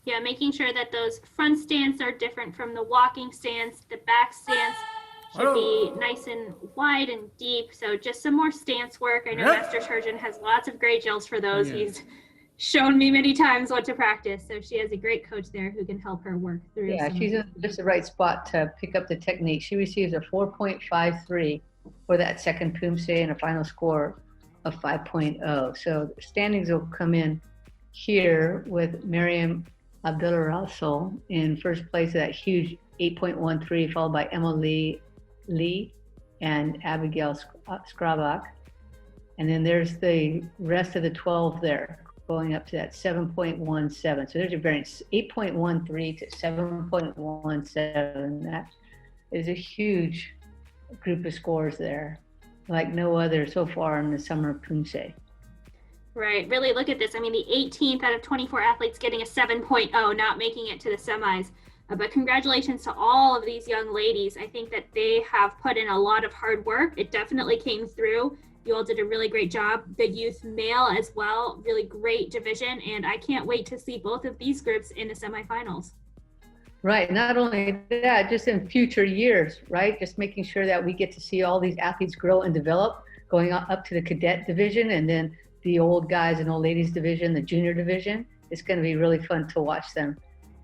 Yeah, making sure that those front stance are different from the walking stance. The back stance should be nice and wide and deep. So just some more stance work. I know Master Turgeon has lots of great drills for those. He's shown me many times what to practice. So she has a great coach there who can help her work through. Yeah, she's in just the right spot to pick up the technique. She receives a 4.53 for that second Poomsae and a final score of 5.0. So the standings will come in here with Miriam Abdulrasul in first place at that huge 8.13, followed by Emma Lee and Abigail Skrabak. And then there's the rest of the 12 there, going up to that 7.17. So there's a variance, 8.13 to 7.17. That is a huge group of scores there, like no other so far in the Summer of Poomsae. Right, really look at this. I mean, the 18th out of 24 athletes getting a 7.0, not making it to the semis. But congratulations to all of these young ladies. I think that they have put in a lot of hard work. It definitely came through. You all did a really great job. The youth male as well, really great division. And I can't wait to see both of these groups in the semifinals. Right, not only that, just in future years, right? Just making sure that we get to see all these athletes grow and develop, going up to the cadet division and then the old guys and old ladies division, the junior division. It's going to be really fun to watch them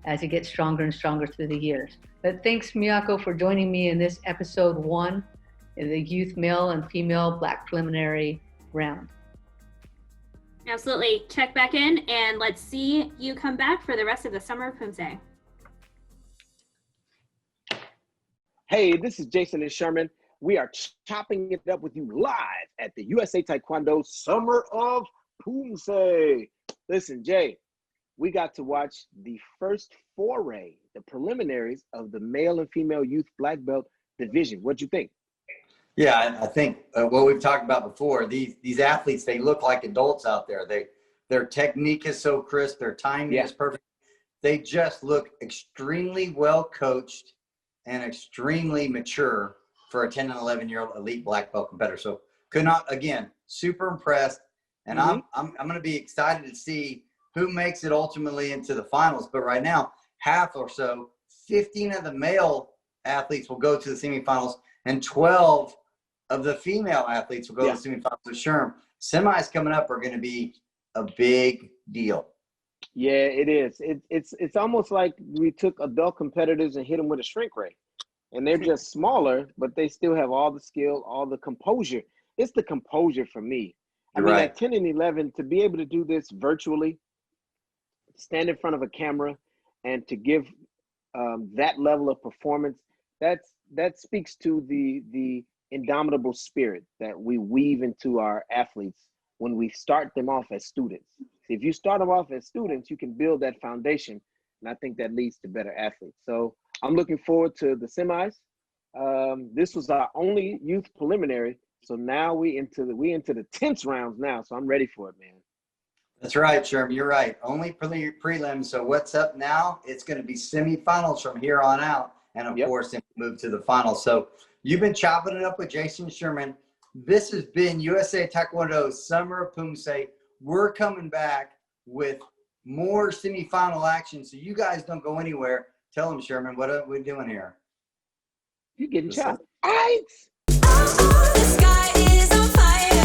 as it gets stronger and stronger through the years. But thanks, Miyako, for joining me in this episode 1 of the youth male and female black preliminary round. Absolutely. Check back in and let's see you come back for the rest of the Summer of Poomsae. Hey, this is Jason and Sherman. We are chopping it up with you live at the USA Taekwondo Summer of Poomsae. Listen, Jay, we got to watch the first foray, the preliminaries of the male and female youth black belt division. What'd you think? Yeah, I think what we've talked about before, these athletes, they look like adults out there. Their technique is so crisp, their timing is perfect. They just look extremely well coached and extremely mature for a 10 and 11-year-old elite black belt competitor. So could not, again, super impressed. And I'm going to be excited to see who makes it ultimately into the finals. But right now, half or so, 15 of the male athletes will go to the semifinals and 12 of the female athletes will go to the semifinals with Sherm. Semis coming up are going to be a big deal. Yeah, it is. It's almost like we took adult competitors and hit them with a shrink ray. And they're just smaller, but they still have all the skill, all the composure. It's the composure for me. I mean, at 10 and 11, to be able to do this virtually, stand in front of a camera, and to give that level of performance, that speaks to the indomitable spirit that we weave into our athletes when we start them off as students. If you start them off as students, you can build that foundation And I think that leads to better athletes. So I'm looking forward to the semis. This was our only youth preliminary. So now we into the 10th rounds now. So I'm ready for it, man. That's right, Sherman. You're right. Only prelims. So what's up now? It's going to be semifinals from here on out. And of course, then move to the finals. So you've been chopping it up with Jason Sherman. This has been USA Taekwondo's Summer of Poomsae. We're coming back with more semifinal action. So you guys don't go anywhere. Tell them, Sherman, what are we doing here? You're getting chopped. Ice! The sky is on fire.